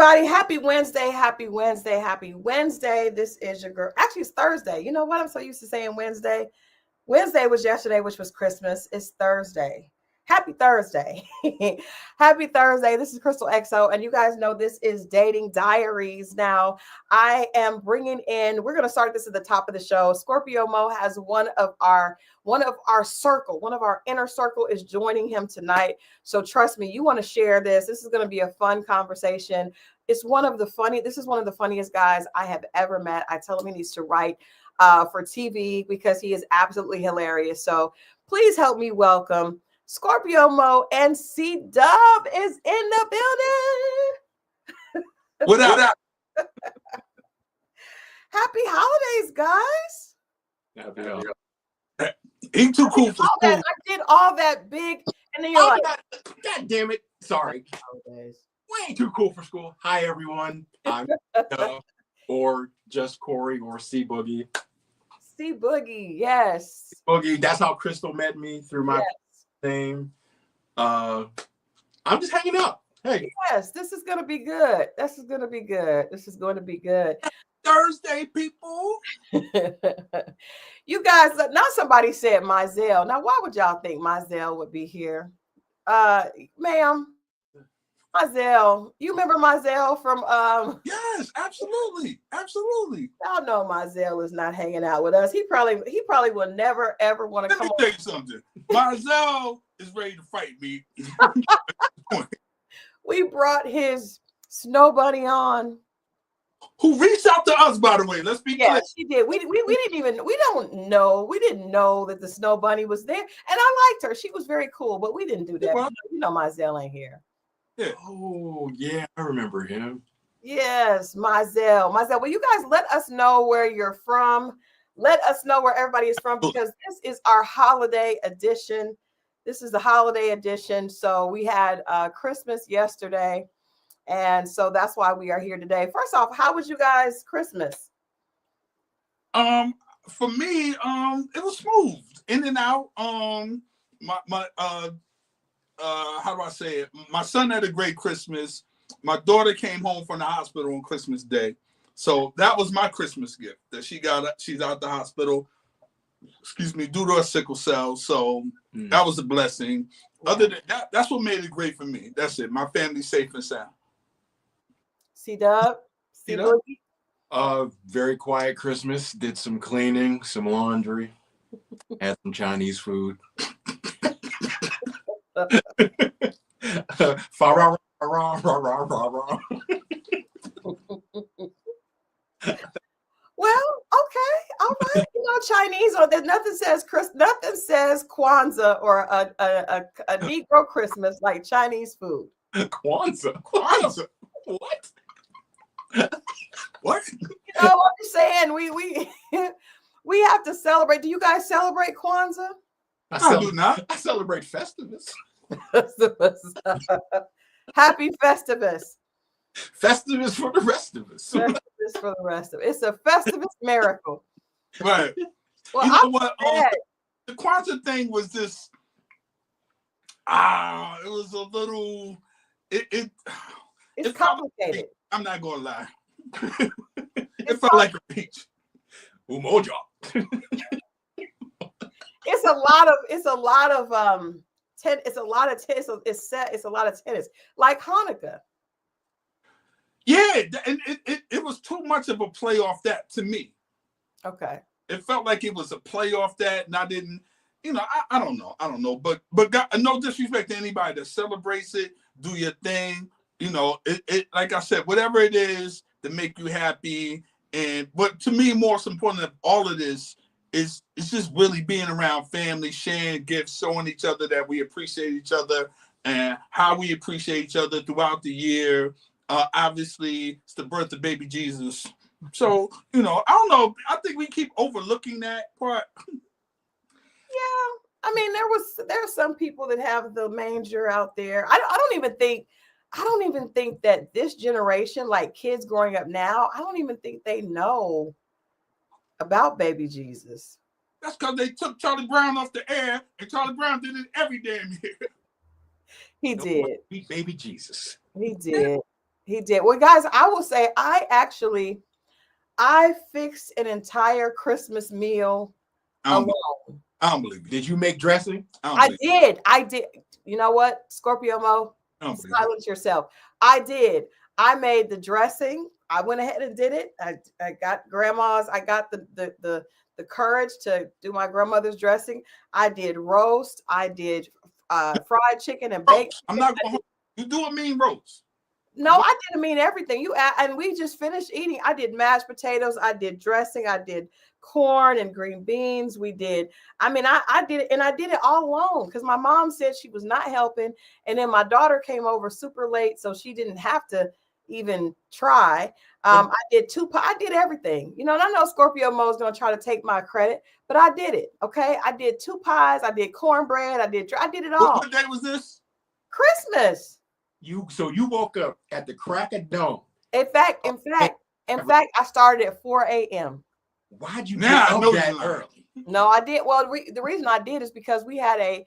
everybody. Happy Wednesday. Happy Wednesday. Happy Wednesday. This is your girl. Actually, it's Thursday. You know what? I'm so used to saying Wednesday. Wednesday was yesterday, which was Christmas. It's Thursday. Happy Thursday. Happy Thursday. This is Christal XO, and you guys know this is Dating Diaries. Now, I am bringing in, we're going to start this at the top of the show. Scorpio Mo has one of our circle, one of our inner circle is joining him tonight. So trust me, you want to share this. This is going to be a fun conversation. This is one of the funniest guys I have ever met. I tell him he needs to write for TV because he is absolutely hilarious. So please help me welcome Scorpio Mo, and C Dub is in the building. What up? Happy holidays, guys. Happy holidays. Ain't too cool for school. I did all that big, and then you're like, God damn it. Sorry. Holidays. We ain't too cool for school. Hi, everyone. I'm Dub, or just Corey, or C Boogie. C Boogie, yes. Boogie, that's how Christal met me, through my name. I'm just hanging out. Hey. Yes, this is going to be good. This is going to be good. Thursday, people. You guys, now somebody said Mizell. Now, why would y'all think Mizell would be here? Ma'am, Mizell. You remember Mizell from Yes, absolutely. Y'all know Mizell is not hanging out with us. He probably will never ever want to come. Let me tell you something. Mizell is ready to fight me. We brought his snow bunny on. Who reached out to us, by the way. Let's be clear. She did. We didn't know that the snow bunny was there. And I liked her. She was very cool, but we didn't do that. Well, you know Mizell ain't here. Yeah. Oh, yeah, I remember him. Yes, Mizell. Will you guys let us know where you're from? Let us know where everybody is from, because this is our holiday edition. This is the holiday edition. So we had Christmas yesterday. And so that's why we are here today. First off, how was you guys' Christmas? For me, it was smooth. In and out. How do I say it? My son had a great Christmas. My daughter came home from the hospital on Christmas Day. So that was my Christmas gift, that she's out the hospital, due to a sickle cell. So that was a blessing. Yeah. Other than that, that's what made it great for me. That's it. My family's safe and sound. C-Dub? Very quiet Christmas. Did some cleaning, some laundry, had some Chinese food. Well, okay, all right. You know, Chinese, or there's nothing says Kwanzaa or a Negro Christmas like Chinese food. Kwanzaa. What? What? You know, I'm just saying we have to celebrate. Do you guys celebrate Kwanzaa? I do not. I celebrate Festivus. Happy Festivus. Festivus for the rest of us. Festivus for the rest of it. It's a Festivus miracle. Right. Well, you know what? The Kwanzaa thing was this. It was a little. It's complicated. I'm not gonna lie. It felt like a beach. Umoja. It's a lot of tennis, like Hanukkah. Yeah, and it was too much of a play off that to me. Okay. It felt like it was a play off that, and I didn't, I don't know. But no disrespect to anybody that celebrates it, do your thing. It like I said, whatever it is to make you happy. But to me, most important than all of this is just really being around family, sharing gifts, showing each other that we appreciate each other and how we appreciate each other throughout the year. Obviously, it's the birth of baby Jesus. So, I don't know. I think we keep overlooking that part. Yeah. I mean, there are some people that have the manger out there. I don't even think that this generation, like kids growing up now, I don't even think they know about baby Jesus. That's because they took Charlie Brown off the air, and Charlie Brown did it every damn year. He did. Baby Jesus. He did. He did. Well, guys, I will say I fixed an entire Christmas meal I don't, alone. I don't believe it. Did you make dressing? I did. I did. You know what, Scorpio Mo? Silence yourself. I did. I made the dressing. I went ahead and did it. I got grandma's. I got the courage to do my grandmother's dressing. I did roast. I did fried chicken and baked. I'm not going. You do a mean roast. No, I didn't mean everything. And we just finished eating. I did mashed potatoes. I did dressing. I did corn and green beans. We did. I mean, I did it, and I did it all alone because my mom said she was not helping, and then my daughter came over super late, so she didn't have to even try. I did I did everything, and I know Scorpio Mo is going to try to take my credit, but I did it. Okay, I did 2 pies. I did cornbread. I did it all. What day was this? Christmas. So you woke up at the crack of dawn. In fact, I started at 4 a.m. Why'd you get up that early? No, I did. Well, the reason I did is because we had a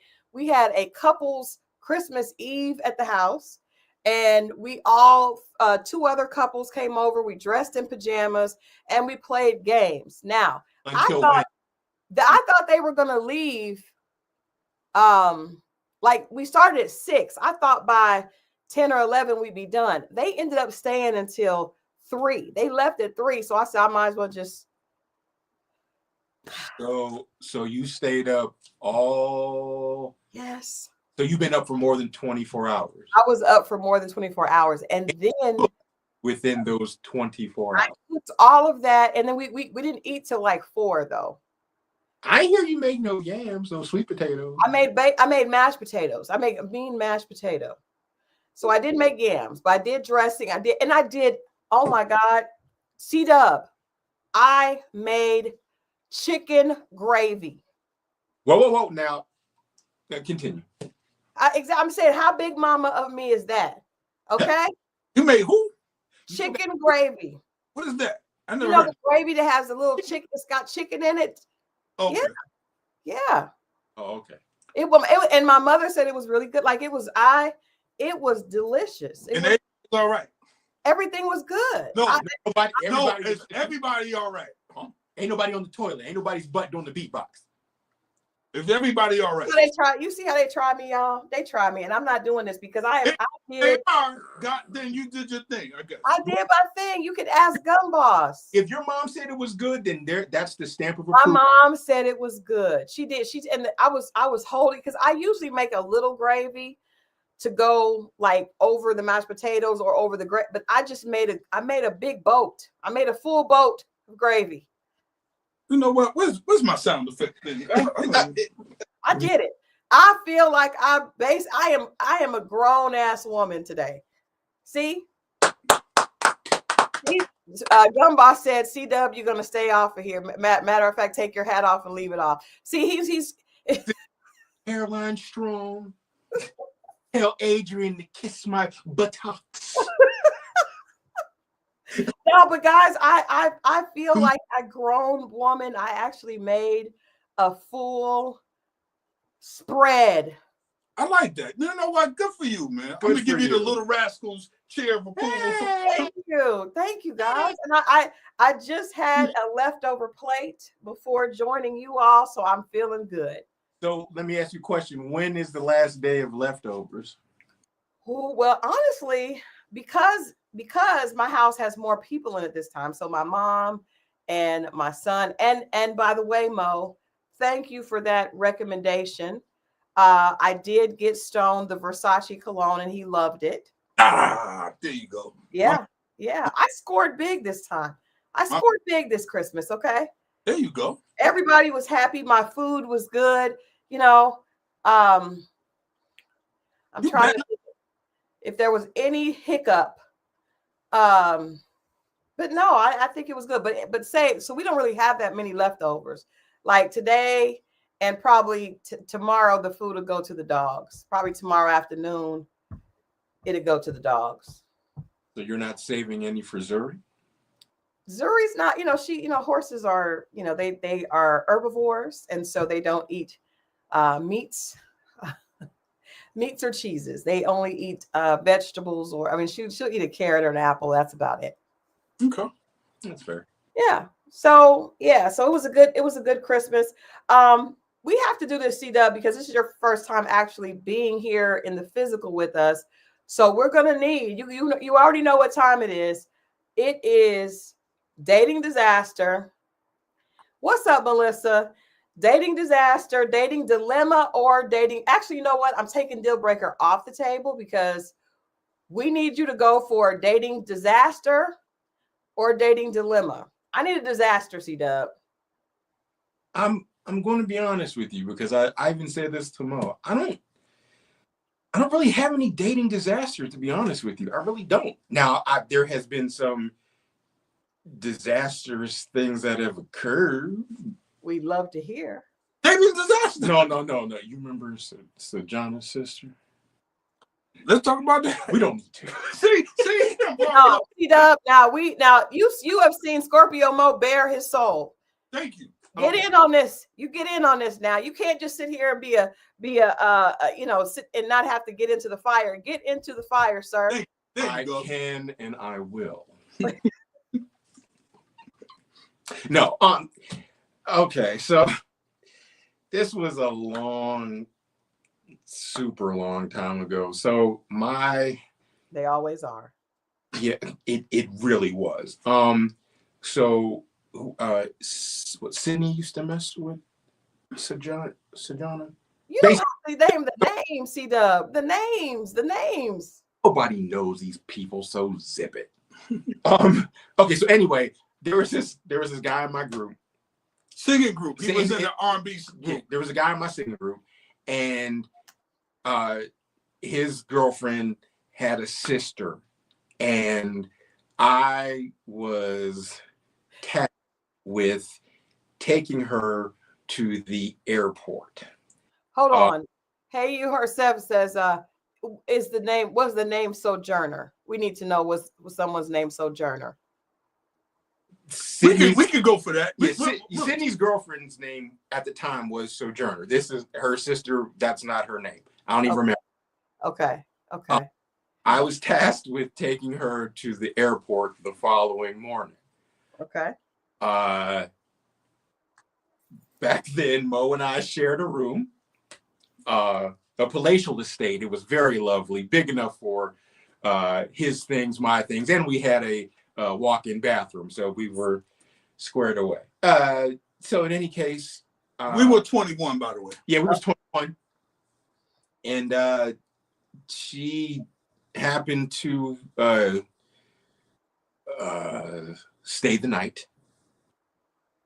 couple's Christmas Eve at the house, and we all 2 other couples came over. We dressed in pajamas and we played games. Now, I thought they were gonna leave. Like we started at 6. I thought by 10 or 11 we'd be done. They ended up staying until 3. They left at 3, so I said I might as well just. So you stayed up all. Yes. So you've been up for more than 24 hours. I was up for more than 24 hours, and then within those 24 hours, I cooked all of that, and then we didn't eat till like 4 though. I hear you make no yams, no sweet potatoes. I made mashed potatoes. I make a mean mashed potato. So I didn't make yams, but I did dressing. I did. Oh my God, C-Dub, I made chicken gravy. Whoa! Now, continue. I'm saying, how big mama of me is that? Okay. You made who? Chicken gravy. What is that? I never heard the gravy that has a little chicken. It's got chicken in it. Okay. Yeah. Oh, okay. It was, and my mother said it was really good. Like it was delicious. And it was all right. Everything was good. Is everybody all right? Huh? Ain't nobody on the toilet. Ain't nobody's butt doing the beatbox. Is everybody all right? So they try. You see how they try me, y'all? They try me, and I'm not doing this because then you did your thing. I guess I did my thing. You could ask Gumboss. If your mom said it was good, then that's the stamp of approval. My mom said it was good. She did. And I was holding because I usually make a little gravy to go like over the mashed potatoes or over the gravy, but I made a big boat. I made a full boat of gravy. You know what? Where's my sound effect thing? I did it. I feel like I am a grown ass woman today. See? Gumboss said, C-Dub, you're gonna stay off of here. Matter of fact, take your hat off and leave it off. See, he's hairline strong. Tell Adrian to kiss my buttocks. No, but guys, I feel like a grown woman. I actually made a full spread. I like that. You know what? Good for you, man. I'm gonna give you the Little Rascals chair of approval. Thank you, guys. And I just had a leftover plate before joining you all, so I'm feeling good. So let me ask you a question. When is the last day of leftovers? Well, honestly, because my house has more people in it this time. So my mom and my son, and by the way, Mo, thank you for that recommendation. I did get Stone the Versace cologne and he loved it. There you go. Yeah. I scored big this time. I scored big this Christmas. Okay. There you go. Everybody was happy. My food was good. I'm trying to think if there was any hiccup. But no, I think it was good. But so we don't really have that many leftovers. Like today and probably tomorrow, the food will go to the dogs. Probably tomorrow afternoon, it'll go to the dogs. So you're not saving any for Zuri? Zuri's not, horses are, they are herbivores, and so they don't eat meats. meats or cheeses. They only eat vegetables, or I mean, she'll eat a carrot or an apple. That's about it. Okay. That's fair. Yeah. So it was a good Christmas. We have to do this, C-Dub, because this is your first time actually being here in the physical with us. So we're gonna need you already know what time it is. It is dating disaster. What's up, Melissa? Dating disaster, dating dilemma, or dating. Actually, you know what? I'm taking deal breaker off the table because we need you to go for dating disaster or dating dilemma. I need a disaster, C-Dub. I'm going to be honest with you because I even said this to Mo. I don't really have any dating disasters, to be honest with you. I really don't. Now, there has been some disastrous things that have occurred. We'd love to hear. Dating disaster. No. You remember Sajana's sister? Let's talk about that. We don't need to. See. No, C-Dub. Now you have seen Scorpio Mo bare his soul. Thank you. Get in on this. You get in on this now. You can't just sit here and be a sit and not have to get into the fire. Get into the fire, sir. I can and I will. No. Okay. So this was a super long time ago. So they always are. Yeah, it really was. So what Sydney used to mess with Sajana? You don't have to name the names, C-Dub. The names. Nobody knows these people, so zip it. Okay, so anyway, there was this guy in my group. Singing group. He was in the R&B group. Yeah, there was a guy in my singing group, and his girlfriend had a sister, and I was tasked with taking her to the airport. Hold on. Hey, you heard Sev says, was the name Sojourner? We need to know was someone's name Sojourner. We could go for that. Sydney's girlfriend's name at the time was Sojourner. This is her sister. That's not her name. I don't even remember. Okay. I was tasked with taking her to the airport the following morning. Okay. Back then, Mo and I shared a room, a palatial estate. It was very lovely, big enough for his things, my things, and we had a walk-in bathroom, so we were squared away. So in any case, we were 21, by the way. Yeah, we was 21, and she happened to stay the night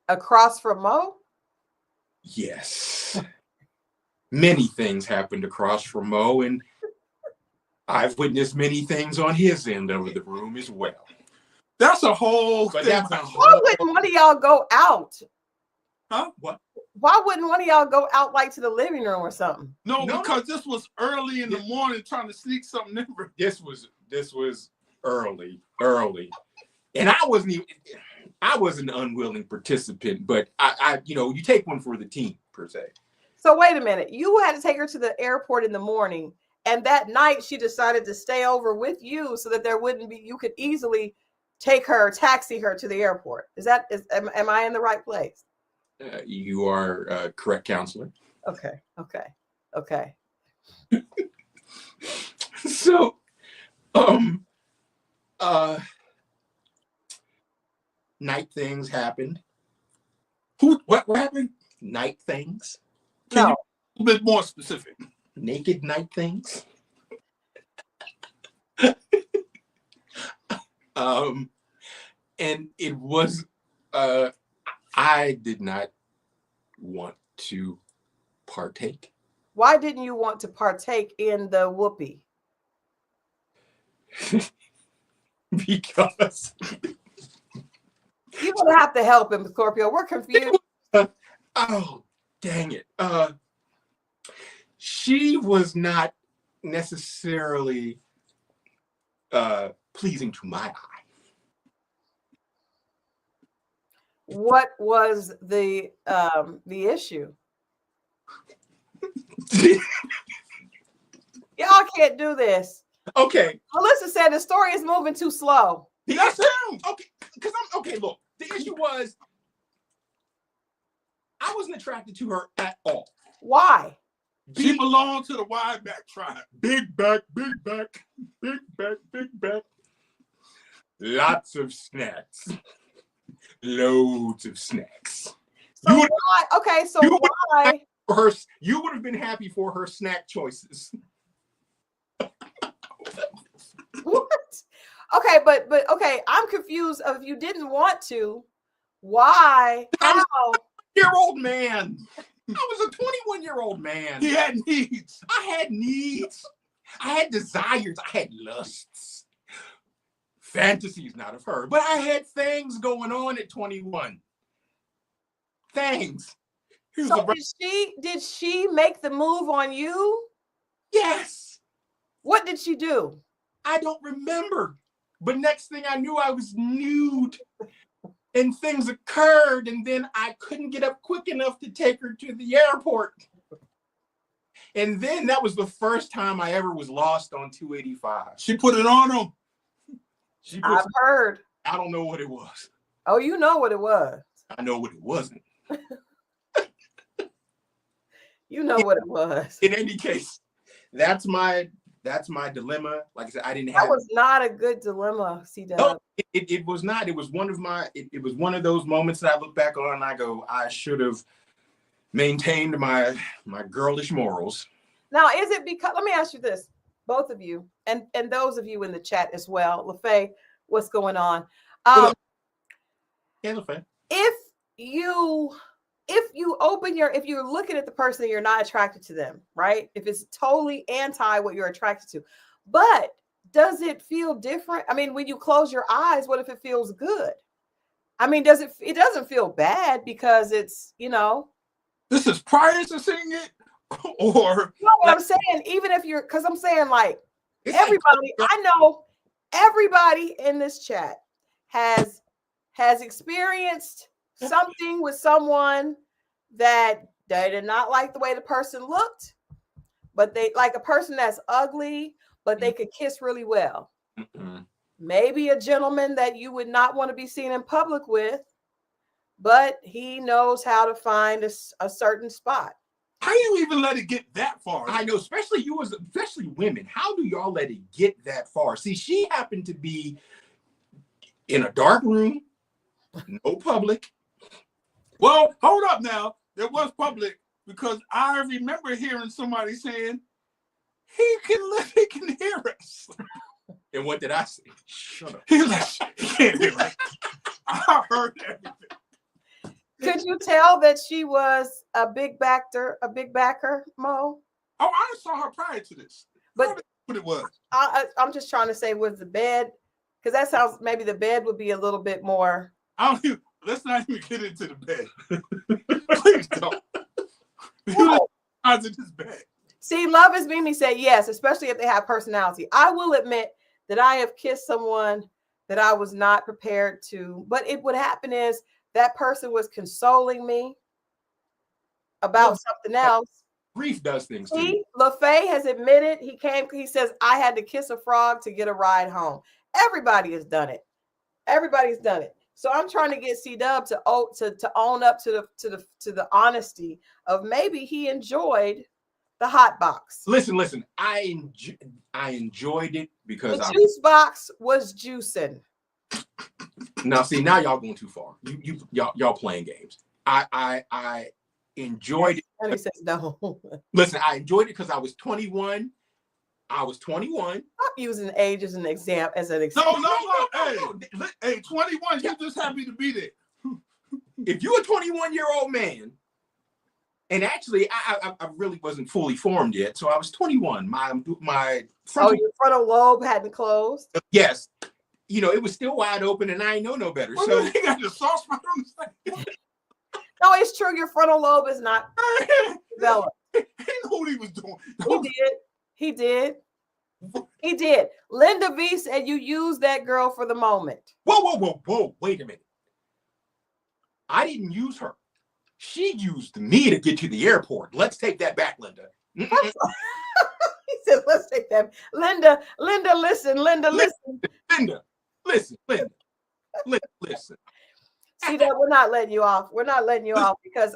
across from Mo. Yes. Many things happened across from Mo, and I've witnessed many things on his end of the room as well. That's a whole thing. Why wouldn't one of y'all go out? Huh? What? Why wouldn't one of y'all go out like to the living room or something? No, because this was early in the morning trying to sneak something in. This was early. And I was an unwilling participant, but I you take one for the team per se. So wait a minute. You had to take her to the airport in the morning, and that night she decided to stay over with you so that you could easily taxi her to the airport. Am I in the right place? You are correct, counselor. Okay. So, night things happened. What happened? Night things. Can you be a bit more specific? Naked night things. And it was, I did not want to partake. Why didn't you want to partake in the whoopee? Because you're gonna have to help him, Scorpio. We're confused. Oh, dang it. She was not necessarily pleasing to my eye. What was the issue? Y'all can't do this. Okay. Melissa said the story is moving too slow. That's him. Okay, because I'm okay. Look, the issue was I wasn't attracted to her at all. Why? She belonged to the wide back tribe. Big back, big back, big back, big back. Lots of snacks. Loads of snacks. So why? Okay, so why? You would have been happy for her snack choices. What? Okay, but okay, I'm confused. If you didn't want to, why? How? Year-old man. I was a 21-year-old man. He had needs. I had needs. I had desires. I had lusts. Fantasies, not of her, but I had things going on at 21. Things. So did she make the move on you? Yes. What did she do? I don't remember. But next thing I knew, I was nude. And things occurred, and then I couldn't get up quick enough to take her to the airport. And then that was the first time I ever was lost on 285. She put it on him. I've heard. I don't know what it was. Oh, you know what it was. I know what it wasn't. You know what it was. In any case, that's my dilemma. Like I said, I didn't have. That was not a good dilemma, C-Dub. No, it was not. It was one of my. It was one of those moments that I look back on and I go, I should have maintained my girlish morals. Now, is it because? Let me ask you this, both of you, and those of you in the chat as well. LaFay, what's going on? Yeah, LaFay. If you're looking at the person and you're not attracted to them, right? If it's totally anti what you're attracted to, but does it feel different? I mean, when you close your eyes, what if it feels good? I mean, it doesn't feel bad because it's, This is prior to seeing it, or you know what I'm saying? Even if because I'm saying like everybody, I know everybody in this chat has experienced something with someone that they did not like the way the person looked, but they like a person that's ugly, but they could kiss really well. Mm-hmm. Maybe a gentleman that you would not want to be seen in public with, but he knows how to find a certain spot. How do you even let it get that far? I know, especially women. How do y'all let it get that far? See, she happened to be in a dark room, no public. Well, hold up now. There was public because I remember hearing somebody saying, he can hear us. And what did I say? Shut up. He was like, he can't hear us. I heard everything. Could you tell that she was a big backer, Mo? Oh, I saw her prior to this. But what it was. I'm just trying to say, was the bed, because that sounds, maybe the bed would be a little bit more. Let's not even get into the bed. Please don't. In this bed. See, Love is Mimi said yes, especially if they have personality. I will admit that I have kissed someone that I was not prepared to, but what happened is that person was consoling me about something else. Grief does things too. See, LaFay has admitted he says, I had to kiss a frog to get a ride home. Everybody has done it. Everybody's done it. So I'm trying to get C-Dub to own up to the honesty of maybe he enjoyed the hot box. Listen. I enjoyed it because the juice box was juicing. Now, see, now y'all going too far. Y'all playing games. I enjoyed it. And he says no. Listen, I enjoyed it because I was 21. Stop using age as an example. No. Hey, 21. You're just happy to be there. If you're a 21-year-old man, and actually, I really wasn't fully formed yet, so I was 21. My frontal, your frontal lobe hadn't closed. Yes, it was still wide open, and I ain't know no better. Well, so he got the soft spot on his face. No, it's true. Your frontal lobe is not developed. He knew what he was doing. He did. Linda V said you used that girl for the moment. Whoa. Wait a minute. I didn't use her. She used me to get to the airport. Let's take that back, Linda. He said, let's take that. Linda, listen. Linda, listen. Linda, listen. See that we're not letting you off. We're not letting you off because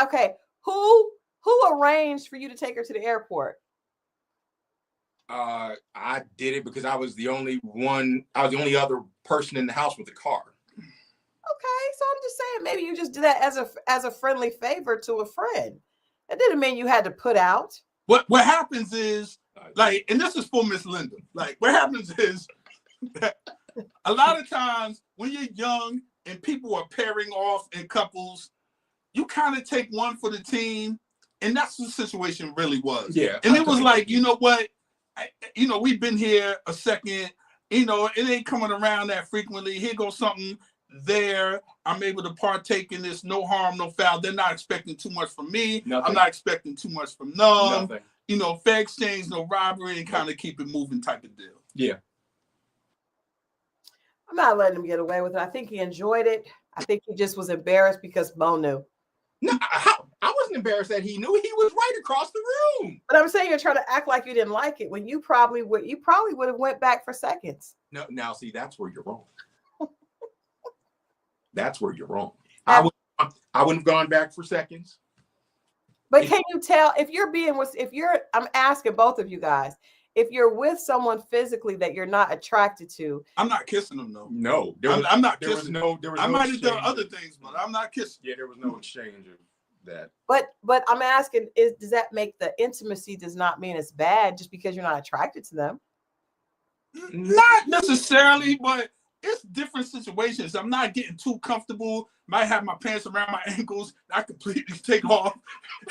okay. Who arranged for you to take her to the airport? I did it because I was the only other person in the house with a car. Okay, so I'm just saying maybe you just did that as a friendly favor to a friend. That didn't mean you had to put out. What happens is, like, and this is for Miss Linda, like, what happens is that a lot of times when you're young and people are pairing off in couples, you kind of take one for the team, and that's what the situation really was. Yeah. And it was like, you know what? We've been here a second, it ain't coming around that frequently. Here goes something there. I'm able to partake in this, no harm, no foul. They're not expecting too much from me. Nothing. I'm not expecting too much from them. Nothing. Fair exchange, no robbery, and kind of keep it moving type of deal. Yeah. I'm not letting him get away with it. I think he enjoyed it. I think he just was embarrassed because Mo knew. No, I wasn't embarrassed that he knew. He was right across the room. But I'm saying you're trying to act like you didn't like it when you probably would have went back for seconds. No, now see, that's where you're wrong. That's where you're wrong. I wouldn't have gone back for seconds. But can you tell I'm asking both of you guys, if you're with someone physically that you're not attracted to. I'm not kissing them though. No, I'm not kissing. I might have done other things, but I'm not kissing. Yeah, there was no exchange of that. But I'm asking, does that make the intimacy does not mean it's bad just because you're not attracted to them? Not necessarily, but it's different situations. I'm not getting too comfortable. Might have my pants around my ankles. I completely take off.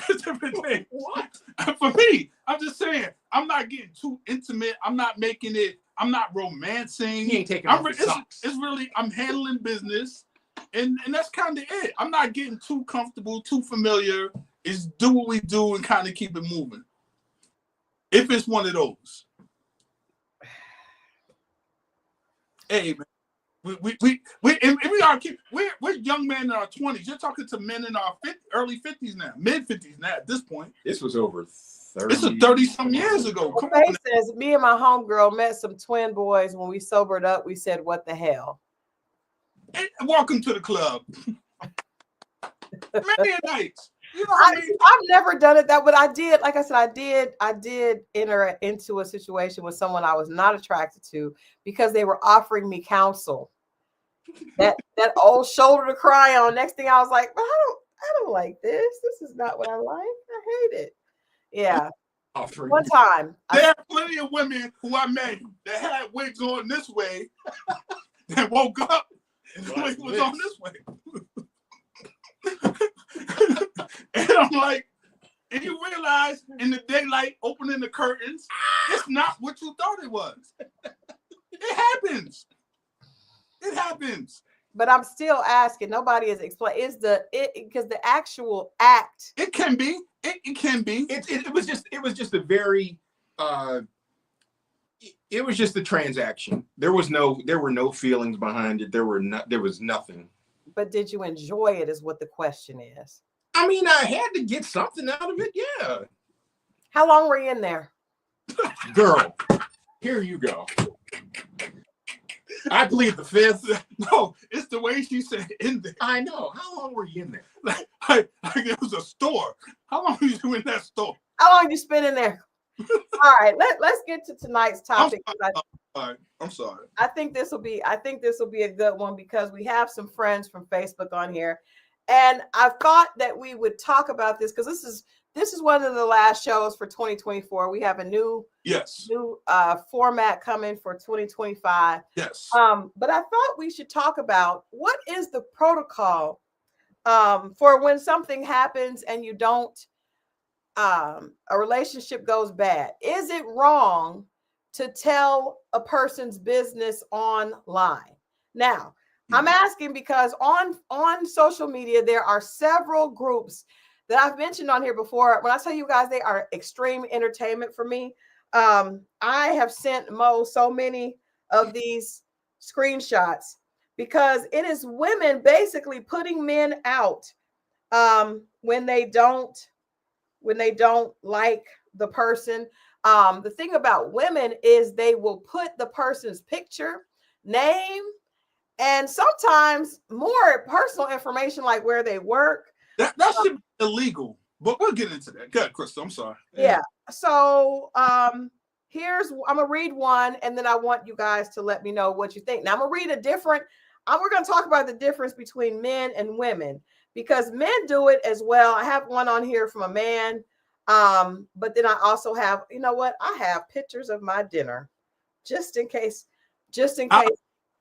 It's different thing. What? For me, I'm just saying, I'm not getting too intimate. I'm not making it. I'm not romancing. He ain't taking off his socks. It's really, I'm handling business, and that's kind of it. I'm not getting too comfortable, too familiar. It's do what we do and kind of keep it moving. If it's one of those. Hey, man. We're young men in our 20s. You're talking to men in our early 50s now, mid 50s now at this point. This was over 30. This is 30-some years ago. Come on. Says, me and my homegirl met some twin boys. When we sobered up, we said, what the hell? Hey, welcome to the club. Many nights. I've never done it but I did. Like I said, I did enter into a situation with someone I was not attracted to because they were offering me counsel. That old shoulder to cry on. Next thing I was like, I don't like this. This is not what I like. I hate it. Yeah. One time. There are plenty of women who I met that had wigs on this way that woke up and the wig was on this way. And I'm like, and you realize in the daylight, opening the curtains, it's not what you thought it was. It happens. It happens. But I'm still asking. Nobody is explaining. Because the actual act. It can be. It can be. It was just a very. It was just a transaction. There were no feelings behind it. There was nothing. But did you enjoy it? Is what the question is. I mean, I had to get something out of it. Yeah. How long were you in there? Girl, here you go. I believe the fifth. No, it's the way she said in there. I know. How long were you in there? Like it was a store. How long were you in that store? How long did you spend in there? All right, let's get to tonight's topic. I'm sorry. I think this will be a good one because we have some friends from Facebook on here, and I thought that we would talk about this because this is one of the last shows for 2024. We have a new format coming for 2025. Yes. But I thought we should talk about what is the protocol for when something happens and you don't. A relationship goes bad. Is it wrong to tell a person's business online? Now, I'm asking because on social media, there are several groups that I've mentioned on here before. When I tell you guys, they are extreme entertainment for me. I have sent Mo so many of these screenshots because it is women basically putting men out when they don't like the person. The thing about women is they will put the person's picture, name, and sometimes more personal information like where they work. That should be illegal. But we'll get into that. Go ahead, Christal. I'm sorry. Yeah. So I'm gonna read one, and then I want you guys to let me know what you think. Now I'm gonna read we're gonna talk about the difference between men and women, because men do it as well. I have one on here from a man. But then I also have, you know what? I have pictures of my dinner just in case.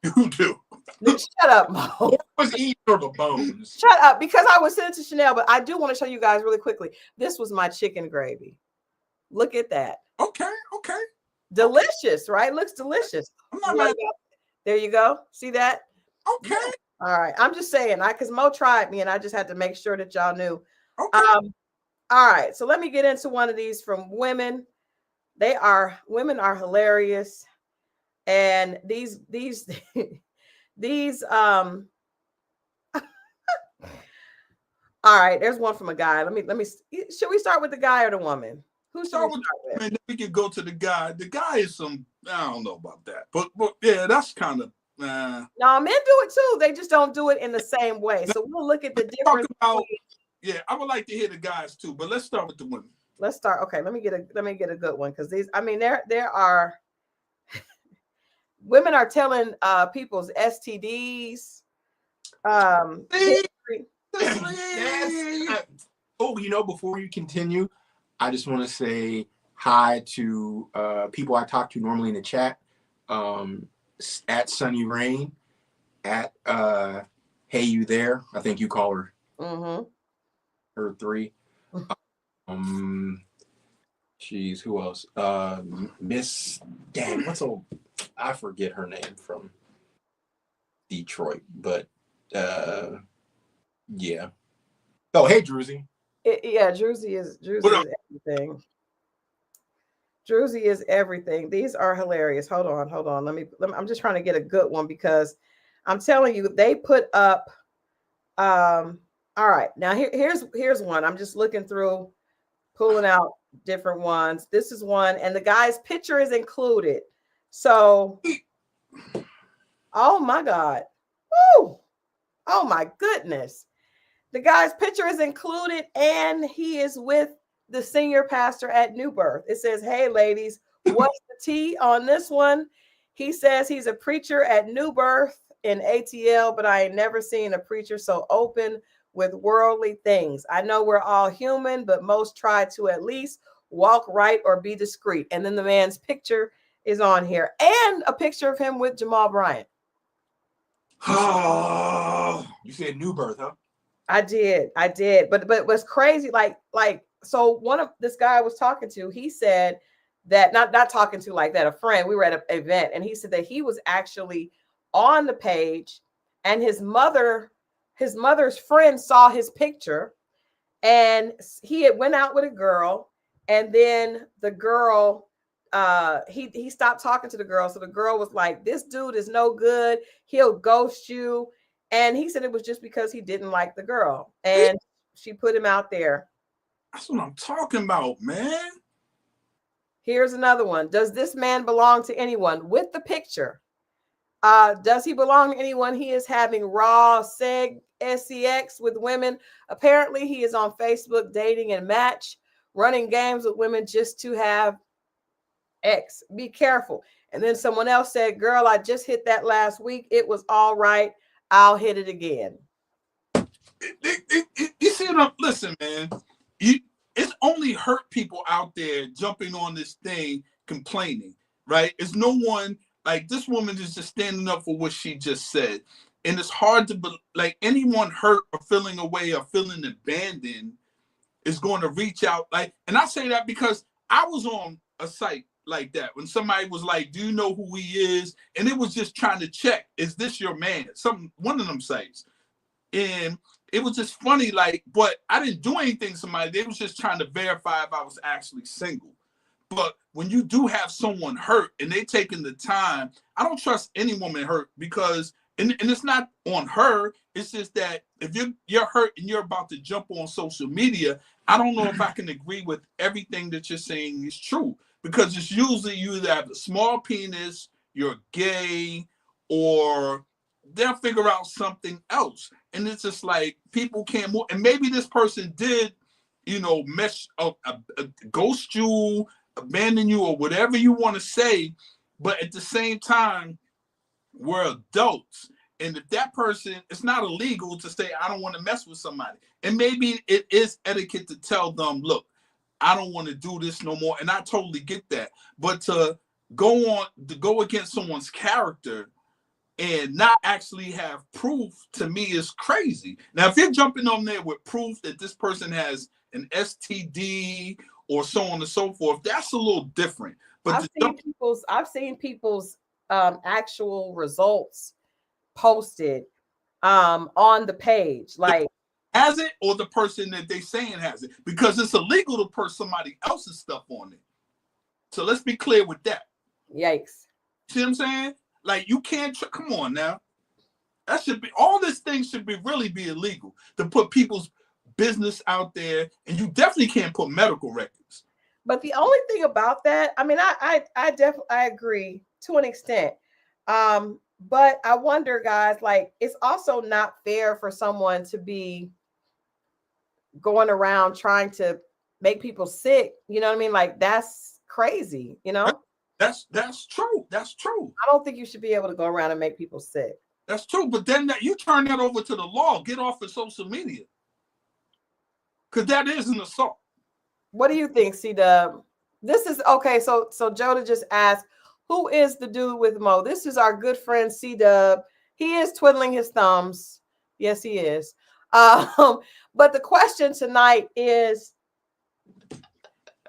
You do. Shut up, Mo. Was eating for the bones. Shut up, because I was sent it to Chanel, but I do want to show you guys really quickly. This was my chicken gravy. Look at that. Okay. Delicious, right? Looks delicious. I'm not mad. There you go. See that? Okay. All right. I'm just saying, because Mo tried me, and I just had to make sure that y'all knew. Okay. All right. So let me get into one of these from women. Women are hilarious. And these all right, there's one from a guy. Let me should we start with the guy or the woman? Who should we start with? Man, we can go to the guy. The guy is I don't know about that. But yeah, that's kind of No, men do it too. They just don't do it in the same way. So we'll look at the difference. Yeah, I would like to hear the guys too, but let's start with the women. Let's start. Okay, let me get a good one, because there are women are telling people's STDs. Before you continue, I just want to say hi to people I talk to normally in the chat. At Sunny Rain, at Hey You There. I think you call her. Mm-hmm. Her 3. She's who else? Miss I forget her name from Detroit, but yeah. Oh, hey, Druzy. Druzy is everything. Druzy is everything. These are hilarious. Hold on. I'm just trying to get a good one, because I'm telling you, they put up. All right, now here's one. I'm just looking through, pulling out different ones. This is one, and the guy's picture is included. So, oh my God. Woo! Oh my goodness. The guy's picture is included, and he is with the senior pastor at New Birth. It says, "Hey ladies, what's the tea on this one?" He says he's a preacher at New Birth in ATL, but I ain't never seen a preacher so open with worldly things. I know we're all human, but most try to at least walk right or be discreet. And then the man's picture is on here, and a picture of him with Jamal Bryant. Oh, you said New Birth, huh? I did. But what's crazy, so one of this guy I was talking to, he said that not talking to like that, a friend, we were at an event, and he said that he was actually on the page, and his mother's friend saw his picture, and he had went out with a girl, and then the girl, he stopped talking to the girl. So the girl was like, "This dude is no good. He'll ghost you." And he said it was just because he didn't like the girl, and she put him out there. That's what I'm talking about, man. Here's another one. Does this man belong to anyone? With the picture. Does he belong to anyone? He is having raw sex with women. Apparently, he is on Facebook dating and Match, running games with women just to have X. Be careful. And then someone else said, "Girl, I just hit that last week. It was all right. I'll hit it again." You see listen, man. It's only hurt people out there jumping on this thing complaining, right? It's no one, like, this woman is just standing up for what she just said. And it's hard to, like, anyone hurt or feeling away or feeling abandoned is going to reach out. Like, and I say that because I was on a site like that when somebody was like, "Do you know who he is?" And it was just trying to check, "Is this your man?" One of them sites. And it was just funny, like, but I didn't do anything to somebody. They was just trying to verify if I was actually single. But when you do have someone hurt and they taking the time, I don't trust any woman hurt, because, and it's not on her, it's just that if you're hurt and you're about to jump on social media, I don't know if I can agree with everything that you're saying is true. because it's usually you either have a small penis, you're gay, or they'll figure out something else. And it's just like people can't move. And maybe this person did, ghost you, abandon you, or whatever you want to say. But at the same time, we're adults. And if that person, it's not illegal to say, I don't want to mess with somebody. And maybe it is etiquette to tell them, look, I don't want to do this no more. And I totally get that. But to go against someone's character and not actually have proof, to me, is crazy. Now, if you're jumping on there with proof that this person has an STD or so on and so forth, that's a little different. But I've seen people's actual results posted on the page, like has it, or the person that they saying has it, because it's illegal to put somebody else's stuff on it. So let's be clear with that. Yikes. See what I'm saying? Like, you can't come on now. That should be, all this thing should be really be illegal to put people's business out there, and you definitely can't put medical records. But the only thing about that, I mean, I definitely agree to an extent. But I wonder, guys, like, it's also not fair for someone to be going around trying to make people sick. You know what I mean? Like, that's crazy, you know? That's true. That's true. I don't think you should be able to go around and make people sick. That's true. But then you turn that over to the law. Get off of social media. Because that is an assault. What do you think, C-Dub? This is okay. So Joda just asked, who is the dude with Mo? This is our good friend C-Dub. He is twiddling his thumbs. Yes, he is. But the question tonight is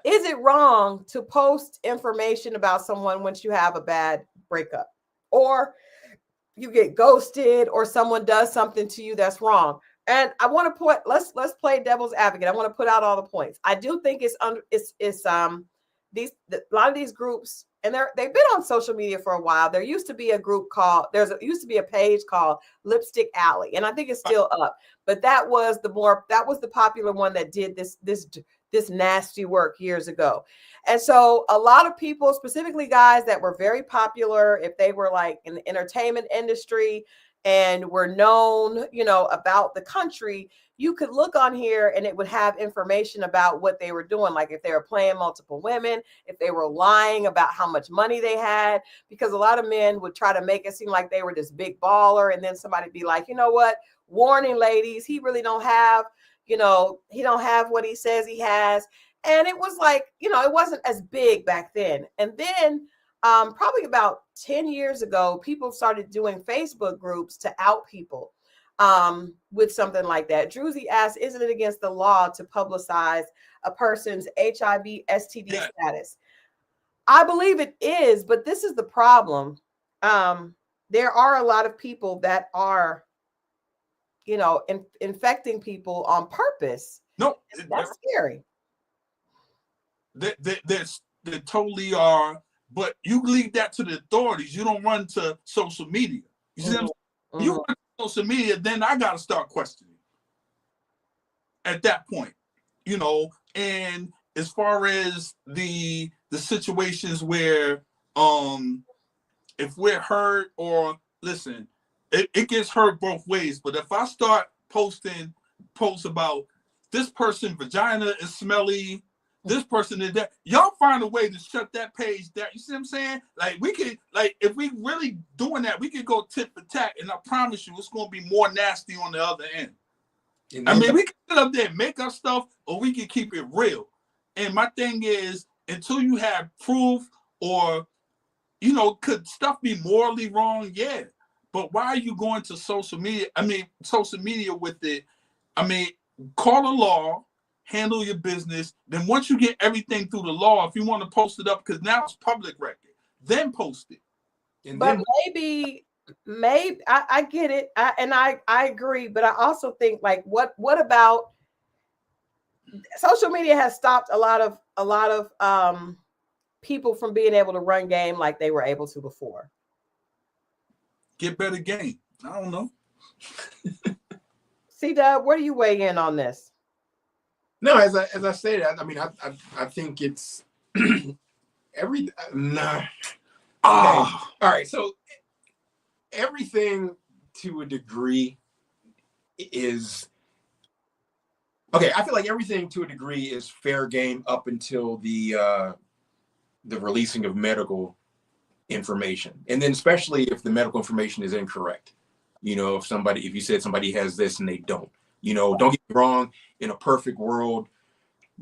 it wrong to post information about someone once you have a bad breakup, or you get ghosted, or someone does something to you that's wrong? And I want to let's play devil's advocate. I want to put out all the points. I do think a lot of these groups, and they've been on social media for a while. There used to be a group called, used to be a page called Lipstick Alley, and I think it's still up. But that was the popular one that did this nasty work years ago. And so a lot of people, specifically guys that were very popular, if they were like in the entertainment industry and were known, about the country, you could look on here and it would have information about what they were doing. Like if they were playing multiple women, if they were lying about how much money they had, because a lot of men would try to make it seem like they were this big baller. And then somebody be like, you know what, warning ladies, he really don't have, he don't have what he says he has. And it was like, it wasn't as big back then. And then probably about 10 years ago, people started doing Facebook groups to out people with something like that. Druzy asked, isn't it against the law to publicize a person's HIV, STD status? I believe it is, but this is the problem. There are a lot of people that are, infecting people on purpose. No, that's scary. They totally are. But you leave that to the authorities. You don't run to social media. You see what I'm saying? You run to social media, then I got to start questioning at that point, and as far as the situations where if we're hurt, or listen, it gets hurt both ways. But if I start posting posts about this person's vagina is smelly, this person did that, y'all find a way to shut that page down. You see what I'm saying? Like, we could, like, if we really doing that, we could go tit for tat, and I promise you it's going to be more nasty on the other end. I mean, we can sit up there and make up stuff, or we can keep it real. And my thing is, until you have proof, or, could stuff be morally wrong? Yeah. But why are you going to social media? I mean, social media with it. I mean, call a law, handle your business. Then once you get everything through the law, if you want to post it up, because now it's public record, then post it. And but then maybe I get it. I agree. But I also think, like, what about social media has stopped a lot of people from being able to run game like they were able to before. Get better game. I don't know. C-Dub, where do you weigh in on this? No, as I said, I mean, I think it's Nah. Okay. Oh, All right. So everything to a degree is okay. I feel like everything to a degree is fair game up until the releasing of medical information, and then especially if the medical information is incorrect. If you said somebody has this and they don't, don't get me wrong. In a perfect world,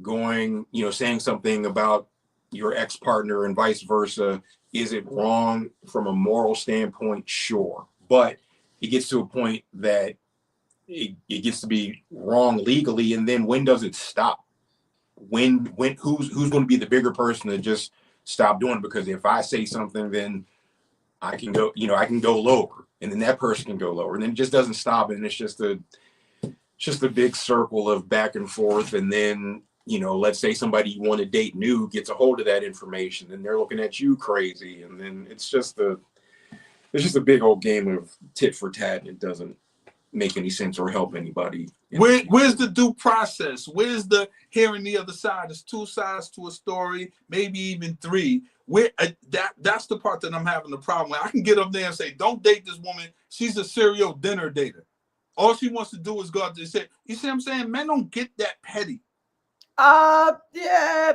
saying something about your ex-partner and vice versa, is it wrong from a moral standpoint? Sure. But it gets to a point that it gets to be wrong legally. And then when does it stop? Who's going to be the bigger person to just stop doing it? Because if I say something, then I can go lower, and then that person can go lower, and then it just doesn't stop. And it's just a big circle of back and forth. And then, let's say somebody you want to date new gets a hold of that information, and they're looking at you crazy. And then it's just a big old game of tit for tat, and it doesn't make any sense or help anybody. where's the due process? Where's the hearing the other side? There's two sides to a story, maybe even three. That's the part that I'm having a problem with. I can get up there and say, don't date this woman. She's a serial dinner dater. All she wants to do is go out there and say, you see what I'm saying? Men don't get that petty. Yeah.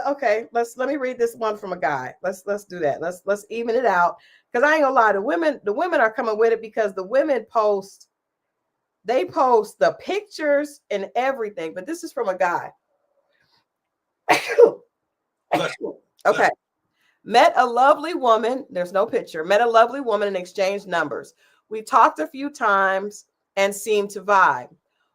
Okay, let me read this one from a guy. Let's do that. Let's even it out, because I ain't gonna lie, the women are coming with it, because the women post the pictures and everything. But this is from a guy. Okay. Met a lovely woman. There's no picture. Met a lovely woman and exchanged numbers. We talked a few times and seemed to vibe.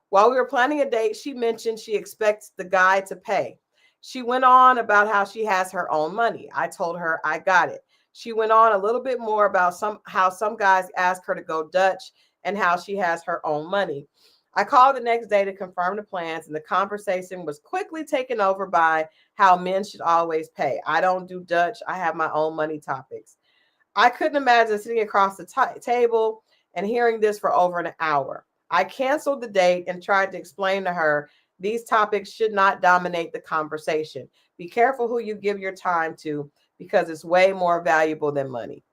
While we were planning a date, she mentioned she expects the guy to pay. She went on about how she has her own money. I told her I got it. She went on a little bit more about how some guys ask her to go Dutch and how she has her own money. I called the next day to confirm the plans, and the conversation was quickly taken over by how men should always pay. I don't do Dutch. I have my own money topics. I couldn't imagine sitting across the table and hearing this for over an hour. I canceled the date and tried to explain to her these topics should not dominate the conversation. Be careful who you give your time to, because it's way more valuable than money.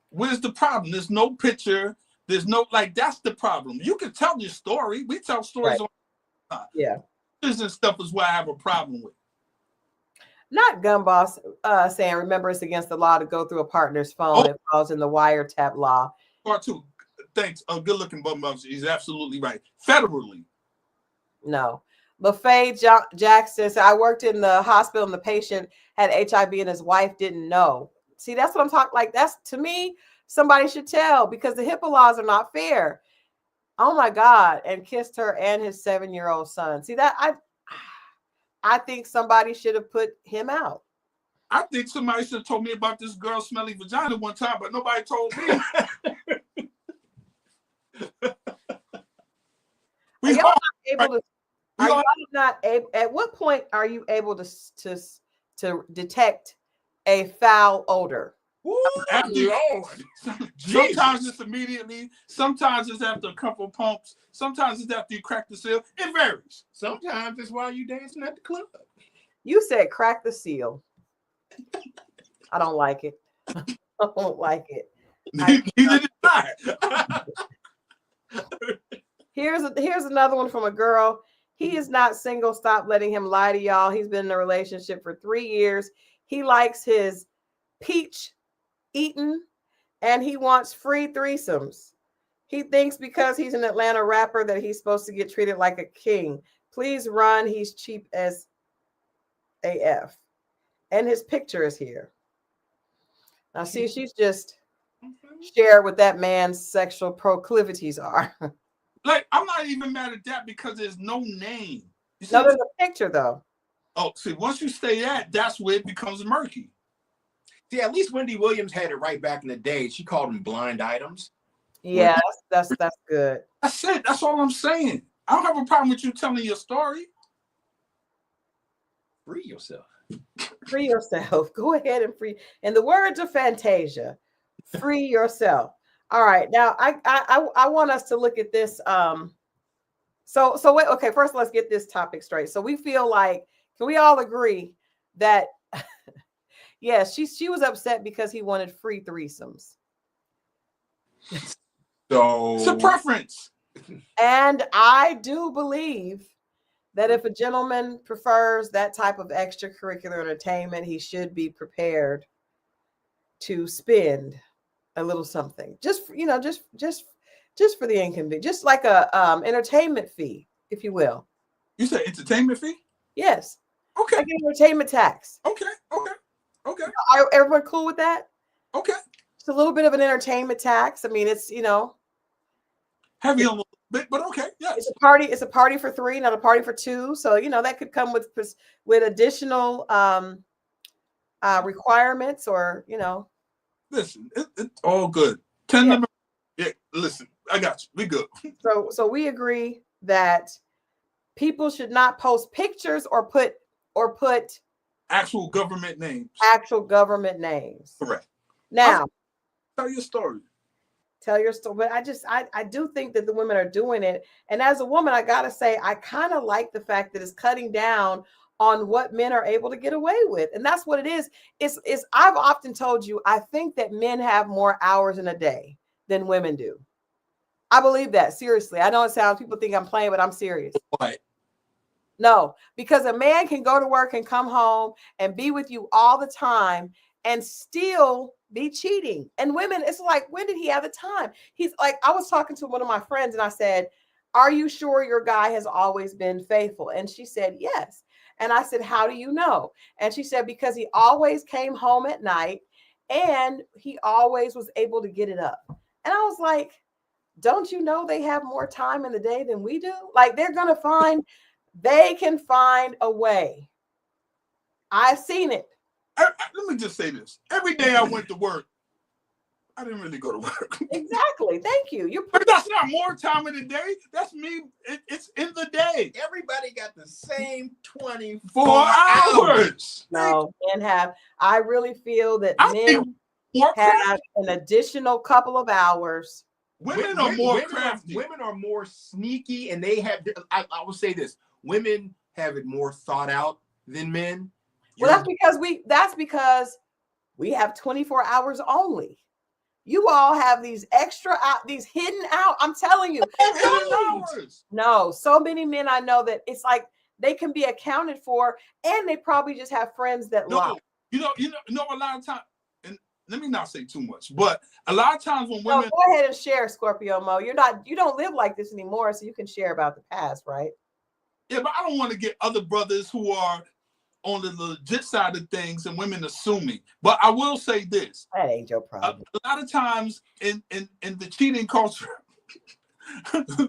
Where's the problem? There's no picture. There's no, that's the problem. You can tell your story. We tell stories all the time. Yeah. This and stuff is what I have a problem with. Not Gun Boss saying, remember, it's against the law to go through a partner's phone. It falls in the wiretap law. Part two. Thanks. Good looking bum. He's absolutely right. Federally. No. LaFay Jackson said, I worked in the hospital and the patient had HIV and his wife didn't know. See, that's what I'm talking. Like, that's, to me, somebody should tell, because the HIPAA laws are not fair. Oh my God. And kissed her and his 7-year-old son. See, that I think somebody should have put him out. I think somebody should have told me about this girl's smelly vagina one time, but nobody told me. At what point are you able to detect a foul odor? Lord. Sometimes it's immediately. Sometimes it's after a couple pumps. Sometimes it's after you crack the seal. It varies. Sometimes it's while you dancing at the club. You said crack the seal. I don't like it. I don't like it. Neither did I. Here's another one from a girl. He is not single. Stop letting him lie to y'all. He's been in a relationship for 3 years. He likes his peach eaten, and he wants free threesomes. He thinks because he's an Atlanta rapper that he's supposed to get treated like a king. Please run. He's cheap as AF. And his picture is here. Now, see, she's just shared what that man's sexual proclivities are. Like, I'm not even mad at that because there's no name. No, there's a picture, though. Oh, see, once you say that, that's where it becomes murky. See, at least Wendy Williams had it right back in the day. She called them blind items. Yeah, that's good. That's it. That's all I'm saying. I don't have a problem with you telling your story. Free yourself. Free yourself. Go ahead and free. In the words of Fantasia, free yourself. All right. Now, I want us to look at this. So wait. Okay. First, let's get this topic straight. So we feel like, can we all agree that yeah, she was upset because he wanted free threesomes. So It's a preference. And I do believe that if a gentleman prefers that type of extracurricular entertainment, he should be prepared to spend a little something, just just for the inconvenience, just like a entertainment fee, if you will. You said entertainment fee? Yes, Okay. like an entertainment tax. Okay. Are everyone cool with that? Okay. It's a little bit of an entertainment tax. I mean, it's Heavy on a little bit, but okay. Yes. it's a party. It's a party for three, not a party for two. So that could come with additional requirements, or Listen, it's all good. Yeah, listen, I got you. We good. So we agree that people should not post pictures or put Actual government names. actual government names. Correct. Now, Tell your story. tell your story. But I do think that the women are doing it. And as a woman, I gotta say, I kind of like the fact that it's cutting down on what men are able to get away with. And that's what it is. It's I've often told you, I think that men have more hours in a day than women do. I believe that, seriously. I know it sounds, people think I'm playing, but I'm serious. What? No, because a man can go to work and come home and be with you all the time and still be cheating. And women, it's like, when did he have the time? He's like, I was talking to one of my friends and I said, are you sure your guy has always been faithful? And she said, yes. And I said, how do you know? And she said, because he always came home at night and he always was able to get it up. And I was like, don't you know they have more time in the day than we do? Like, they can find a way. I've seen it. Let me just say this. Every day I went to work, I didn't really go to work. Exactly. Thank you. But that's not more time in the day. That's me. It's in the day. everybody got the same 24 4 hours. No, I really feel that I men think more have an additional couple of hours. Women are more crafty. Women are more sneaky, and they have. I will say this: women have it more thought out than men. Well, that's because we have 24 hours only. You all have these extra out, these hidden out. I'm telling you. No, so many men I know that it's like they can be accounted for, and they probably just have friends that lie. You know, a lot of times, and let me not say too much, but a lot of times when women go ahead and share, Scorpio Mo. You don't live like this anymore, so you can share about the past, right? Yeah, but I don't want to get other brothers who are on the legit side of things and women assuming. But I will say this. That ain't your problem. A lot of times in the cheating culture,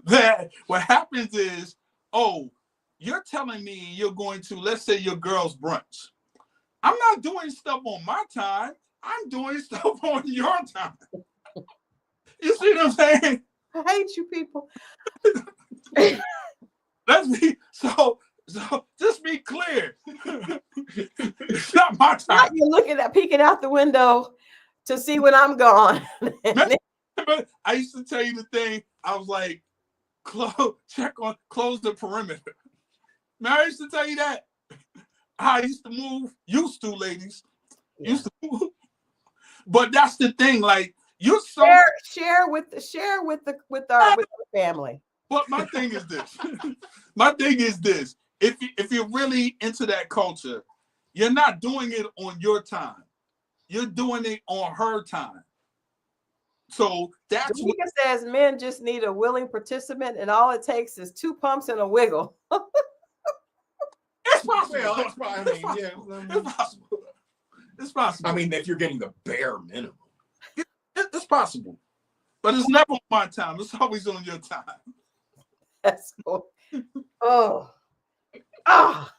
that what happens is, oh, you're telling me you're going to, let's say, your girl's brunch. I'm not doing stuff on my time. I'm doing stuff on your time. You see what I'm saying? I hate you people. Let's be so just be clear. It's not my time. You're looking at peeking out the window to see when I'm gone. I used to tell you the thing. I was like, close the perimeter. Man, I used to tell you that. I used to move. Used to, ladies. Yeah. Used to move. But that's the thing. Like, you're so share with our family. But my thing is this. My thing is this. If you're really into that culture, you're not doing it on your time. You're doing it on her time. So that's what says men just need a willing participant, and all it takes is 2 pumps and a wiggle. It's possible. Well, that's probably, it's possible. It's possible. I mean, if you're getting the bare minimum. It's possible. But it's never on my time. It's always on your time. That's cool. Oh. But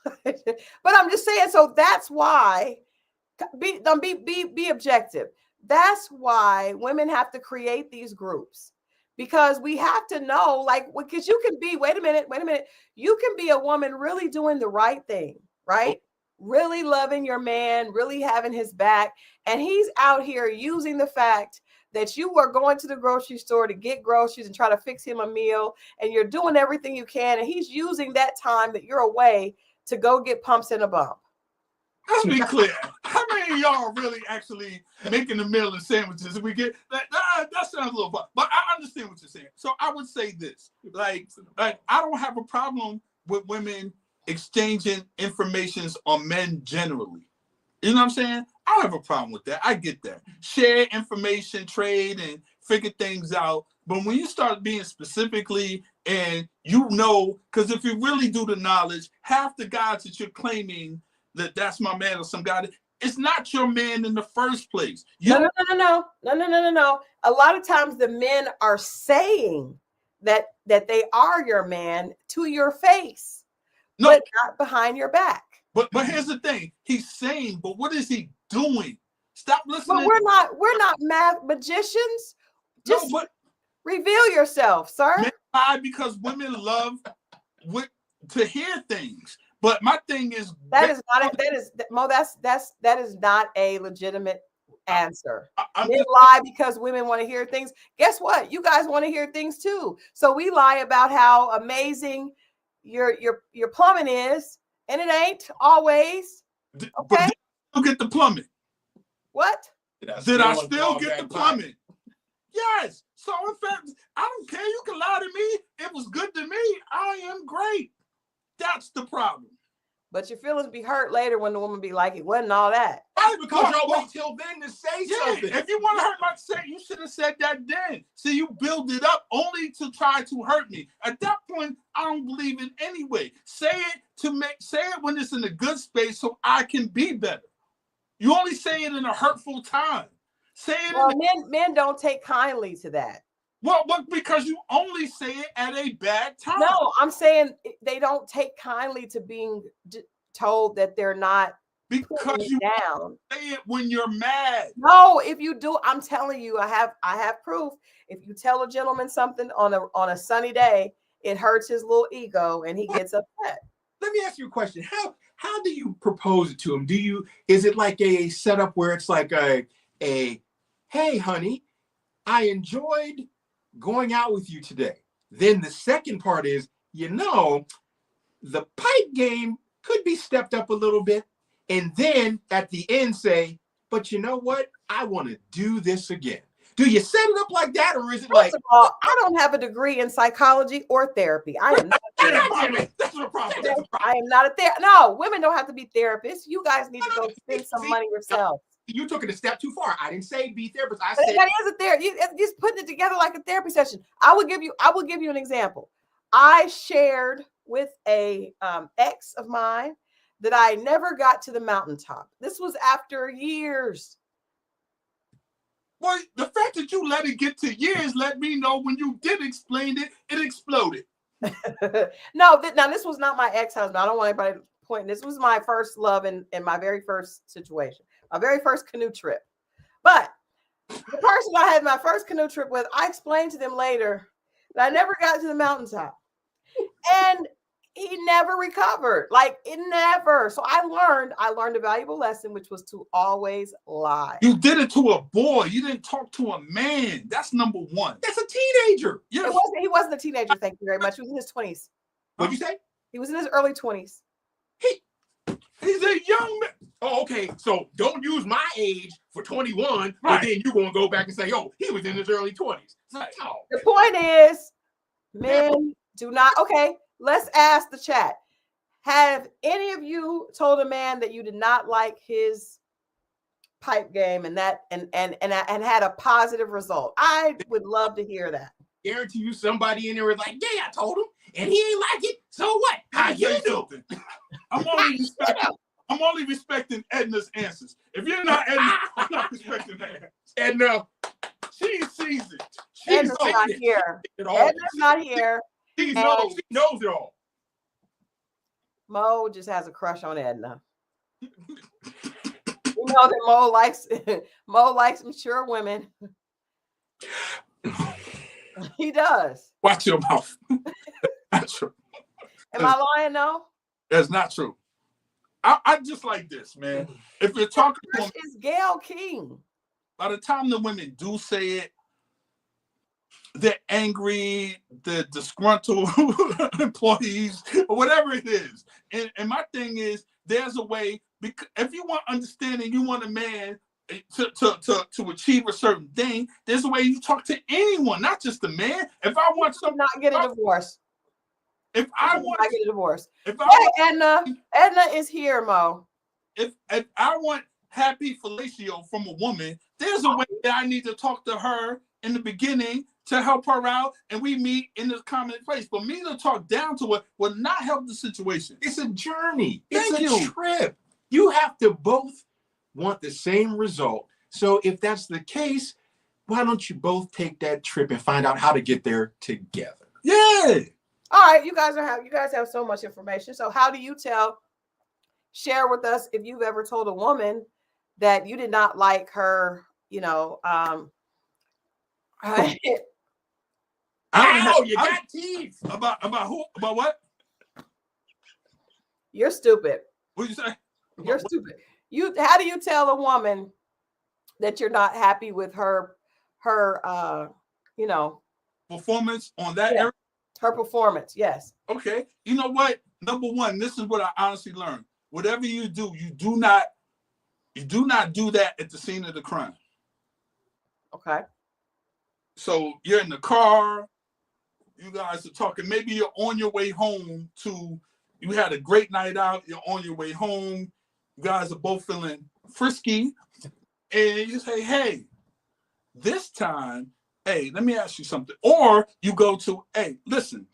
I'm just saying, so that's why be objective. That's why women have to create these groups, because we have to know, like, because you can be, wait a minute, you can be a woman really doing the right thing, right? Really loving your man, really having his back, and he's out here using the fact that you are going to the grocery store to get groceries and try to fix him a meal, and you're doing everything you can, and he's using that time that you're away to go get pumps and a bump. Let's be clear. How many of y'all are really actually making a meal and sandwiches? If we get that sounds a little fun, but I understand what you're saying. So I would say this: like I don't have a problem with women exchanging information on men generally. You know what I'm saying? I don't have a problem with that. I get that. Share information, trade, and figure things out. But when you start being specifically, and because if you really do the knowledge, half the guys that you're claiming that's my man or some guy, it's not your man in the first place. No. A lot of times the men are saying that they are your man to your face, but not behind your back. But here's the thing: he's saying, but what is he doing? Stop listening. But we're not magicians. Just reveal yourself, sir. Men lie because women love to hear things. But my thing is that is not a legitimate answer. Men lie because women want to hear things. Guess what? You guys want to hear things too. So we lie about how amazing your plumbing is, and it ain't always. Okay. But did I still get the plumbing? What? Did I still get the plumbing? Yes. So in fact, I don't care. You can lie to me. It was good to me. I am great. That's the problem. But your feelings be hurt later when the woman be like, it wasn't all that. Right, because y'all wait till then to say something. If you want to hurt my say, you should have said that then. See, you build it up only to try to hurt me. At that point, I don't believe it anyway. Say it when it's in a good space so I can be better. You only say it in a hurtful time. Men don't take kindly to that. Well, because you only say it at a bad time. No, I'm saying they don't take kindly to being told that they're not. Because you down. Say it when you're mad. No, if you do, I'm telling you, I have proof. If you tell a gentleman something on a sunny day, it hurts his little ego and he gets upset. Let me ask you a question. How do you propose it to him? Is it like a setup where it's like a hey honey, I enjoyed going out with you today. Then the second part is, the pipe game could be stepped up a little bit. And then at the end say, but you know what? I want to do this again. Do you set it up like that? Or is it First of all, I don't have a degree in psychology or therapy. I am not That's the problem. I am not a therapist. No, women don't have to be therapists. You guys need to go spend some money yourself. You took it a step too far. I didn't say be therapist. I said that is a therapy. You're just putting it together like a therapy session. I will give you an example. I shared with a ex of mine that I never got to the mountaintop. This was after years. Well, the fact that you let it get to years let me know when you did explain it, it exploded. Now this was not my ex-husband. I don't want anybody pointing. This was my first love and my very first situation. My very first canoe trip. But the person I had my first canoe trip with, I explained to them later that I never got to the mountaintop. And he never recovered. Like, it never. So I learned a valuable lesson, which was to always lie. You did it to a boy. You didn't talk to a man. That's number one. That's a teenager. Yes. He wasn't a teenager, thank you very much. He was in his 20s. What'd you say? He was in his early 20s. He's a young man. Oh, okay. So don't use my age for 21, right. And then you're going to go back and say, oh, he was in his early 20s. Right. Oh. The point is, men do not. Okay, let's ask the chat. Have any of you told a man that you did not like his pipe game and had a positive result? I would love to hear that. Guarantee you somebody in there was like, yeah, I told him, and he ain't like it. So what? How you do? I'm only respecting Edna's answers. If you're not Edna, I'm not respecting that. Edna, she sees it. Edna's not here. Edna's not here. She knows it all. Mo just has a crush on Edna. You know that Mo likes mature women. He does. Watch your mouth. Not true. Am I lying though? That's not true. I just like this, man. If you're talking to them, is Gail King. By the time the women do say it, they're angry, they're disgruntled employees, or whatever it is. And my thing is, there's a way Because if you want understanding, you want a man to achieve a certain thing. There's a way you talk to anyone, not just a man. If I want something, not get a divorce. If I want not get a divorce. If I want, Edna is here, Mo. If I want happy fellatio from a woman, there's a way that I need to talk to her in the beginning to help her out, and we meet in this common place. But me to talk down to her will not help the situation. It's a journey. Thank It's a trip. You have to both want the same result. So if that's the case, why don't you both take that trip and find out how to get there together? Yeah. All right, you guys have so much information. So how do you share with us if you've ever told a woman that you did not like her, you know, Ow, you got teeth. About who? About what? You're stupid. What'd you say? You're stupid. How do you tell a woman that you're not happy with her performance on that area? Her performance, yes. Okay. You know what? Number one, this is what I honestly learned. Whatever you do, you do not do that at the scene of the crime. Okay. So you're in the car, you guys are talking. Maybe you're on your way home you had a great night out, you're on your way home, you guys are both feeling frisky, and you say, hey, this time, hey, let me ask you something. Or you go to, hey, listen,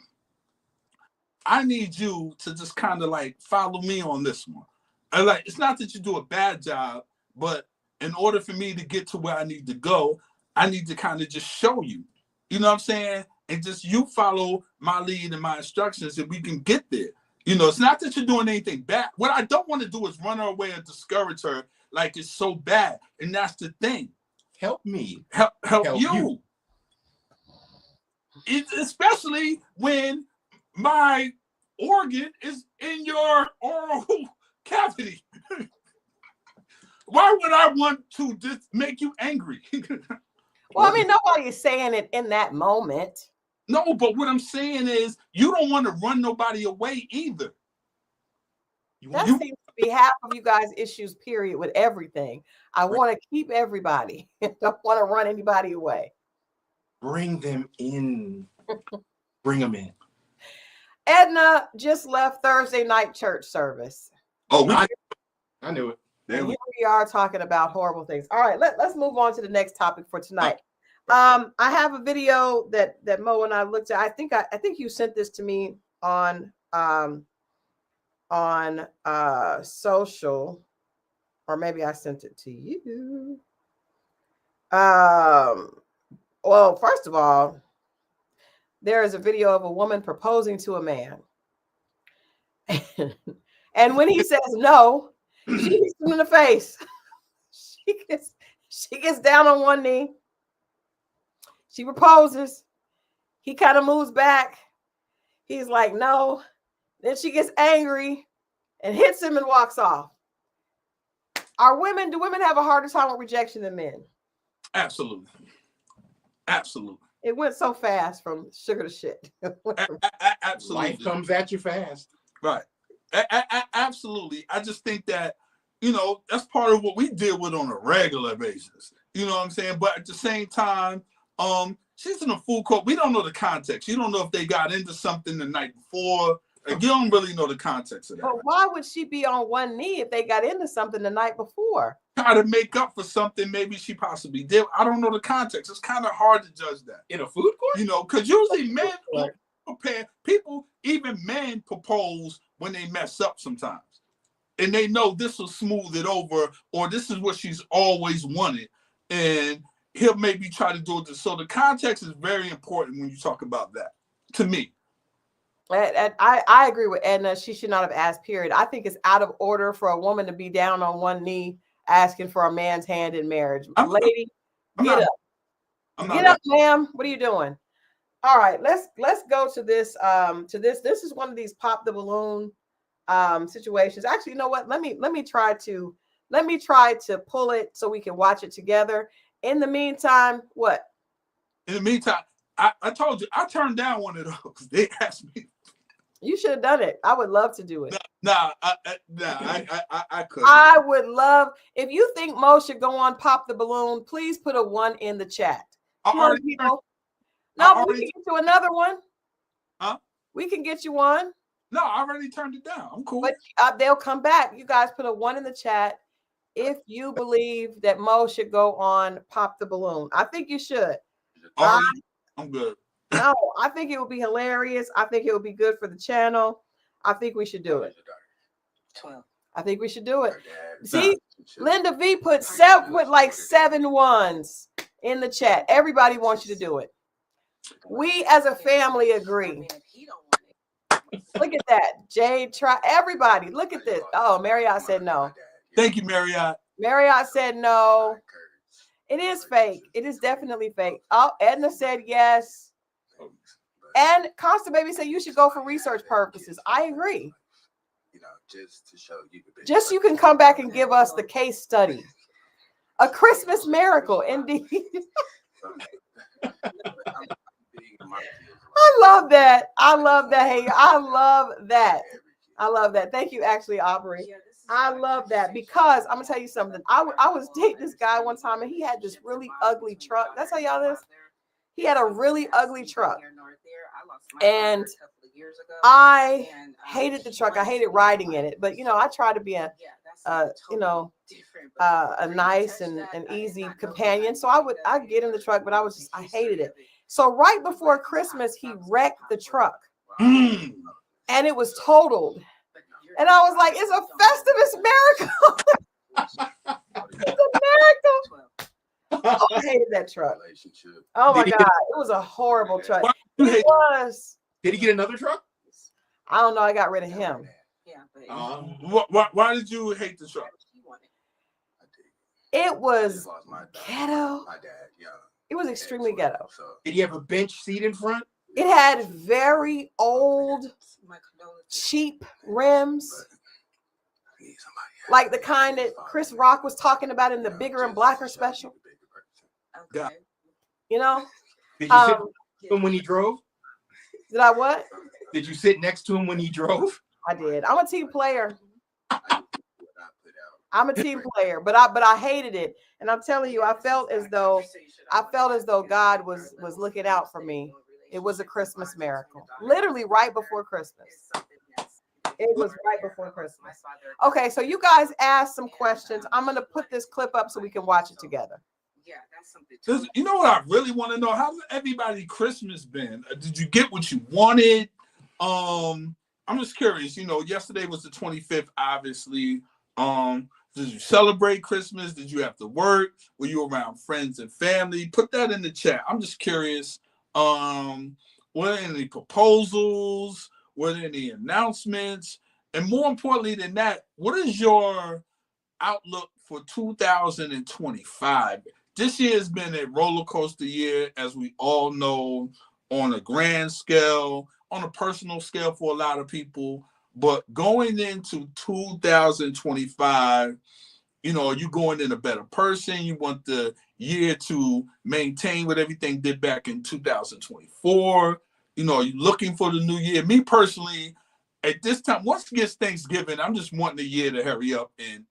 I need you to just kind of like follow me on this one. And like, it's not that you do a bad job, but in order for me to get to where I need to go, I need to kind of just show you. You know what I'm saying? And just you follow my lead and my instructions and we can get there. You know, it's not that you're doing anything bad. What I don't want to do is run her away and discourage her like it's so bad. And that's the thing. Help me. Help you. Especially when my organ is in your oral cavity. Why would I want to just make you angry? Well, I mean, nobody is saying it in that moment. No, but what I'm saying is you don't want to run nobody away either. That seems to be half of you guys' issues, period, with everything. I want to keep everybody. I don't want to run anybody away. Bring them in. Bring them in. Edna just left Thursday night church service. Oh, I knew it. And here we are talking about horrible things. All right, let's move on to the next topic for tonight. I have a video that Mo and I looked at. I think you sent this to me on social, or maybe I sent it to you. Well, first of all, there is a video of a woman proposing to a man. And when he says no, she hits him in the face. She gets down on one knee. She proposes. He kind of moves back. He's like, no. Then she gets angry and hits him and walks off. Do women have a harder time with rejection than men? Absolutely. Absolutely. It went so fast from sugar to shit. Absolutely. Life comes at you fast. Right. Absolutely. I just think that, that's part of what we deal with on a regular basis. You know what I'm saying? But at the same time, she's in a full court. We don't know the context. You don't know if they got into something the night before. Like, you don't really know the context of that. But why would she be on one knee if they got into something the night before? Try to make up for something maybe she possibly did. I don't know the context. It's kind of hard to judge that. In a food court? Because usually men prepare. People, even men propose when they mess up sometimes. And they know this will smooth it over, or this is what she's always wanted. And he'll maybe try to do it. So the context is very important when you talk about that, to me. I agree with Edna. She should not have asked, period. I think it's out of order for a woman to be down on one knee asking for a man's hand in marriage. Lady, get up. Get up, ma'am. What are you doing? All right, let's go to this. This is one of these pop the balloon situations. Actually, you know what? Let me try to pull it so we can watch it together. In the meantime, what? In the meantime, I told you I turned down one of those. They asked me. You should have done it. I would love to do it. I couldn't. I would love, if you think Mo should go on Pop the Balloon, please put a 1 in the chat. Come on, people. No, we can get you another one. Huh? We can get you one. No, I already turned it down. I'm cool. But they'll come back. You guys put a 1 in the chat if you believe that Mo should go on Pop the Balloon. I think you should. I'm good. No, I think it would be hilarious. I think it would be good for the channel. I think we should do it. 12. I think we should do it. See, Linda V put like 7 1s in the chat. Everybody wants you to do it. We as a family agree. Look at that. Jade, try everybody. Look at this. Oh, Marriott said no. Thank you, Marriott. Marriott said no. It is fake. It is definitely fake. Oh, Edna said yes. And Constant Baby said you should go for research purposes. I agree. Just to show you. Just you can come back and give us the case study. A Christmas miracle, indeed. I love that. I love that. Hey, I love that. I love that. Thank you, actually, Aubrey. I love that because I'm gonna tell you something. I was dating this guy one time and he had this really ugly truck. That's how y'all this. He had a really ugly truck, and I hated the truck. I hated riding in it, but I try to be a nice and an easy companion. So I'd get in the truck, but I hated it. So right before Christmas, he wrecked the truck, and it was totaled. And I was like, it's a Festivus miracle. It's a miracle. Oh, I hated that truck. Oh my God. It was a horrible truck. It was. Did he get another truck? I don't know. I got rid of him. Why did you hate the truck? It was ghetto. It was extremely ghetto. Did he have a bench seat in front? It had very old, cheap rims, like the kind that Chris Rock was talking about in the Bigger and Blacker special. Yeah. You know? Did you sit next to him when he drove? Did I what? Did you sit next to him when he drove? I did. I'm a team player. I'm a team player, but I hated it. And I'm telling you, I felt as though God was looking out for me. It was a Christmas miracle. Literally right before Christmas. It was right before Christmas. Okay, so you guys asked some questions. I'm going to put this clip up so we can watch it together. Yeah, that's something. You know what I really want to know? How's everybody Christmas been? Did you get what you wanted? I'm just curious. Yesterday was the 25th, obviously. Did you celebrate Christmas? Did you have to work? Were you around friends and family? Put that in the chat. I'm just curious. Were there any proposals? Were there any announcements? And more importantly than that, what is your outlook for 2025? This year has been a roller coaster year, as we all know, on a grand scale, on a personal scale for a lot of people. But going into 2025, you're going in a better person. You want the year to maintain what everything did back in 2024. You're looking for the new year. Me personally, at this time, once it gets Thanksgiving, I'm just wanting the year to hurry up and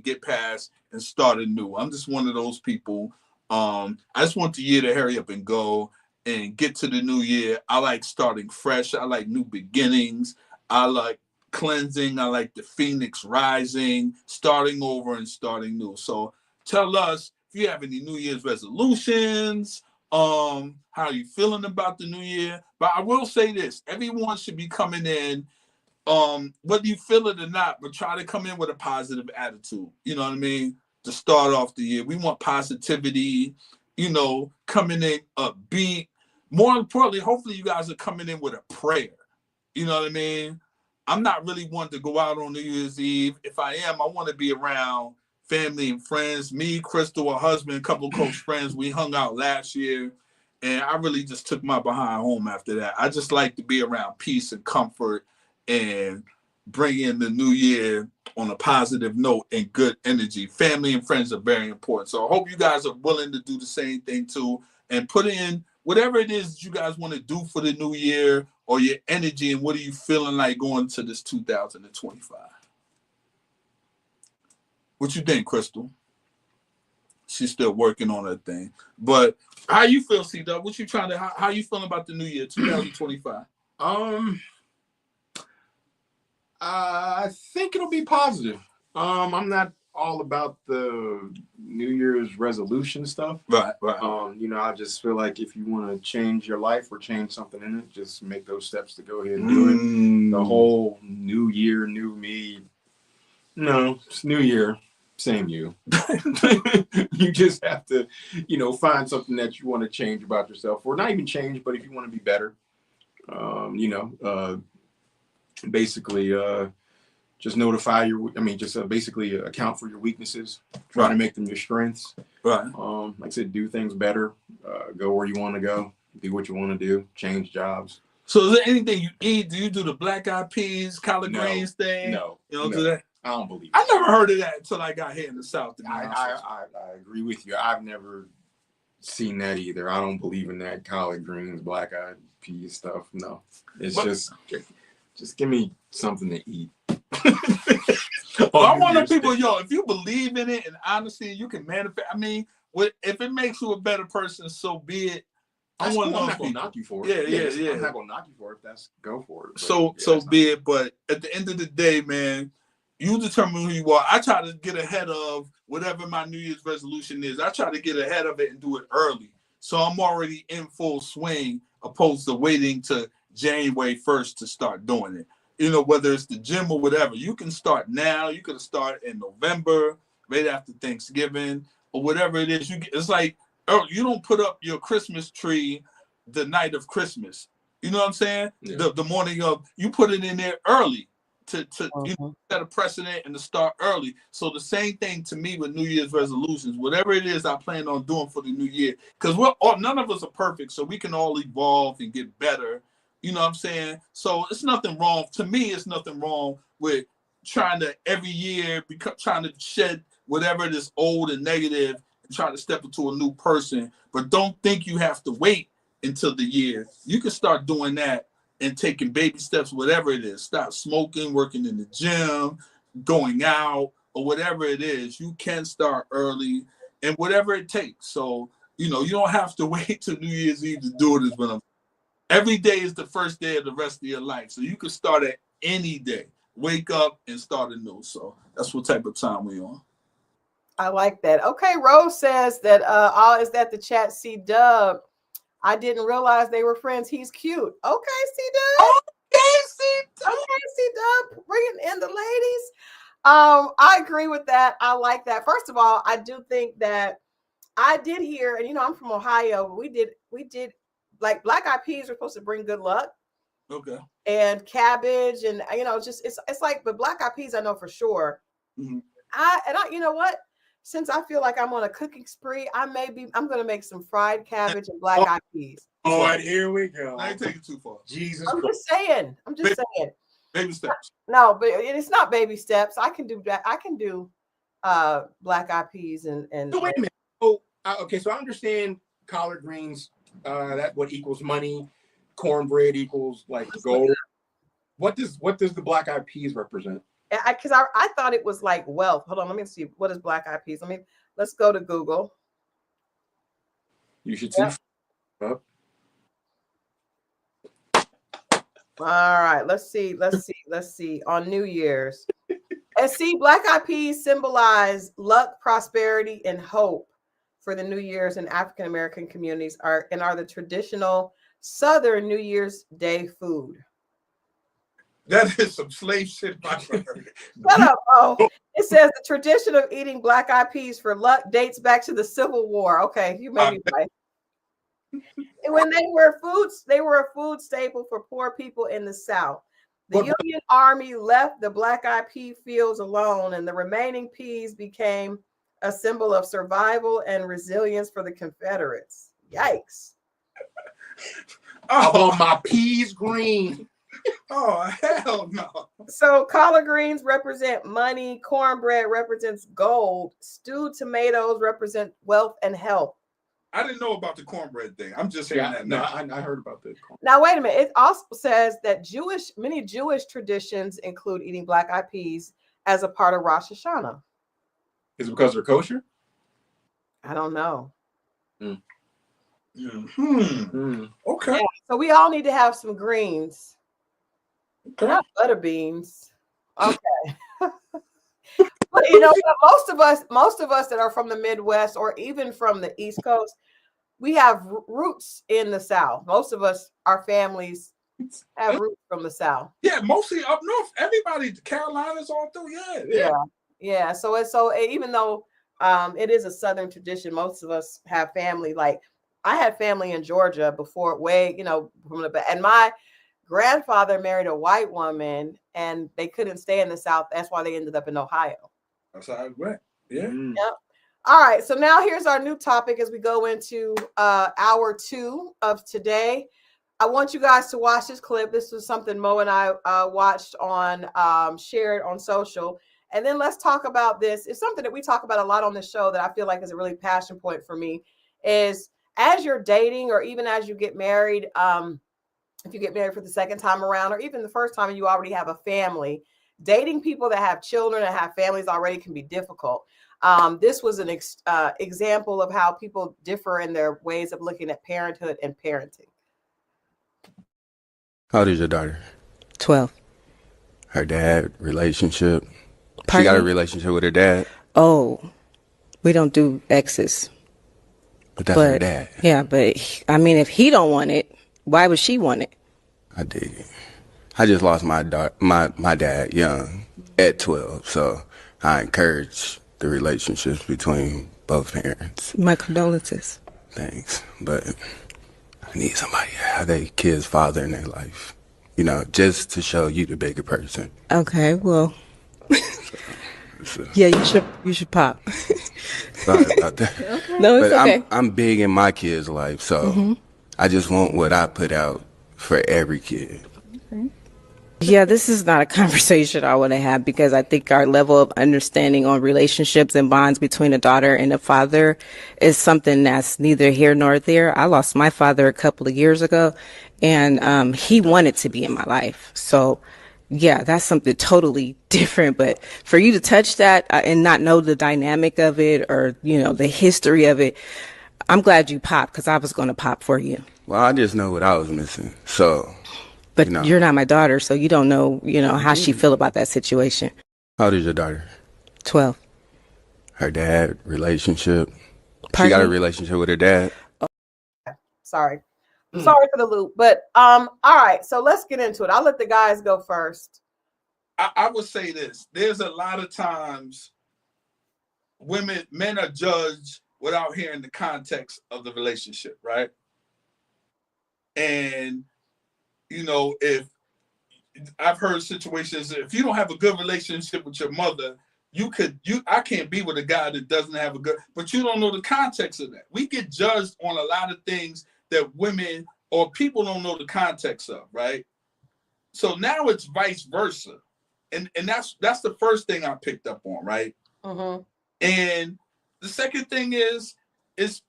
get past and start anew. I'm just one of those people. I just want the year to hurry up and go and get to the new year. I like starting fresh. I like new beginnings. I like cleansing. I like the phoenix rising, starting over and starting new. So tell us if you have any New Year's resolutions. How are you feeling about the new year? But I will say this: everyone should be coming in, whether you feel it or not, but try to come in with a positive attitude. You know what I mean? To start off the year, we want positivity. Coming in upbeat. More importantly, hopefully you guys are coming in with a prayer. You know what I mean? I'm not really one to go out on New Year's Eve. If I am, I want to be around family and friends. Me, Christal, her husband, a couple of close friends, we hung out last year, and I really just took my behind home after that. I just like to be around peace and comfort and bring in the new year on a positive note and good energy. Family and friends are very important. So I hope you guys are willing to do the same thing too and put in whatever it is that you guys want to do for the new year or your energy, and what are you feeling like going to this 2025? What you think, Christal? She's still working on her thing. But how you feel, C-Dub? What you trying to, how you feeling about the new year, 2025? I think it'll be positive. I'm not all about the New Year's resolution stuff. Right. I just feel like if you want to change your life or change something in it, just make those steps to go ahead and do it. The whole new year, new me. No, it's new year, same you. You just have to, find something that you want to change about yourself, or not even change, but if you want to be better, basically just notify basically account for your weaknesses, try to make them your strengths. Right. Like I said, do things better, go where you want to go, do what you want to do, change jobs. So is there anything you eat? Do you do the black eyed peas, collard greens thing? No. You don't do that? I don't believe it. I never heard of that until I got here in the South. I agree with you. I've never seen that either. I don't believe in that collard greens, black eyed peas stuff. No. It's just give me something to eat. I want people, if you believe in it and honestly, you can manifest. I mean, if it makes you a better person, so be it. I'm not gonna knock you for it. Yeah. I'm not gonna knock you for it. Go for it. So be it. But at the end of the day, man, you determine who you are. I try to get ahead of whatever my New Year's resolution is. I try to get ahead of it and do it early, so I'm already in full swing, opposed to waiting to January 1st to start doing it. Whether it's the gym or whatever, you can start now. You could start in November, right after Thanksgiving, or whatever it is. It's like, you don't put up your Christmas tree the night of Christmas. You know what I'm saying? Yeah. The morning of, you put it in there early to set a precedent and to start early. So the same thing to me with New Year's resolutions, whatever it is I plan on doing for the new year, because none of us are perfect, so we can all evolve and get better. You know what I'm saying? So it's nothing wrong. To me, it's nothing wrong with trying to every year trying to shed whatever it is old and negative and try to step into a new person. But don't think you have to wait until the year. You can start doing that and taking baby steps, whatever it is. Stop smoking, working in the gym, going out, or whatever it is. You can start early and whatever it takes. So, you don't have to wait till New Year's Eve to do it. Is what I'm. Every day is the first day of the rest of your life. So you can start at any day. Wake up and start anew. So that's what type of time we're on. I like that. Okay, Rose says that is that the chat C-Dub. I didn't realize they were friends. He's cute. Okay, C-Dub. Okay, C-Dub. Bringing in the ladies. I agree with that. I like that. First of all, I do think that I did hear, and I'm from Ohio. We did like black eyed peas are supposed to bring good luck. Okay. And cabbage, and just it's like, but black eyed peas I know for sure. Mm-hmm. You know what? Since I feel like I'm on a cooking spree, I'm gonna make some fried cabbage and black eyed peas. All right, here we go. I ain't taking too far. Jesus I'm Christ. just saying. Baby steps. No, but it's not baby steps. I can do that. I can do black eyed peas and So wait a minute. Oh, okay. So I understand collard greens. That what equals money. Cornbread equals like gold. What does the black eyed peas represent? Because I thought it was like wealth. Hold on, let me see. What is black eyed peas? Let's go to Google. You should see. Yep. All right, let's see. On New Year's, and see, black eyed peas symbolize luck, prosperity, and hope for the New Year's in African American communities are the traditional Southern New Year's Day food. That is some slave shit. Shut up, oh. It says the tradition of eating black eyed peas for luck dates back to the Civil War. Okay, you may be right. And when they were a food staple for poor people in the South. The Union Army left the black eyed pea fields alone, and the remaining peas became a symbol of survival and resilience for the Confederates. Yikes. I want my peas green. Oh, hell no. So collard greens represent money, cornbread represents gold, stewed tomatoes represent wealth and health. I didn't know about the cornbread thing. I'm just hearing that No, now. I heard about that. Now, wait a minute. It also says that many Jewish traditions include eating black eyed peas as a part of Rosh Hashanah. Is it because they're kosher? I don't know. Okay. Yeah, so we all need to have some greens, not butter beans. Okay. But you know, most of us that are from the Midwest or even from the East Coast, we have roots in the South. Most of us, our families have roots from the South. Yeah, mostly up north. Everybody, the Carolinas all through. Yeah. So even though it is a Southern tradition, most of us have family. Like I had family in Georgia before, and my grandfather married a white woman, and they couldn't stay in the South. That's why they ended up in Ohio. That's how it went. Yeah. Yep. All right. So now here's our new topic as we go into hour 2 of today. I want you guys to watch this clip. This was something Mo and I watched on, shared on social. And then let's talk about this. It's something that we talk about a lot on this show that I feel like is a really passion point for me is as you're dating or even as you get married, if you get married for the second time around, or even the first time and you already have a family, dating people that have children and have families already can be difficult. This was an example of how people differ in their ways of looking at parenthood and parenting. How old is your daughter? 12. Her dad, relationship. Pardon She got a me? relationship with her dad, Oh, we don't do exes. but that's her dad. Yeah, but if he don't want it, why would she want it? I dig it. I just lost my dad young at 12, so I encourage the relationships between both parents. My condolences. Thanks, but I need somebody to have their kid's father in their life, just to show you the bigger person. Okay, well, So, yeah, you should pop. sorry about that. No, it's But okay. I'm big in my kid's life, so I just want what I put out for every kid. Yeah, this is not a conversation I want to have because I think our level of understanding on relationships and bonds between a daughter and a father is something that's neither here nor there. I lost my father a couple of years ago, and he wanted to be in my life. So, yeah, that's something totally different. But for you to touch that and not know the dynamic of it or, the history of it, I'm glad you popped because I was going to pop for you. Well, I just know what I was missing, so... But you're not my daughter, so you don't know, how she feel about that situation. How old is your daughter? 12. Her dad, relationship. Pardon She got a me? relationship with her dad. Sorry. Sorry for the loop. But all right, so let's get into it. I'll let the guys go first. I would say this. There's a lot of times men are judged without hearing the context of the relationship, right? And if I've heard situations, if you don't have a good relationship with your mother, I can't be with a guy that doesn't have a good, but you don't know the context of that. We get judged on a lot of things that women or people don't know the context of, right? So now it's vice versa. And that's the first thing I picked up on, right? Mm-hmm. And the second thing is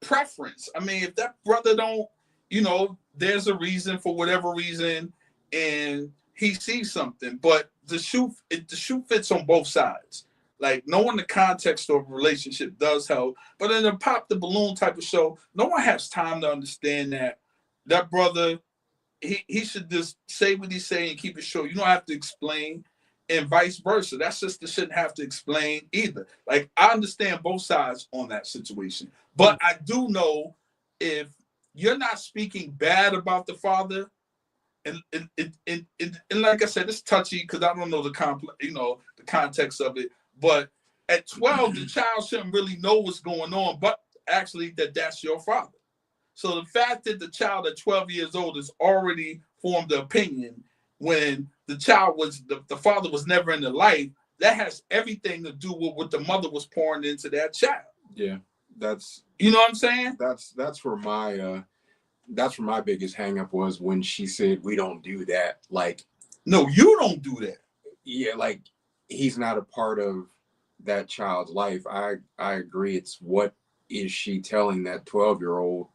preference. I mean, if that brother don't, there's a reason for whatever reason, and he sees something. But the shoe fits on both sides. Like knowing the context of a relationship does help. But in a pop the balloon type of show, no one has time to understand that brother. He should just say what he's saying and keep it short. You don't have to explain, and vice versa. That sister shouldn't have to explain either. Like I understand both sides on that situation, but I do know if you're not speaking bad about the father, and like I said, it's touchy because I don't know the context of it. But at 12, the child shouldn't really know what's going on, but actually that's your father. So the fact that the child at 12 years old has already formed an opinion when the child the father was never in the life, that has everything to do with what the mother was pouring into that child. Yeah, that's what I'm saying. That's where my biggest hang up was when she said we don't do that. Like, no, you don't do that. Yeah, like he's not a part of that child's life. I agree. It's what is she telling that 12-year-old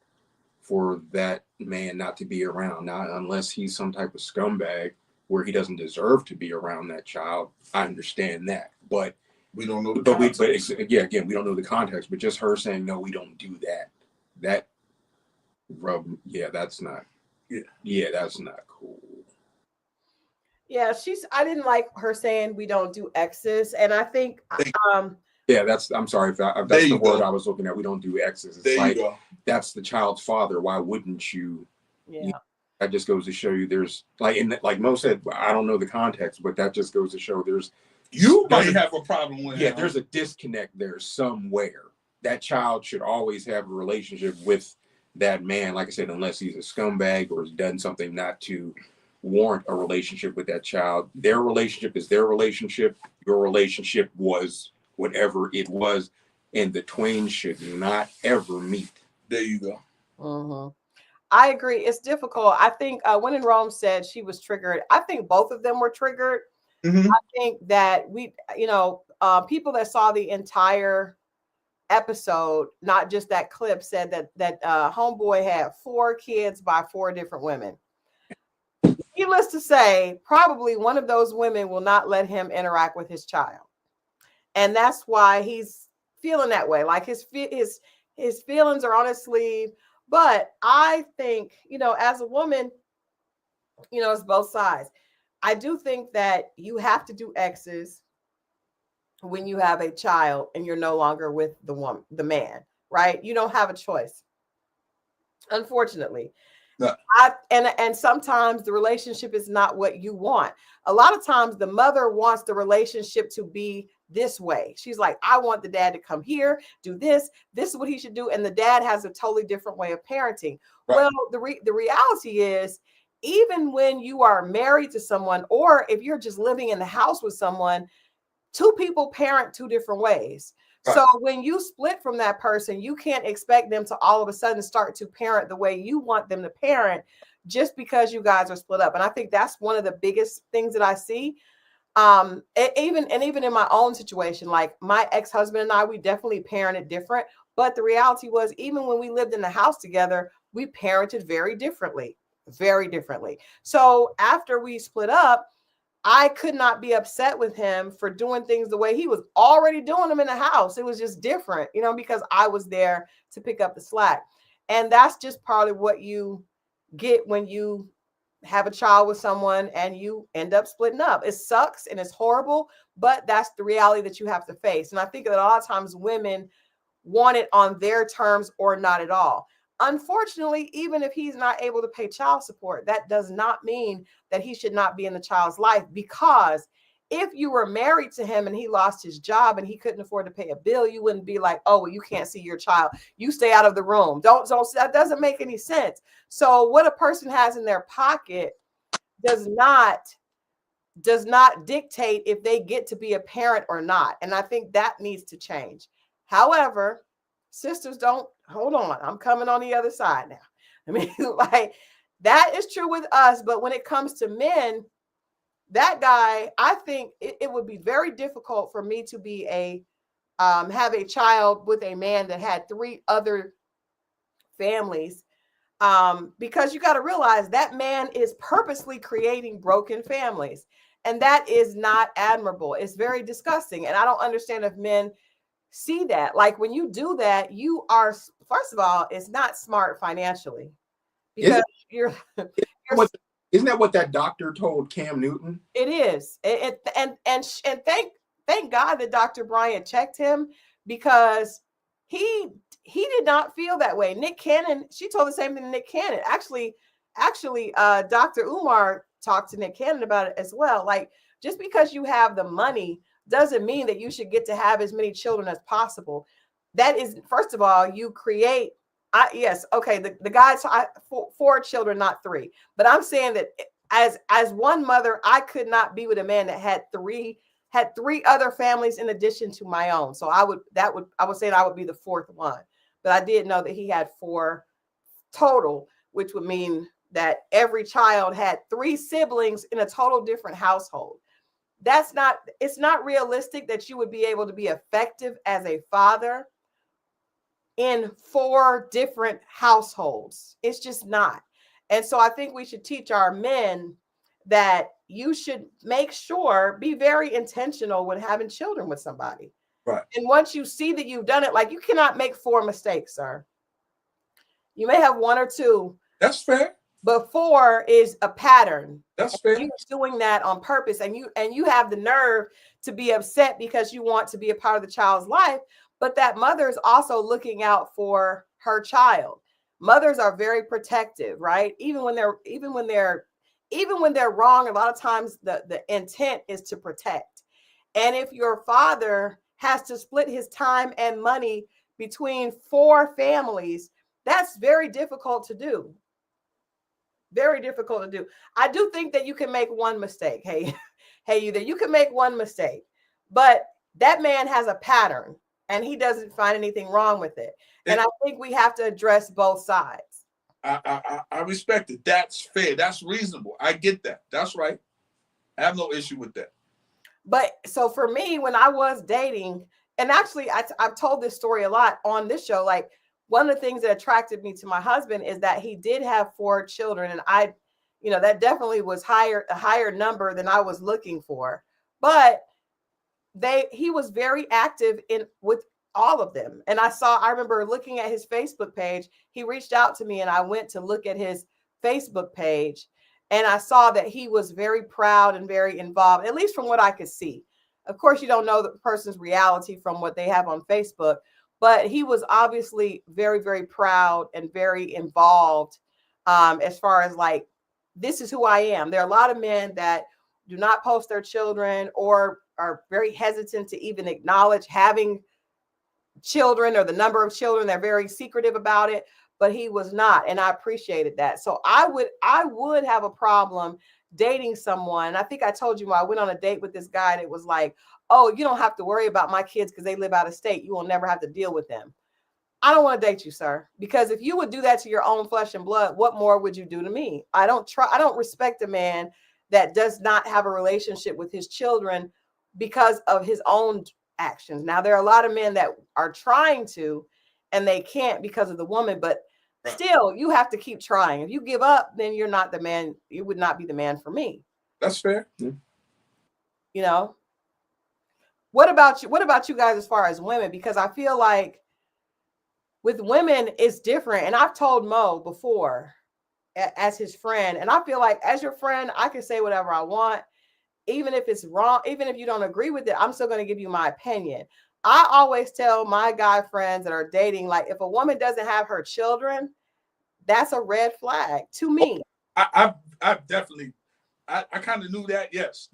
for that man not to be around? Now, unless he's some type of scumbag where he doesn't deserve to be around that child, I understand that. But we don't know the context. Again, we don't know the context. But just her saying, no, we don't do that. That that's not. Yeah, that's not cool. Yeah, I didn't like her saying we don't do exes, and I think yeah, I'm sorry if that's the word I was looking at. We don't do exes. It's like that's the child's father. Why wouldn't you? Yeah. You know, that just goes to show you there's like Mo said, I don't know the context, but that just goes to show you might have a problem with him. There's a disconnect there somewhere. That child should always have a relationship with that man, like I said, unless he's a scumbag or has done something not to warrant a relationship with that child. Their relationship is their relationship. Your relationship was whatever it was, and the twain should not ever meet. There you go. Mm-hmm. I agree. It's difficult. I think when in Rome said she was triggered, I think both of them were triggered. Mm-hmm. I think that people that saw the entire episode, not just that clip, said that homeboy had 4 kids by 4 different women. Needless to say, probably one of those women will not let him interact with his child, and that's why he's feeling that way. Like his feelings are on his sleeve. But I think, as a woman, it's both sides. I do think that you have to do exes when you have a child and you're no longer with the man, right? You don't have a choice, unfortunately. No. And sometimes the relationship is not what you want. A lot of times the mother wants the relationship to be this way. She's like, I want the dad to come here, do this. This is what he should do. And the dad has a totally different way of parenting. Right. Well, the reality is, even when you are married to someone, or if you're just living in the house with someone, 2 people parent 2 different ways. Right. So when you split from that person, you can't expect them to all of a sudden start to parent the way you want them to parent just because you guys are split up. And I think that's one of the biggest things that I see. Even in my own situation, like my ex-husband and I, we definitely parented different. But the reality was, even when we lived in the house together, we parented very differently. So after we split up, I could not be upset with him for doing things the way he was already doing them in the house. It was just different, because I was there to pick up the slack. And that's just probably what you get when you have a child with someone and you end up splitting up. It sucks and it's horrible, but that's the reality that you have to face. And I think that a lot of times women want it on their terms or not at all. Unfortunately, even if he's not able to pay child support, that does not mean that he should not be in the child's life, because if you were married to him and he lost his job and he couldn't afford to pay a bill, you wouldn't be like, oh, well, you can't see your child. You stay out of the room. That doesn't make any sense. So what a person has in their pocket does not dictate if they get to be a parent or not. And I think that needs to change. However, sisters, don't hold on. I'm coming on the other side now. I mean, like, that is true with us. But when it comes to men, that guy, I think it would be very difficult for me to be have a child with a man that had 3 other families. Because you got to realize that man is purposely creating broken families. And that is not admirable. It's very disgusting. And I don't understand if men see that. Like, when you do that, you are, first of all, it's not smart financially, because isn't that what that doctor told Cam Newton? It is. And thank God that Dr. Bryant checked him, because he did not feel that way. Nick Cannon, she told the same thing to Nick Cannon. Actually, Dr. Umar talked to Nick Cannon about it as well. Like, just because you have the money doesn't mean that you should get to have as many children as possible. That is, first of all, you create. Yes, okay. The guys, 4 children, not 3. But I'm saying that as one mother, I could not be with a man that had 3 other families in addition to my own. So I would say that I would be the 4th one. But I did know that he had 4 total, which would mean that every child had 3 siblings in a total different household. It's not realistic that you would be able to be effective as a father in 4 different households. It's just not. And so I think we should teach our men that you should make sure, be very intentional when having children with somebody. Right. And once you see that you've done it, like, you cannot make 4 mistakes, sir. You may have 1 or 2. That's fair. But 4 is a pattern. That's fair. You're doing that on purpose, and you have the nerve to be upset because you want to be a part of the child's life, but that mother is also looking out for her child. Mothers are very protective, right? Even when they're wrong, a lot of times the intent is to protect. And if your father has to split his time and money between 4 families, that's very difficult to do. Very difficult to do. I do think that you can make 1 mistake. Hey, you can make 1 mistake, but that man has a pattern and he doesn't find anything wrong with it. And I think we have to address both sides. I respect it. That's fair. That's reasonable. I get that. That's right. I have no issue with that. But so for me, when I was dating, and actually I've told this story a lot on this show, like, one of the things that attracted me to my husband is that he did have 4 children. And that definitely was a higher number than I was looking for. But he was very active with all of them. And I remember looking at his Facebook page. He reached out to me and I went to look at his Facebook page. And I saw that he was very proud and very involved, at least from what I could see. Of course, you don't know the person's reality from what they have on Facebook. But he was obviously very, very proud and very involved as far as, like, this is who I am. There are a lot of men that do not post their children or are very hesitant to even acknowledge having children or the number of children. They're very secretive about it, but he was not. And I appreciated that. So I would have a problem dating someone. I think I told you, I went on a date with this guy and it was like, oh, you don't have to worry about my kids because they live out of state. You will never have to deal with them. I don't want to date you, sir, because if you would do that to your own flesh and blood, what more would you do to me? I don't respect a man that does not have a relationship with his children because of his own actions. Now, there are a lot of men that are trying to, and they can't because of the woman, but still, you have to keep trying. If you give up, then you're not the man. You would not be the man for me. That's fair. You know? What about you? What about you guys as far as women? Because I feel like with women, it's different. And I've told Mo before as his friend, and I feel like as your friend, I can say whatever I want, even if it's wrong, even if you don't agree with it, I'm still going to give you my opinion. I always tell my guy friends that are dating, like, if a woman doesn't have her children, that's a red flag to me. I definitely, I kind of knew that. Yes.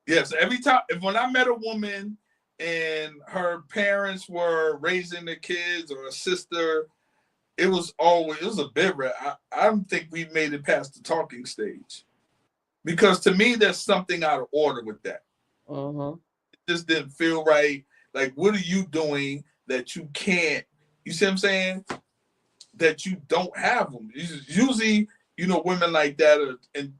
Yes. Every time, when I met a woman and her parents were raising the kids or a sister, it was a bit rare. I don't think we made it past the talking stage, because to me, there's something out of order with that. Mm-hmm. It just didn't feel right. Like, what are you doing that you can't, you see what I'm saying? That you don't have them. Usually, women like that and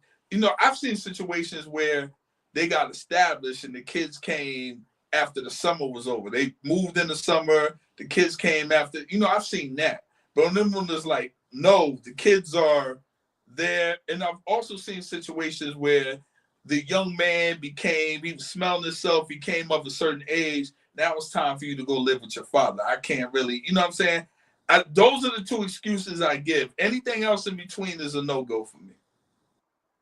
I've seen situations where they got established and the kids came after the summer was over. They moved in the summer, the kids came after, I've seen that. But on them one is like, no, the kids are there. And I've also seen situations where the young man he was smelling himself, he came of a certain age. Now it's time for you to go live with your father. I can't really, you know what I'm saying? Those are the 2 excuses I give. Anything else in between is a no-go for me.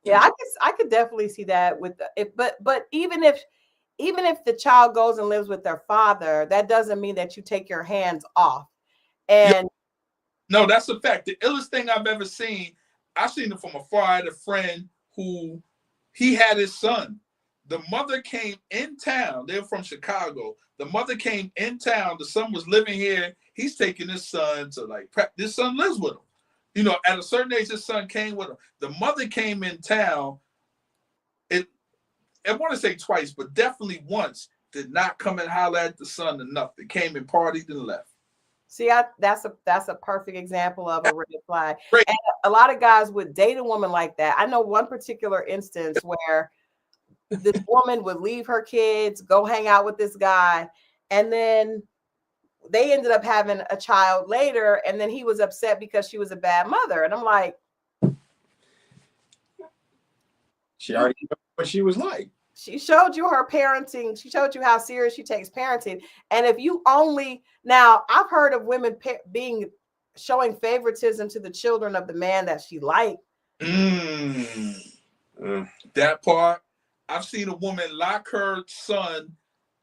Yeah, I could definitely see that with but even if the child goes and lives with their father, that doesn't mean that you take your hands off. And no, that's a fact. The illest thing I've ever seen, I've seen it from afar. I had a friend who he had his son. The mother came in town. They're from Chicago. The mother came in town. The son was living here. He's taking his son to, like, prep. This son lives with him. At a certain age, his son came with him. The mother came in town. I want to say twice, but definitely once, did not come and holler at the son enough. They came and partied and left. See, that's a perfect example of a red flag. Great. And a lot of guys would date a woman like that. I know one particular instance where this woman would leave her kids, go hang out with this guy, and then they ended up having a child later, and then he was upset because she was a bad mother. And I'm like, She already knew what she was like. she showed you her parenting. She showed you how serious she takes parenting. And if you only, now I've heard of women showing favoritism to the children of the man that she liked. That part. I've seen a woman lock her son.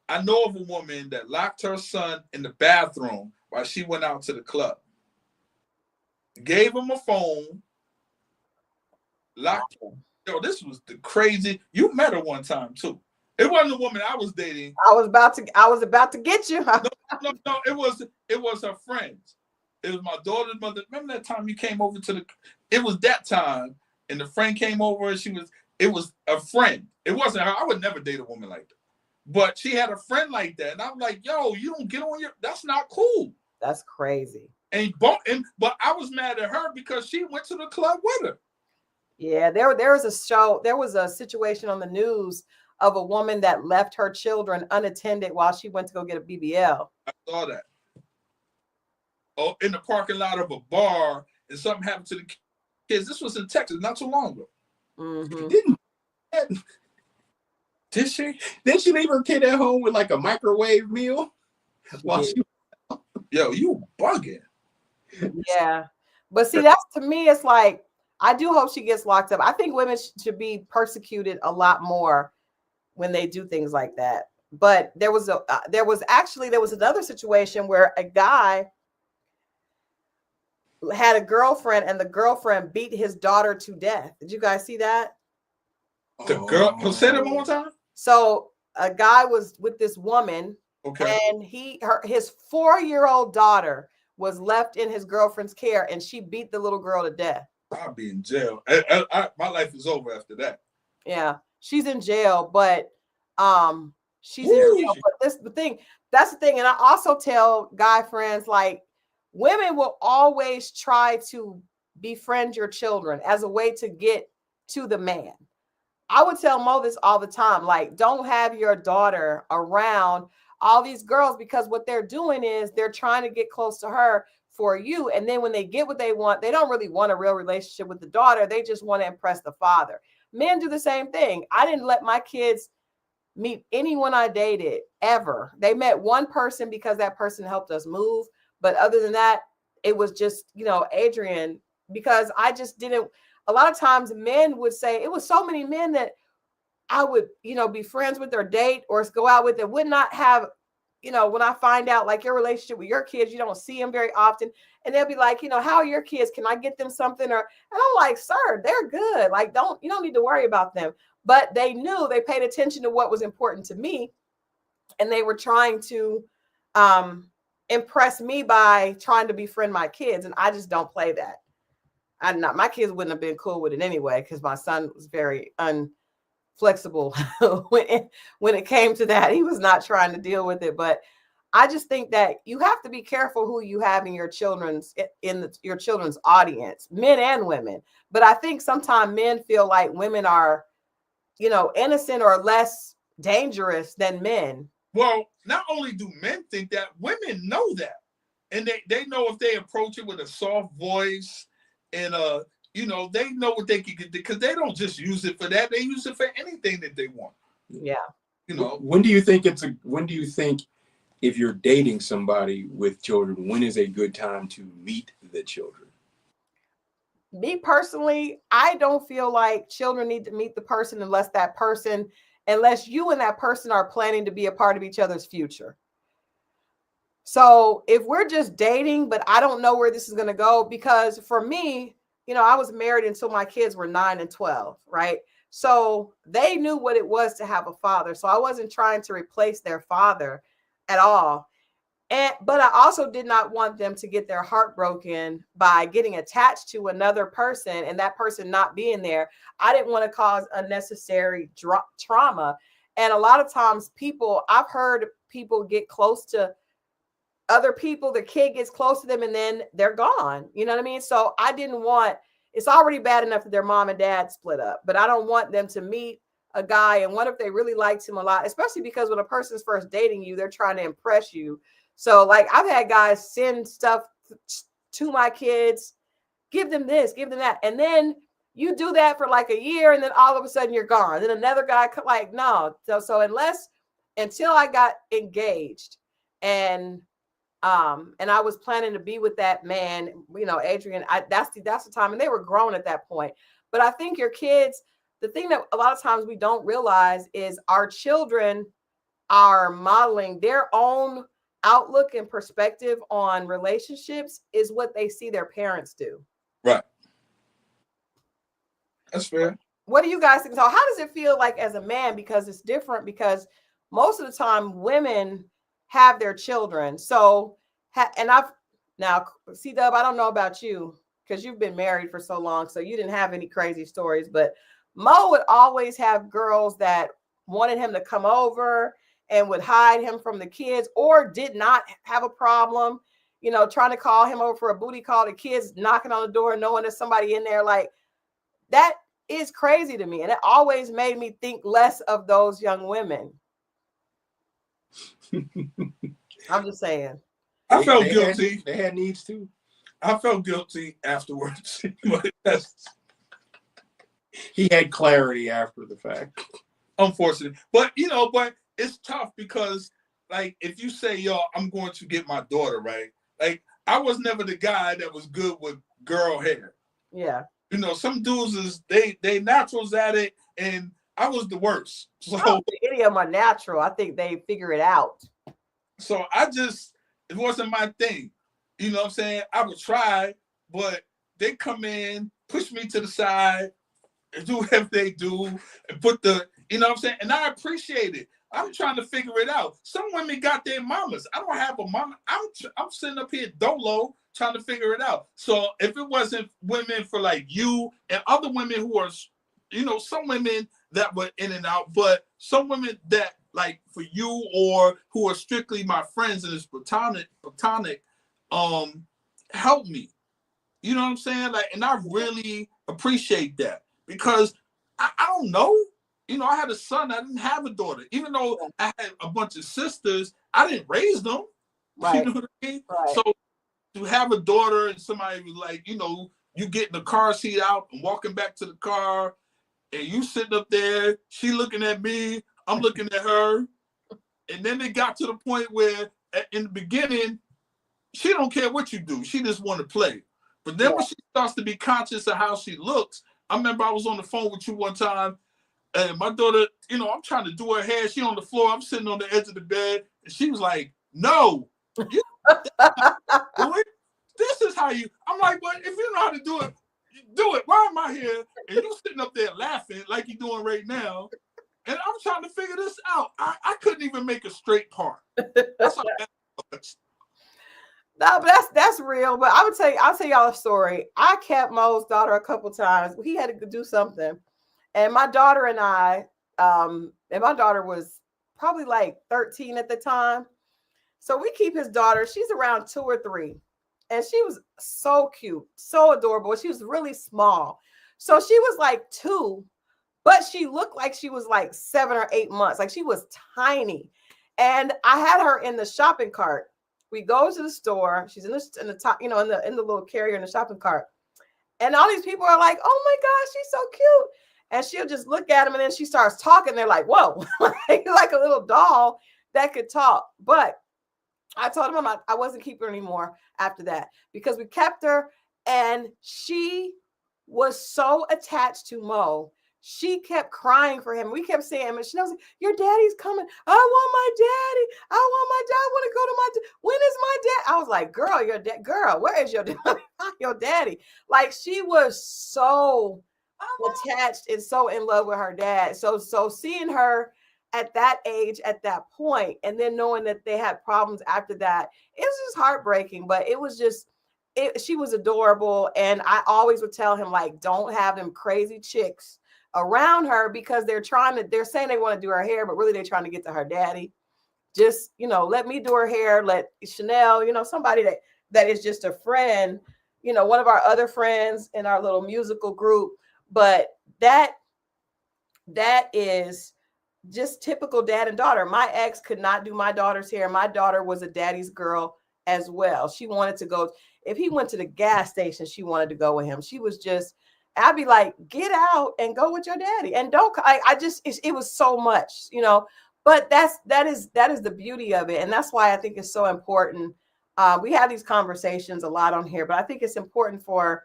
I know of a woman that locked her son in the bathroom while she went out to the club. Gave him a phone. Locked him. Yo, this was the crazy. You met her one time too. It wasn't a woman I was dating. I was about to get you. No. It was her friends. It was my daughter's mother. Remember that time you came over to the? It was that time, and the friend came over, and it was a friend. It wasn't her. I would never date a woman like that. But she had a friend like that, and I'm like, yo, you don't get on your. That's not cool. That's crazy. But I was mad at her because she went to the club with her. Yeah, there was a situation on the news of a woman that left her children unattended while she went to go get a BBL. I saw that. Oh, in the parking lot of a bar, and something happened to the kids. This was in Texas not too long ago. Mm-hmm. Did she leave her kid at home with like a microwave meal? Yo, you bugging. Yeah. But see, that's, to me, it's like, I do hope she gets locked up. I think women should be persecuted a lot more when they do things like that. But there was another situation where a guy had a girlfriend, and the girlfriend beat his daughter to death. Did you guys see that? The girl who said it one more time. So a guy was with this woman, okay, and his 4-year-old daughter was left in his girlfriend's care, and she beat the little girl to death. I'll be in jail. My life is over after that. Yeah, she's in jail, but she's in jail. But that's the thing. And I also tell guy friends, like, women will always try to befriend your children as a way to get to the man. I would tell Mo this all the time, like, don't have your daughter around all these girls, because what they're doing is they're trying to get close to her for you. And then when they get what they want, they don't really want a real relationship with the daughter. They just want to impress the father. Men do the same thing. I didn't let my kids meet anyone I dated ever. They met one person because that person helped us move. But other than that, it was just, Adrian, because I just didn't. A lot of times men would say, it was so many men that I would, be friends with or date or go out with that would not have, when I find out like your relationship with your kids, you don't see them very often. And they'll be like, how are your kids? Can I get them something? And I'm like, sir, they're good. Like, you don't need to worry about them. But they paid attention to what was important to me. And they were trying to impress me by trying to befriend my kids. And I just don't play that. My kids wouldn't have been cool with it anyway, because my son was very flexible when it came to that. He was not trying to deal with it. But I just think that you have to be careful who you have in your children's audience, men and women. But I think sometimes men feel like women are, innocent or less dangerous than men. Well, not only do men think that, women know that. And they know if they approach it with a soft voice and they know what they can get, because they don't just use it for that. They use it for anything that they want. Yeah. When do you think if you're dating somebody with children, when is a good time to meet the children? Me personally, I don't feel like children need to meet the person unless you and that person are planning to be a part of each other's future. So if we're just dating, but I don't know where this is going to go, because for me, I was married until my kids were 9 and 12, right? So they knew what it was to have a father. So I wasn't trying to replace their father at all. But I also did not want them to get their heart broken by getting attached to another person and that person not being there. I didn't want to cause unnecessary trauma. And a lot of times I've heard people get close to other people, the kid gets close to them and then they're gone. You know what I mean? So it's already bad enough that their mom and dad split up, but I don't want them to meet a guy. And what if they really liked him a lot, especially because when a person's first dating you, they're trying to impress you. So like I've had guys send stuff to my kids, give them this, give them that. And then you do that for like a year and then all of a sudden you're gone. Then another guy like, no. So until I got engaged and I was planning to be with that man, you know, Adrian, that's the time. And they were grown at that point. But I think your kids, the thing that a lot of times we don't realize is our children are modeling their own outlook and perspective on relationships is what they see their parents do. Right. That's fair. What do you guys think? So how does it feel like as a man? Because it's different, because most of the time women have their children. So, now, C-Dub, I don't know about you because you've been married for so long, so you didn't have any crazy stories, but Mo would always have girls that wanted him to come over and would hide him from the kids, or did not have a problem, you know, trying to call him over for a booty call, the kids knocking on the door, knowing there's somebody in there. Like, that is crazy to me. And it always made me think less of those young women. I'm just saying. I felt guilty. They had needs too. I felt guilty afterwards. He had clarity after the fact. Unfortunately. But, you know, but it's tough because, like, if you say, yo, I'm going to get my daughter, right? Like, I was never the guy that was good with girl hair. Yeah. You know, some dudes they naturals at it, and I was the worst. So I don't think any of them are natural. I think they figure it out. So it wasn't my thing. You know what I'm saying? I would try, but they come in, push me to the side, and do whatever they do, and put you know what I'm saying? And I appreciate it. I'm trying to figure it out. Some women got their mamas. I don't have a mama. I'm sitting up here dolo trying to figure it out. So if it wasn't women for like you and other women who are, you know, some women that were in and out, but some women that like for you or who are strictly my friends and it's platonic, help me. You know what I'm saying? Like, and I really appreciate that because I don't know. You know, I had a son. I didn't have a daughter. Even though I had a bunch of sisters, I didn't raise them. Right. You know what I mean? Right. So to have a daughter and somebody was like, you know, you getting the car seat out and walking back to the car and you sitting up there, she looking at me, I'm looking at her. And then it got to the point where in the beginning, she don't care what you do. She just want to play. But then when she starts to be conscious of how she looks, I remember I was on the phone with you one time and my daughter, you know, I'm trying to do her hair. She on the floor. I'm sitting on the edge of the bed. And she was like, no, you do it. This is how you, I'm like, well, if you know how to do it, do it. Why am I here? And you sitting up there laughing like you're doing right now. And I'm trying to figure this out. I couldn't even make a straight part. That's how that was. No, but that's real. But I'll tell y'all a story. I kept Mo's daughter a couple times. He had to do something. And my daughter and I, and my daughter was probably like 13 at the time. So we keep his daughter. She's around 2 or 3. And she was so cute, so adorable. She was really small. So she was like 2, but she looked like she was like 7 or 8 months. Like she was tiny. And I had her in the shopping cart. We go to the store. She's in the top, you know, in the little carrier in the shopping cart. And all these people are like, oh my gosh, she's so cute. And she'll just look at them and then she starts talking. They're like, whoa, like a little doll that could talk. But I told him I wasn't keeping her anymore after that because we kept her and she was so attached to Mo. She kept crying for him. We kept saying, and she knows, your daddy's coming. I want my daddy. I want to go to my dad. When is my dad? I was like, girl, where is your your daddy? Like she was so attached and so in love with her dad. So seeing her at that age, at that point, and then knowing that they had problems after that, it was just heartbreaking. But it was just, she was adorable. And I always would tell him, like, don't have them crazy chicks around her because they're saying they want to do her hair, but really they're trying to get to her daddy. Just, you know, let me do her hair. Let Chanel, you know, somebody that is just a friend, you know, one of our other friends in our little musical group. But that is just typical dad and daughter. My ex could not do my daughter's hair. My daughter was a daddy's girl as well. She wanted to go, if he went to the gas station, she wanted to go with him. She was just, I'd be like, get out and go with your daddy. And don't, I just, it was so much, you know, but that is the beauty of it. And that's why I think it's so important. We have these conversations a lot on here, but I think it's important for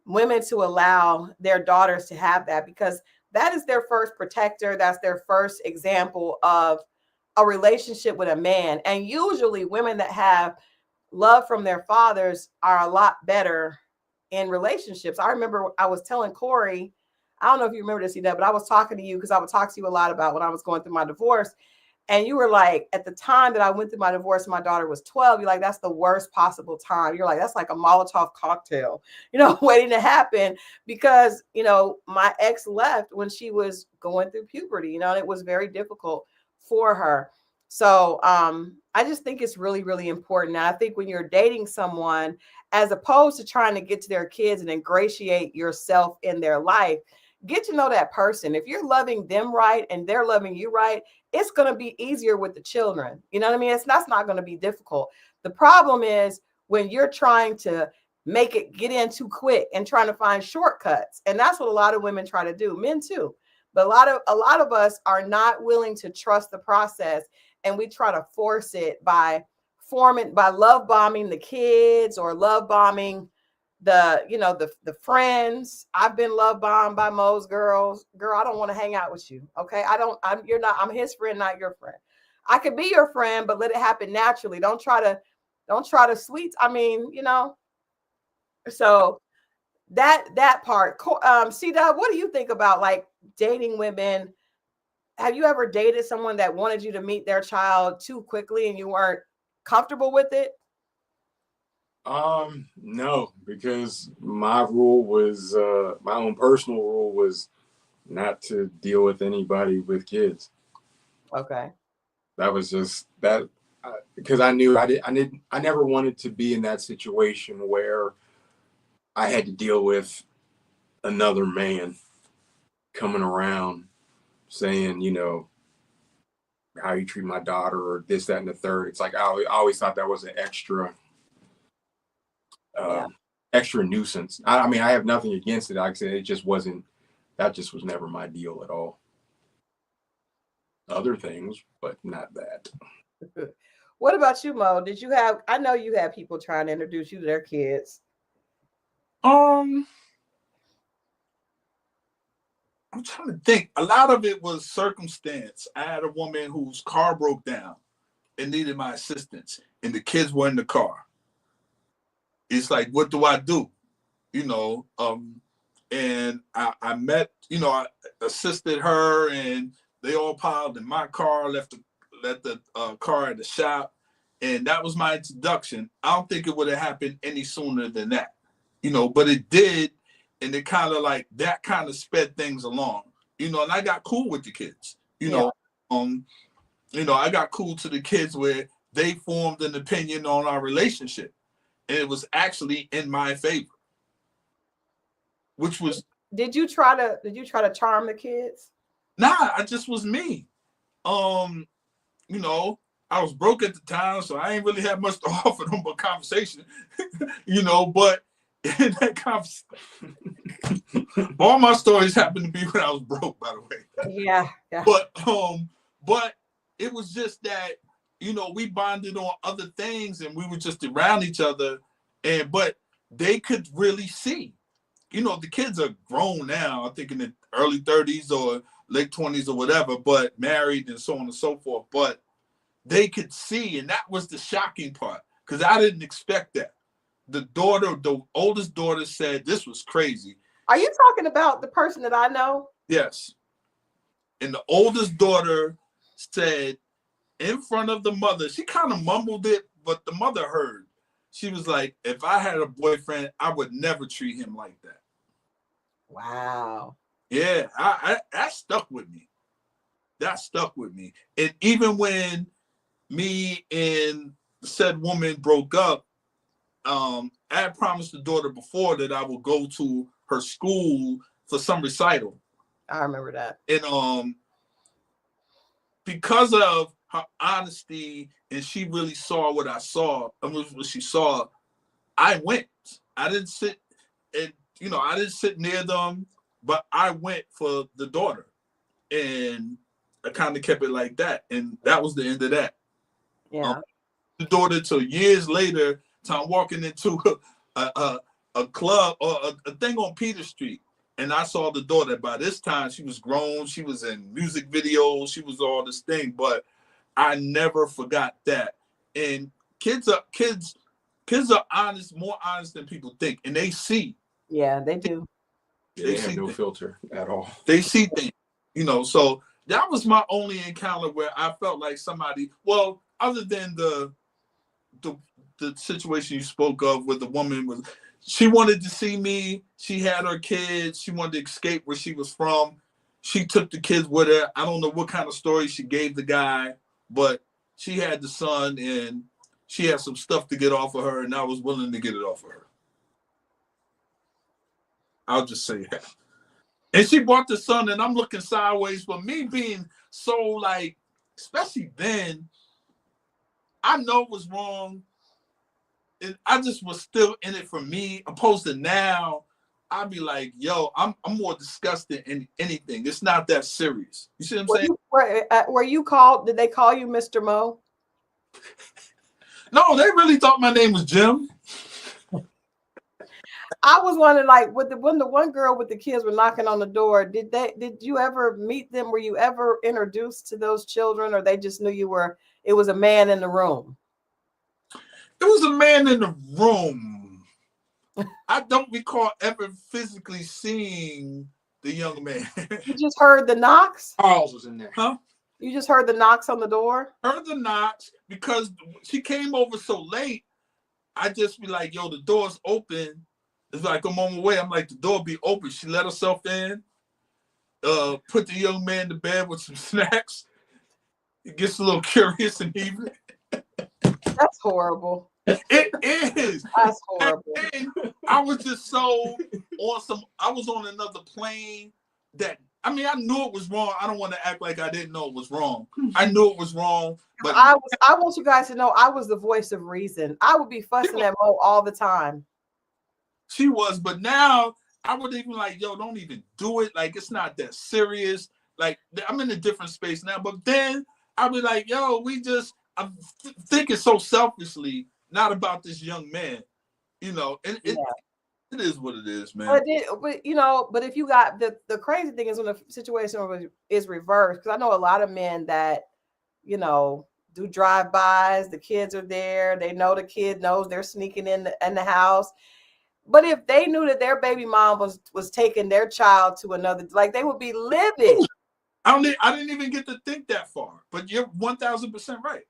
women to allow their daughters to have that, because that is their first protector. That's their first example of a relationship with a man. And usually women that have love from their fathers are a lot better in relationships. I remember I was telling Corey, I don't know if you remember this, but I was talking to you because I would talk to you a lot about when I was going through my divorce. And you were like, at the time that I went through my divorce, my daughter was 12. You're like, that's the worst possible time. You're like, that's like a Molotov cocktail, you know, waiting to happen, because, you know, my ex left when she was going through puberty, you know, and it was very difficult for her. So I just think it's really, really important. And I think when you're dating someone, as opposed to trying to get to their kids and ingratiate yourself in their life, get to know that person. If you're loving them right and they're loving you right, it's going to be easier with the children. You know what I mean? That's not going to be difficult. The problem is when you're trying to make it get in too quick and trying to find shortcuts. And that's what a lot of women try to do, men too. But a lot of us are not willing to trust the process, and we try to force it by love bombing the kids or love bombing the friends. I've been love bombed by Mo's girls. Girl, I don't want to hang out with you. Okay. I'm his friend, not your friend. I could be your friend, but let it happen naturally. Don't try to sweet. I mean, you know, so that part. C-Dub, what do you think about like dating women? Have you ever dated someone that wanted you to meet their child too quickly and you weren't comfortable with it? No, because my rule was, my own personal rule was not to deal with anybody with kids. Okay. That was just that, because I knew I never wanted to be in that situation where I had to deal with another man coming around saying, you know, how you treat my daughter or this, that, and the third. It's like, I always thought that was an extra nuisance. I mean, I have nothing against it. Like I said, that just was never my deal at all. Other things, but not that. What about you, Mo? I know you had people trying to introduce you to their kids. I'm trying to think. A lot of it was circumstance. I had a woman whose car broke down and needed my assistance, and the kids were in the car. It's like, what do I do? You know, and I met, you know, I assisted her, and they all piled in my car, left the car at the shop, and that was my introduction. I don't think it would have happened any sooner than that, you know, but it did, and it kind of sped things along, you know, and I got cool with the kids, you know, I got cool to the kids where they formed an opinion on our relationship, and it was actually in my favor, which was. Did you try to charm the kids? Nah, I just was me. You know, I was broke at the time, so I ain't really had much to offer them but conversation. You know, but in that conversation, all my stories happen to be when I was broke, by the way. Yeah. But it was just that, you know, we bonded on other things and we were just around each other, but they could really see. You know, the kids are grown now, I think in the early 30s or late 20s or whatever, but married and so on and so forth. But they could see, and that was the shocking part, because I didn't expect that. The oldest daughter said, this was crazy. Are you talking about the person that I know? Yes. And the oldest daughter said in front of the mother, she kind of mumbled it, but the mother heard. She was like, if I had a boyfriend, I would never treat him like that. Wow. Yeah, that stuck with me. That stuck with me. And even when me and said woman broke up, I had promised the daughter before that I would go to her school for some recital. I remember that. And because of her honesty, and she really saw what I saw, and what she saw, I went. I didn't sit, and I didn't sit near them, but I went for the daughter, and I kind of kept it like that, and that was the end of that. Yeah. The daughter till years later, I'm walking into a club or a thing on Peter Street, and I saw the daughter. By this time, she was grown. She was in music videos. She was all this thing, but I never forgot that. And kids are honest, more honest than people think, and they see. Yeah, they do. They have no filter at all. They see things, So that was my only encounter where I felt like somebody. Well, other than the situation you spoke of, where the woman was, she wanted to see me. She had her kids. She wanted to escape where she was from. She took the kids with her. I don't know what kind of story she gave the guy, but she had the son, and she had some stuff to get off of her, and I was willing to get it off of her. I'll just say that. And she brought the son, and I'm looking sideways. For me being so, like, especially then, I know it was wrong, and I just was still in it for me. Opposed to now, I'd be like, yo, I'm more disgusted in anything. It's not that serious. You see what I'm saying? Were you called? Did they call you Mr. Mo? No, they really thought my name was Jim. I was wondering, like, when the one girl with the kids were knocking on the door, did you ever meet them? Were you ever introduced to those children, or they just knew it was a man in the room? It was a man in the room. I don't recall ever physically seeing the young man. You just heard the knocks? Charles was in there. Huh? You just heard the knocks on the door? Heard the knocks, because she came over so late. I just be like, yo, the door's open. It's like I'm on my way. I'm like, the door be open. She let herself in, put the young man to bed with some snacks. It gets a little curious in the evening. That's horrible. It is. That's horrible. And I was just so awesome. I was on another plane that, I knew it was wrong. I don't want to act like I didn't know it was wrong. I knew it was wrong. But I want you guys to know I was the voice of reason. I would be fussing at Mo all the time. She was, but now I would even like, yo, don't even do it. Like, it's not that serious. Like, I'm in a different space now. But then I'll be like, yo, I'm thinking so selfishly, not about this young man, and it is what it is, man. But if you got the crazy thing is when the situation is reversed, because I know a lot of men that, do drive-bys, the kids are there, they know the kid knows they're sneaking in the house. But if they knew that their baby mom was taking their child to another, like, they would be livid. I didn't even get to think that far, but you're 1,000% right.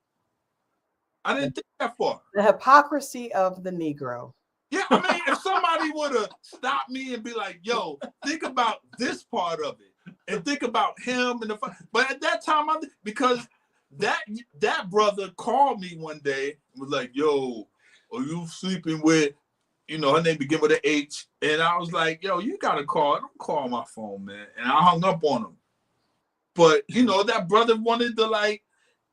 I didn't think that far. The hypocrisy of the Negro. Yeah, if somebody would have stopped me and be like, yo, think about this part of it, and think about him, but at that time, because that brother called me one day and was like, yo, are you sleeping with, her name began with an H, and I was like, yo, you gotta call. Don't call my phone, man. And I hung up on him. But that brother wanted to, like,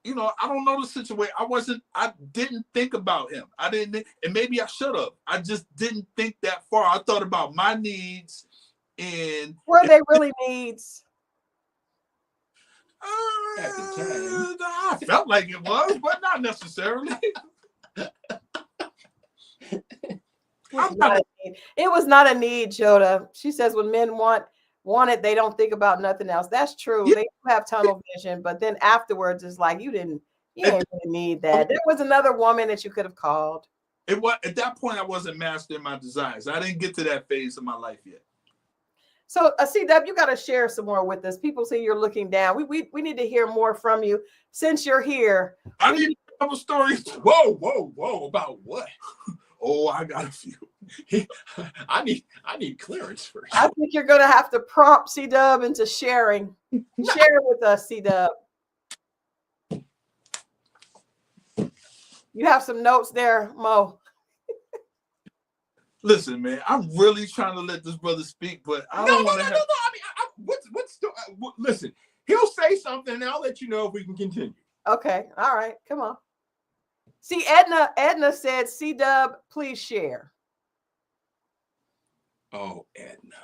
I don't know the situation. I didn't think about him. I didn't, and maybe I should have. I just didn't think that far. I thought about my needs, and were they really needs? At the time, I felt like it was, but not necessarily. It was not a need, Joda. She says when men want it, they don't think about nothing else. That's true. Yeah. They have tunnel vision, but then afterwards, it's like you didn't really need that. There was another woman that you could have called. It was at that point I wasn't mastering my desires. I didn't get to that phase of my life yet. So, CW, you got to share some more with us. People say you're looking down. We need to hear more from you since you're here. I need a couple stories. Whoa! About what? Oh, I got a few. I need clearance first. I think you're going to have to prompt CW into sharing. Share with us, CW. You have some notes there, Mo. Listen, man, I'm really trying to let this brother speak, but I don't want to have. No. Listen, He'll say something, and I'll let you know if we can continue. Okay. All right. Come on. See, Edna said, C-Dub, please share. Oh, Edna.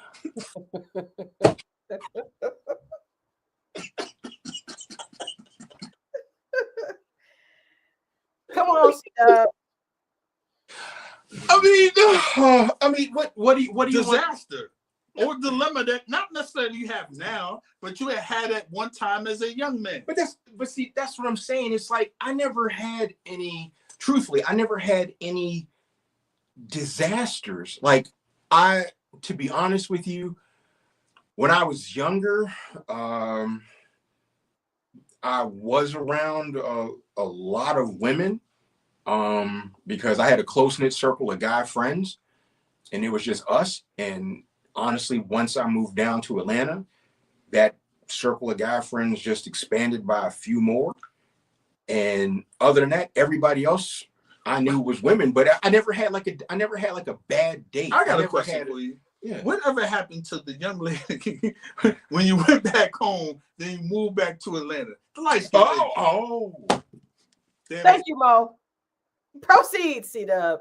Come on, C-Dub. I mean, what do you want? Disaster or dilemma that not necessarily you have now, but you had at one time as a young man. But see, that's what I'm saying. It's like I never had any. Truthfully, I never had any disasters. Like to be honest with you, when I was younger, I was around a lot of women because I had a close-knit circle of guy friends, and it was just us. And honestly, once I moved down to Atlanta, that circle of guy friends just expanded by a few more. And other than that, everybody else I knew was women, but I never had like a bad date. I got a question for you. Yeah. Whatever happened to the young lady when you went back home, then you moved back to Atlanta? The light skin lady. Oh. Thank you, Mo. Proceed, C-Dub.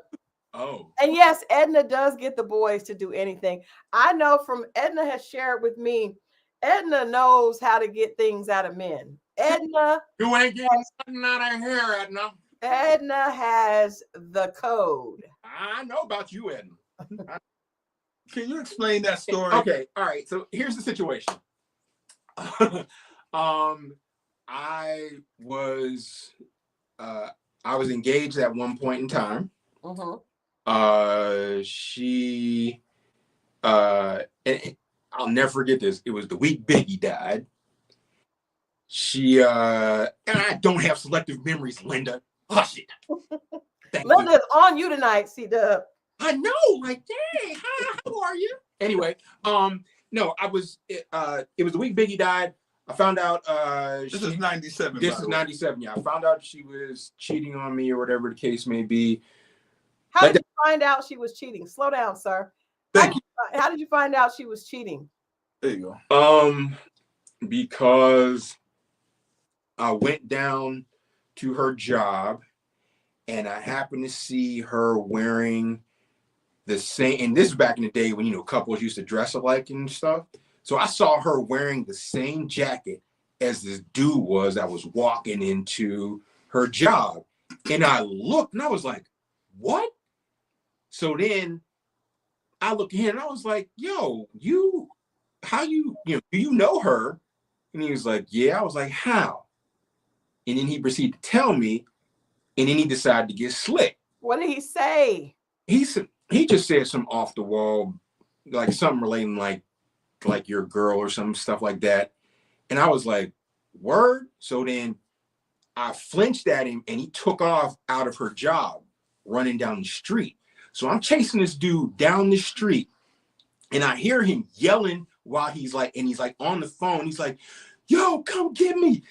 Oh. And yes, Edna does get the boys to do anything. I know from Edna has shared with me, Edna knows how to get things out of men. Edna. You ain't getting nothing out of here, Edna. Edna has the code. I know about you, Edna. Can you explain that story? Okay, all right. So here's the situation. I was engaged at one point in time. She and I'll never forget this. It was the week Biggie died. She and I don't have selective memories, Linda. Hush it. Linda's on you tonight, C-Dub. I know, like, dang, how are you? Anyway, no, it was the week Biggie died. I found out this is 97. This is 97, yeah. I found out she was cheating on me or whatever the case may be. How did you find out she was cheating? Slow down, sir. How did you find out she was cheating? There you go. Because I went down to her job and I happened to see her wearing the same, and this is back in the day when, you know, couples used to dress alike and stuff. So I saw her wearing the same jacket as this dude was that was walking into her job. And I looked and I was like, what? So then I looked at him and I was like, yo, do you know her? And he was like, yeah. I was like, how? And then he proceeded to tell me, and then he decided to get slick. What did he say? He just said some off the wall, like something relating like your girl or some stuff like that. And I was like, word? So then I flinched at him and he took off out of her job, running down the street. So I'm chasing this dude down the street and I hear him yelling while he's like on the phone. He's like, yo, come get me.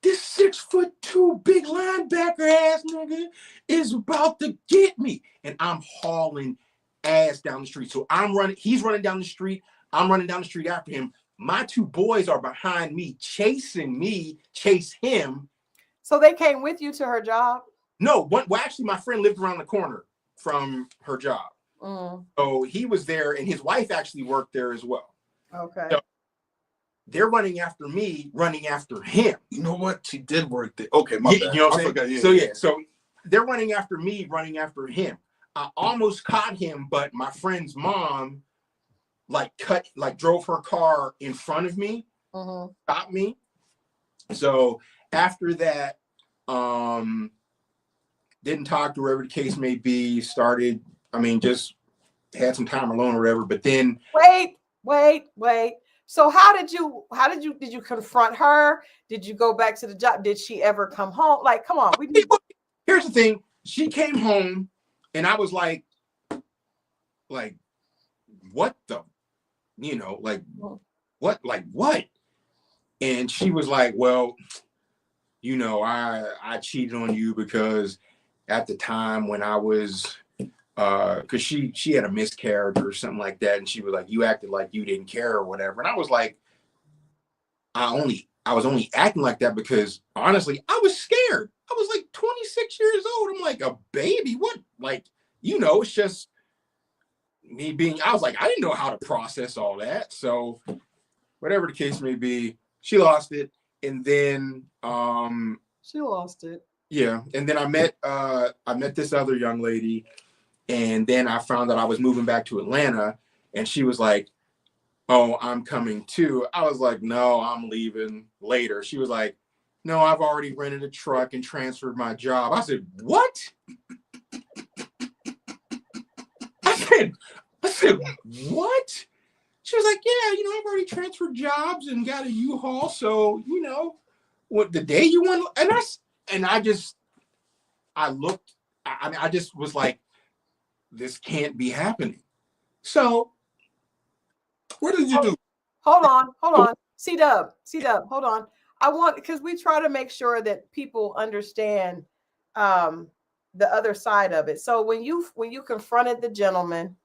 This 6'2" big linebacker ass nigga is about to get me. And I'm hauling ass down the street. So he's running down the street. I'm running down the street after him. My two boys are behind me, chase him. So they came with you to her job? No, well, actually, my friend lived around the corner from her job. So he was there, and his wife actually worked there as well. Okay. So they're running after me, running after him. You know what? She did work there. Okay, my bad. You know what I'm saying? Forgot, yeah, so yeah. So they're running after me, running after him. I almost caught him, but my friend's mom drove her car in front of me, stopped me. So after that, didn't talk to whoever the case may be, just had some time alone or whatever. But then wait. So did you confront her? Did you go back to the job? Did she ever come home? Like, come on. Here's the thing. She came home and I was like, what the, what? And she was like, well, I cheated on you because at the time when I was, because she had a miscarriage or something like that. And she was like, you acted like you didn't care or whatever. And I was like, I I was only acting like that because honestly, I was scared. I was like 26 years old. I'm like, a baby? What? Like, it's just me being, I was like, I didn't know how to process all that. So whatever the case may be, she lost it. And then She lost it. yeah, and then I met this other young lady, and then I found out I was moving back to Atlanta, and she was like, "Oh, I'm coming too." I was like, "No, I'm leaving later." She was like, "No, I've already rented a truck and transferred my job." I said, "What?" I said, "What?" She was like, "Yeah, I've already transferred jobs and got a U-Haul, so what the day you want?" I looked. I mean, I just was like, "This can't be happening." So, What did you do? Hold on. C-Dub, hold on. Because we try to make sure that people understand the other side of it. So when you confronted the gentleman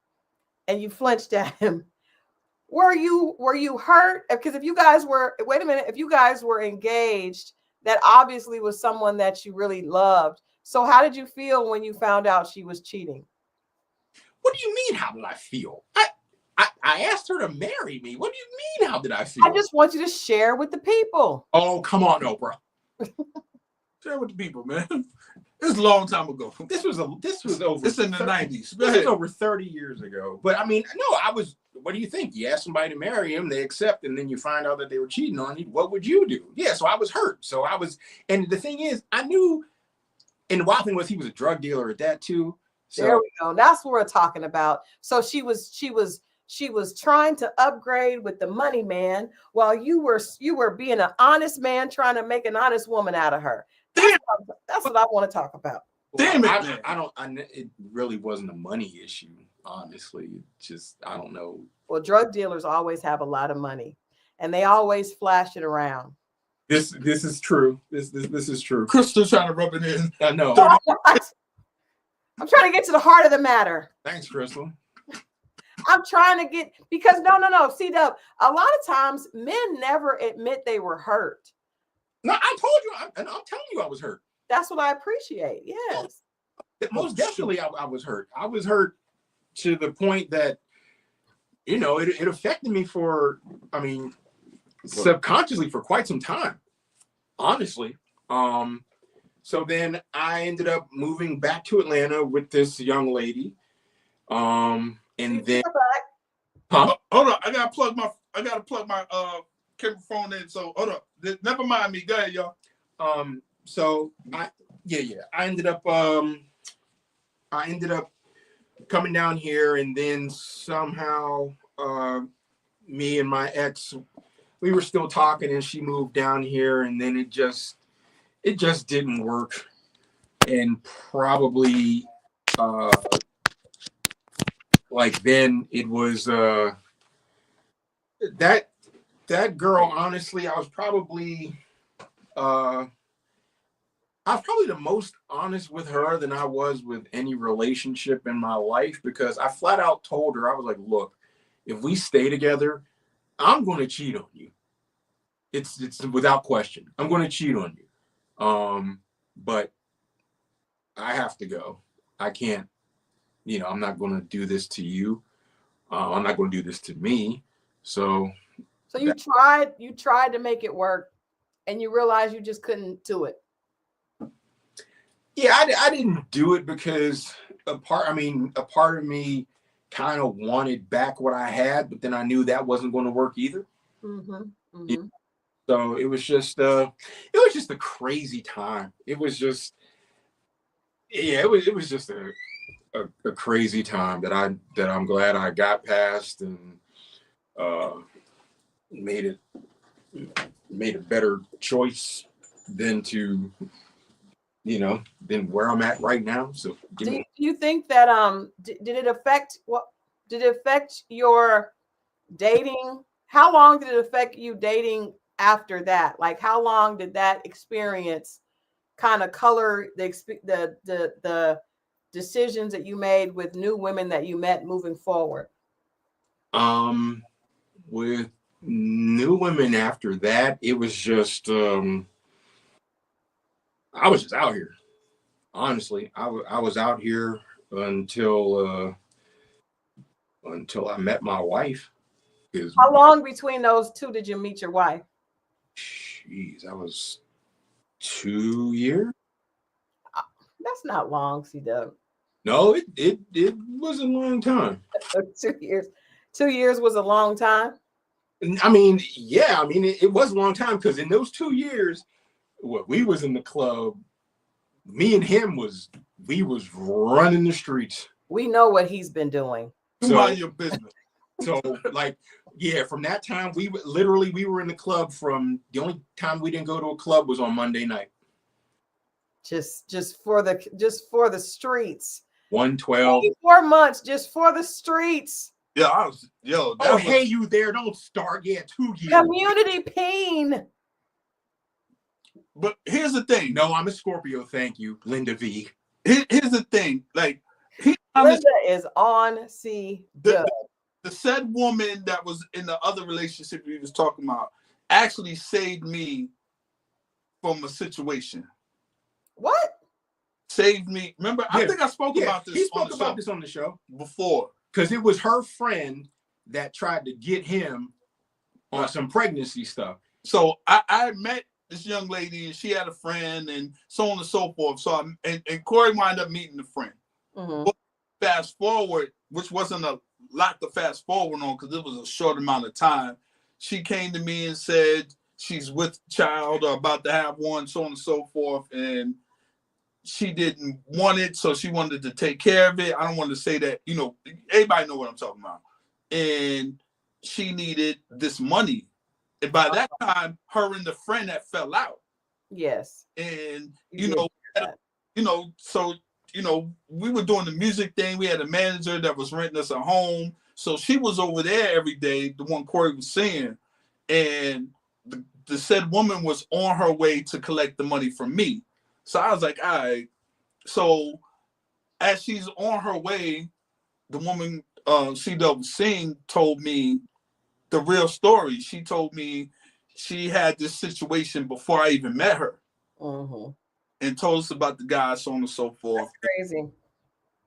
and you flinched at him, were you hurt? Because if you guys were, wait a minute, if you guys were engaged, that obviously was someone that you really loved. So how did you feel when you found out she was cheating? what do you mean? How did I feel? I asked her to marry me. What do you mean? How did I feel? I just want you to share with the people. Oh, come on, Oprah. Share with the people, man. It's a long time ago. This was over. It's in the 90s. This was over 30 years ago. But I mean, no, I was. What do you think? You ask somebody to marry him, they accept, and then you find out that they were cheating on you. What would you do? Yeah, so I was hurt. So I was, and the thing is, I knew. And the wild thing was, he was a drug dealer at that too. So There we go. That's what we're talking about. So she was trying to upgrade with the money man while you were being an honest man trying to make an honest woman out of her. That's what I want to talk about. Damn it, it really wasn't a money issue, honestly. It just, I don't know. Well, drug dealers always have a lot of money, and they always flash it around. This is true. This is true. Christal trying to rub it in. I know. I'm trying to get to the heart of the matter. Thanks, Christal. I'm trying to get, because no. See, a lot of times men never admit they were hurt. No, I told you. I'm telling you, I was hurt. That's what I appreciate. Yes. Most definitely, I was hurt. I was hurt to the point that, it affected me for, I mean, subconsciously for quite some time, honestly. So then I ended up moving back to Atlanta with this young lady. And then, Hold on, I gotta plug my camera phone in. So hold up, never mind me. Go ahead, y'all. So I ended up coming down here, and then somehow me and my ex, we were still talking, and she moved down here, and then it just didn't work. And probably like then it was that girl, honestly, I was probably the most honest with her than I was with any relationship in my life, because I flat out told her, I was like, look, if we stay together, I'm going to cheat on you. It's without question. I'm going to cheat on you. But I have to go. I can't, I'm not going to do this to you. I'm not going to do this to me. So you tried to make it work, and you realized you just couldn't do it. Yeah, I didn't do it because a part of me kind of wanted back what I had, but then I knew that wasn't going to work either. Mm-hmm. Mm-hmm. Yeah. So it was just a crazy time. It was just, it was just a crazy time that I'm glad I got past and made a better choice than than where I'm at right now. So do you think that did it affect your dating? How long did it affect you dating after that? Like, how long did that experience kind of color the decisions that you made with new women that you met moving forward? With New women after that, it was just I was just out here. Honestly, I was out here until I met my wife. Because How long between those two did you meet your wife? jeez, that was 2 years. That's not long, C-Dub. No, it was a long time. 2 years. 2 years was a long time. I mean, yeah, I mean it was a long time because in those 2 years, what we was in the club, me and him we was running the streets. We know what he's been doing. You mind your business. So like, yeah, from that time we were in the club. From the only time we didn't go to a club was on Monday night. Just for the streets. 112. 4 months just for the streets. Yeah, Hey, you there? Don't start. Yeah, 2 years. Community pain. But here's the thing. No, I'm a Scorpio. Thank you, Linda V. Here's the thing. Like, Linda is on C-Dub. The said woman that was in the other relationship we was talking about actually saved me from a situation. What? Saved me. Remember, I think I spoke about this. He spoke about this on the show before. Because it was her friend that tried to get him on some pregnancy stuff. So I met this young lady and she had a friend and so on and so forth. So and Corey wound up meeting the friend. Mm-hmm. But fast forward, which wasn't a lot to fast forward on because it was a short amount of time. She came to me and said she's with child or about to have one, so on and so forth. And she didn't want it, so she wanted to take care of it. I don't want to say that, everybody know what I'm talking about. And she needed this money. And by that time, her and the friend that fell out. Yes. And, so we were doing the music thing. We had a manager that was renting us a home. So she was over there every day, the one Corey was seeing. And the said woman was on her way to collect the money from me. So I was like, all right. So as she's on her way, the woman C-Dub was seeing told me the real story. She told me she had this situation before I even met her. Mm-hmm. And told us about the guy, so on and so forth. That's crazy.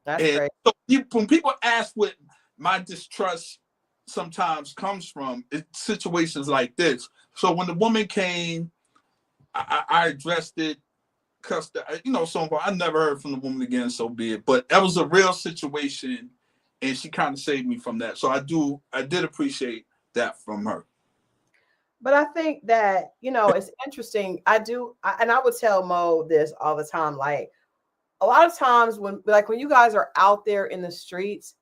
That's crazy. So when people ask what my distrust sometimes comes from, it's situations like this. So when the woman came, I addressed it, cussed her, so on. I never heard from the woman again, so be it. But that was a real situation, and she kind of saved me from that. So I did appreciate that from her. But I think that, it's interesting. I would tell Mo this all the time. Like, a lot of times when you guys are out there in the streets,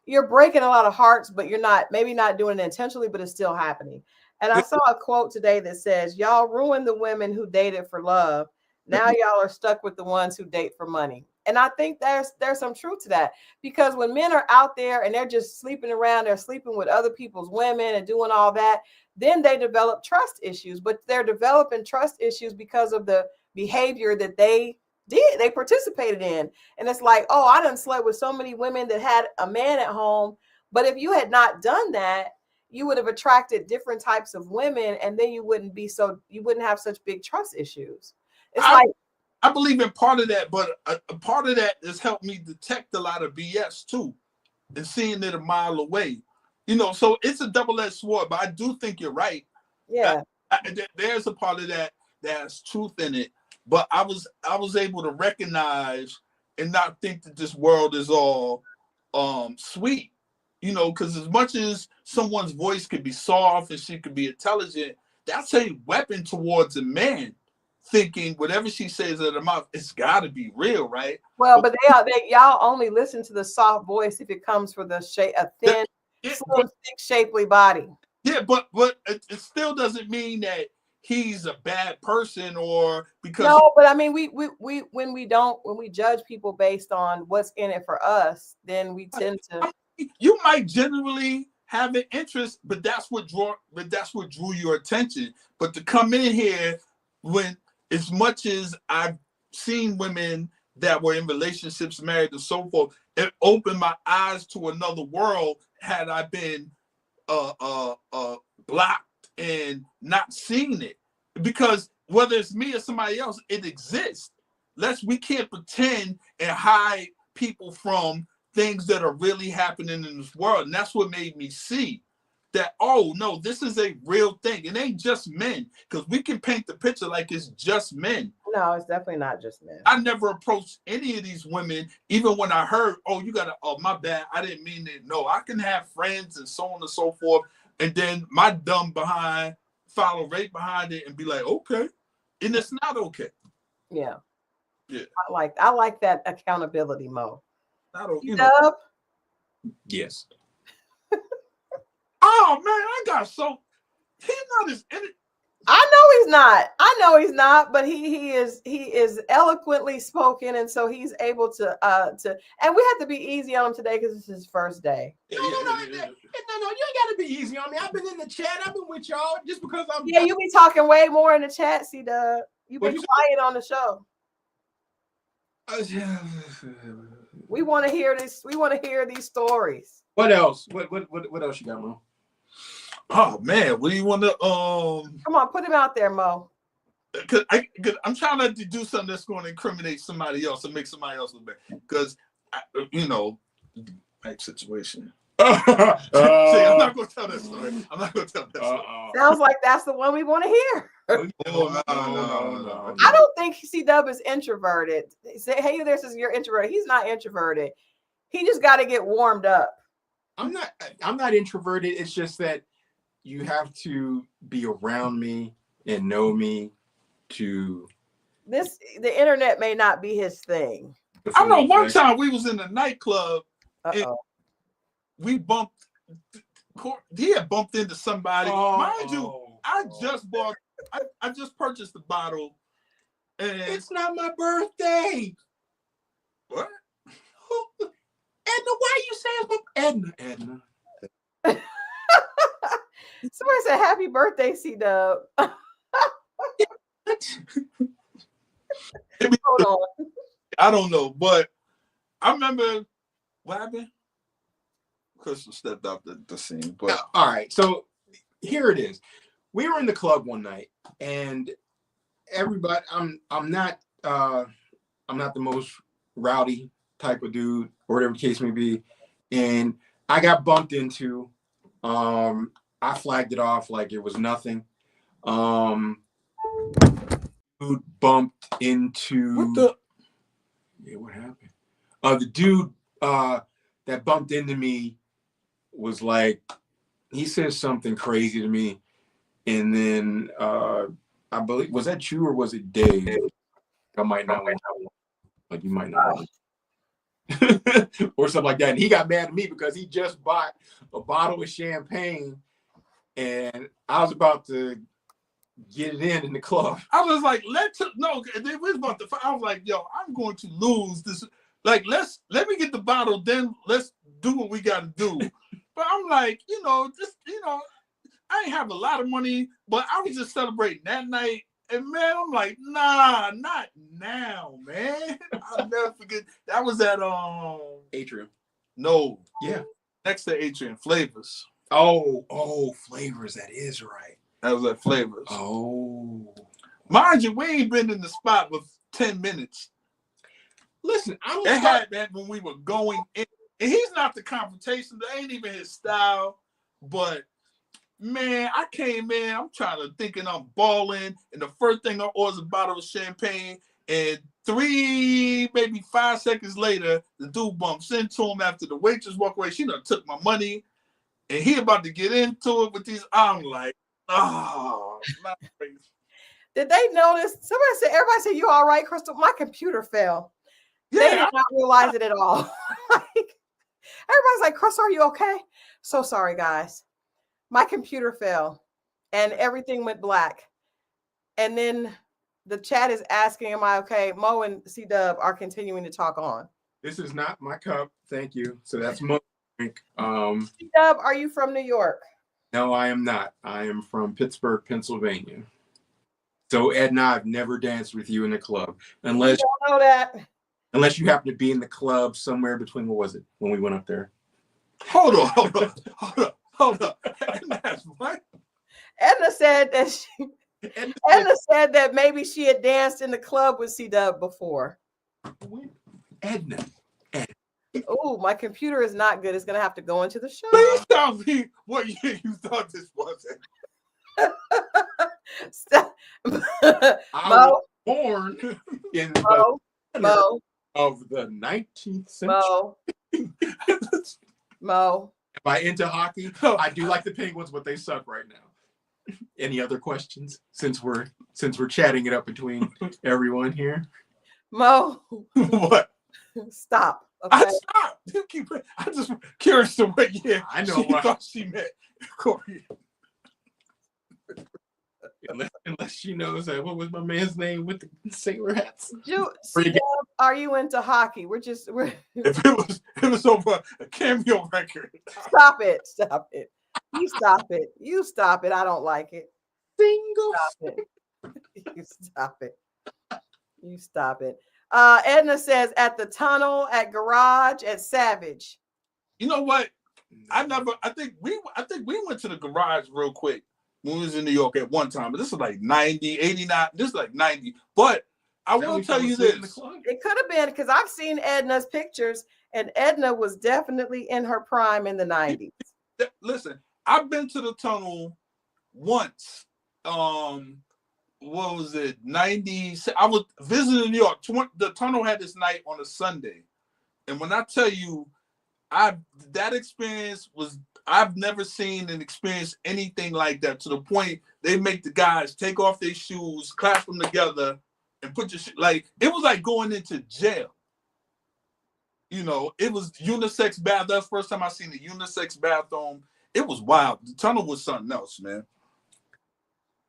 you're breaking a lot of hearts, but you're maybe not doing it intentionally, but it's still happening. And I saw a quote today that says, y'all ruined the women who dated for love. Now y'all are stuck with the ones who date for money. And I think there's some truth to that, because when men are out there and they're just sleeping around, they're sleeping with other people's women and doing all that, then they develop trust issues. But they're developing trust issues because of the behavior that they participated in. And it's like, oh, I done slept with so many women that had a man at home. But if you had not done that, you would have attracted different types of women, and then you wouldn't have such big trust issues. It's I believe in part of that, but a part of that has helped me detect a lot of BS too, and seeing it a mile away. So it's a double-edged sword, but I do think you're right. Yeah. There's a part of that has truth in it, but I was able to recognize and not think that this world is all sweet, because as much as someone's voice could be soft and she could be intelligent, that's a weapon towards a man. Thinking whatever she says out of her mouth, it's got to be real, right? Well, but y'all only listen to the soft voice if it comes from a thin, slim, thick, shapely body. Yeah, but it still doesn't mean that he's a bad person, or because no. But I mean, we when we judge people based on what's in it for us, then we tend to. You might generally have an interest, but that's what drew your attention. But to come in here when, as much as I've seen women that were in relationships, married and so forth, it opened my eyes to another world had I been blocked and not seen it, because whether it's me or somebody else, it exists. We can't pretend and hide people from things that are really happening in this world. And that's what made me see that, oh no, this is a real thing. It ain't just men, because we can paint the picture like it's just men. No, it's definitely not just men. I never approached any of these women, even when I heard, oh, my bad, I didn't mean it. No, I can have friends and so on and so forth. And then my dumb behind follow right behind it and be like, okay. And it's not okay. Yeah. Yeah. I like that accountability, Mo. Dub? Yes. Oh man, he's not as I know he's not, but he is eloquently spoken, and so he's able to and we have to be easy on him today because it's his first day. No, you ain't gotta be easy on me. I've been in the chat, I've been with y'all just because I'm you be talking way more in the chat, C-Dub. You've been quiet on the show. We want to hear this. We want to hear these stories. What else? What else you got, Mo? Oh man, what do you want to Come on, put him out there, Mo. Cause I'm trying not to do something that's going to incriminate somebody else and make somebody else look bad. Because like situation. See, I'm not going to tell that story. Sounds like that's the one we want to hear. No. I don't think C-Dub is introverted. Say, hey, this is your introverted. He's not introverted. He just got to get warmed up. I'm not introverted. It's just that you have to be around me and know me to. The internet may not be his thing. I know one time we was in a nightclub. And we he had bumped into somebody. Mind you, I just purchased the bottle. And it's not my birthday. What? Edna, why you saying Edna? Somebody said happy birthday, C-Dub. Hold on. I don't know, but I remember what happened. Christal stepped out the scene. But all right, so here it is. We were in the club one night, and everybody. I'm not the most rowdy type of dude, or whatever the case may be, and I got bumped into. I flagged it off like it was nothing. Dude bumped into. What happened? The dude that bumped into me was like, he says something crazy to me, and then I believe, was that you or was it Dave? I might not want that one. Like you might not want or something like that. And he got mad at me because he just bought a bottle of champagne, and I was about to get it in the club. I was like, they was about to. I was like, yo, I'm going to lose this. Like, let me get the bottle, then let's do what we got to do. But I'm like, I ain't have a lot of money, but I was just celebrating that night. And man, I'm like, nah, not now, man. I'll never forget. That was at Atrium. No. Yeah. Next to Atrium, Flavors. Oh, Flavors. That is right. That was at Flavors. Oh. Mind you, we ain't been in the spot for 10 minutes. Listen, It had that when we were going in. And he's not the confrontation. That ain't even his style. But man, I came in. I'm thinking I'm balling. And the first thing I ordered was a bottle of champagne. And 3, maybe 5 seconds later, the dude bumps into him after the waitress walked away. She done took my money. And he about to get into it with these. I'm like, not crazy. Did they notice? Everybody said, you all right, Christal? My computer fell. Yeah, they did not realize it at all. Everybody's like, Christal, are you okay? So sorry, guys. My computer fell and everything went black. And then the chat is asking, am I okay? Mo and C-Dub are continuing to talk on. This is not my cup. Thank you. So that's Mo. C-Dub, are you from New York? No, I am not. I am from Pittsburgh, Pennsylvania. So Edna, I've never danced with you in a club unless you don't know that. Unless you happen to be in the club somewhere between, what was it, when we went up there? Hold on. Hold up. That's what? Edna said that Edna said that maybe she had danced in the club with C-Dub before. Edna. Oh, my computer is not good. It's gonna have to go into the show. Please tell me what year you thought this was. I Mo, was born in Mo, the Mo, of the 19th century. Mo. Am I into hockey? I do like the Penguins, but they suck right now. Any other questions? Since we're chatting it up between everyone here. Mo. What? Stop. Okay? I stopped. You keep. I just curious to what year I know she what thought she met Corey. Unless she knows what was my man's name with the sailor hats. Are you into hockey? If it was over a cameo record. Stop it. You stop it. I don't like it. Single. Stop it. You stop it. Edna says at the tunnel, at garage, at Savage. You know what? I think we went to the garage real quick when we was in New York at one time, but this is like 90, 89, this is like 90. But I will tell you this. It could have been because I've seen Edna's pictures, and Edna was definitely in her prime in the 90s. Listen, I've been to the tunnel once. What was it? 90. I was visiting New York. The tunnel had this night on a Sunday. And when I tell you, that experience was, I've never seen and experienced anything like that, to the point they make the guys take off their shoes, clasp them together, and put your like, it was like going into jail. You know, it was unisex bath. That's the first time I seen the unisex bathroom. It was wild. The tunnel was something else, man.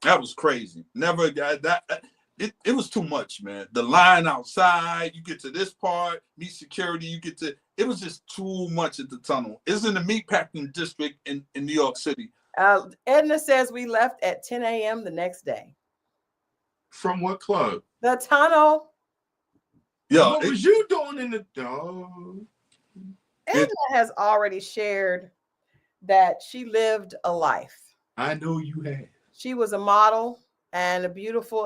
That was crazy. Never got that. It was too much, man. The line outside, you get to this part, meet security, it was just too much at the tunnel. It's in the meatpacking district in New York City. Edna says we left at 10 a.m. the next day. From what club? The tunnel. Yeah. What was you doing in the dog? Edna has already shared that she lived a life. I know you have. She was a model and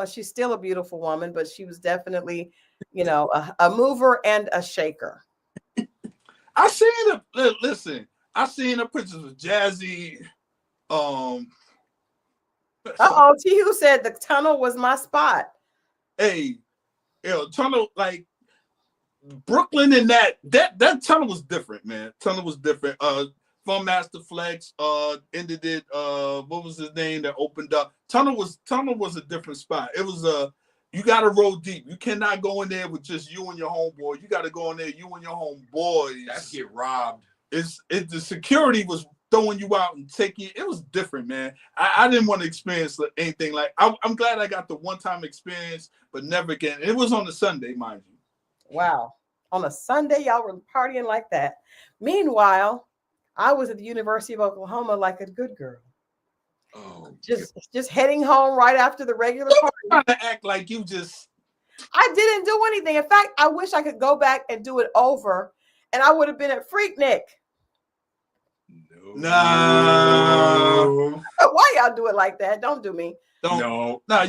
she's still a beautiful woman, but she was definitely, a mover and a shaker. I seen her pictures with Jazzy. T.U. said the tunnel was my spot. Hey, tunnel, like Brooklyn, and that tunnel was different, man. Tunnel was different. From Master Flex, ended it. What was his name that opened up? Tunnel was a different spot. It was you got to roll deep. You cannot go in there with just you and your homeboy. You got to go in there, you and your homeboys. That's get robbed. The security was throwing you out and taking. It was different, man. I didn't want to experience anything like. I'm glad I got the one-time experience, but never again. It was on a Sunday, mind you. Wow, on a Sunday, y'all were partying like that. Meanwhile, I was at the University of Oklahoma like a good girl. Oh, just heading home right after the regular party. Trying to act like you just. I didn't do anything. In fact, I wish I could go back and do it over, and I would have been at Freaknik. No. Why y'all do it like that? Don't do me. No. I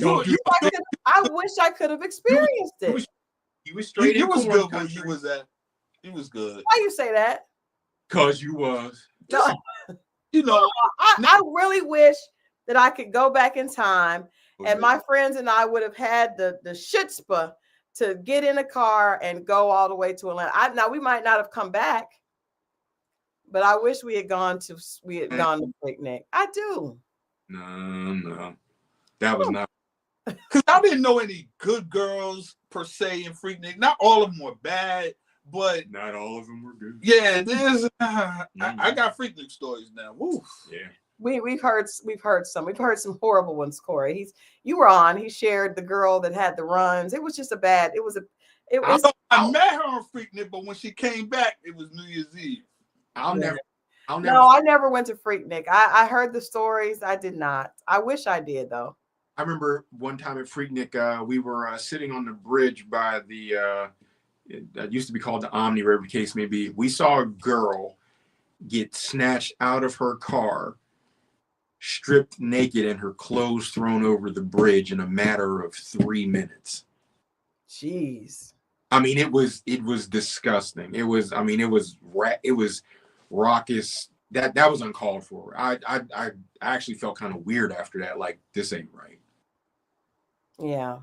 wish I could have experienced it. You was straight. You was good when you was at. You was good. Why you say that? Cause you was. No. I really wish that I could go back in time, and my friends and I would have had the chutzpah to get in a car and go all the way to Atlanta. Now we might not have come back, but I wish we had gone to Freaknik. I do. No, that was not. Because I didn't know any good girls per se in Freaknik. Not all of them were bad, but not all of them were good. Yeah, there's. I got Freaknik stories now. Woo. Yeah. We've heard some horrible ones. Corey, you were on. He shared the girl that had the runs. It was just I met her on Freaknik, but when she came back, it was New Year's Eve. I never went to Freaknik. I heard the stories. I did not. I wish I did though. I remember one time at Freaknik, we were sitting on the bridge by the it used to be called the Omni, whatever the case may be. We saw a girl get snatched out of her car, stripped naked, and her clothes thrown over the bridge in a matter of 3 minutes. Jeez. I mean, it was disgusting. It was raucous. That was uncalled for. I actually felt kind of weird after that. Like, this ain't right. Yeah.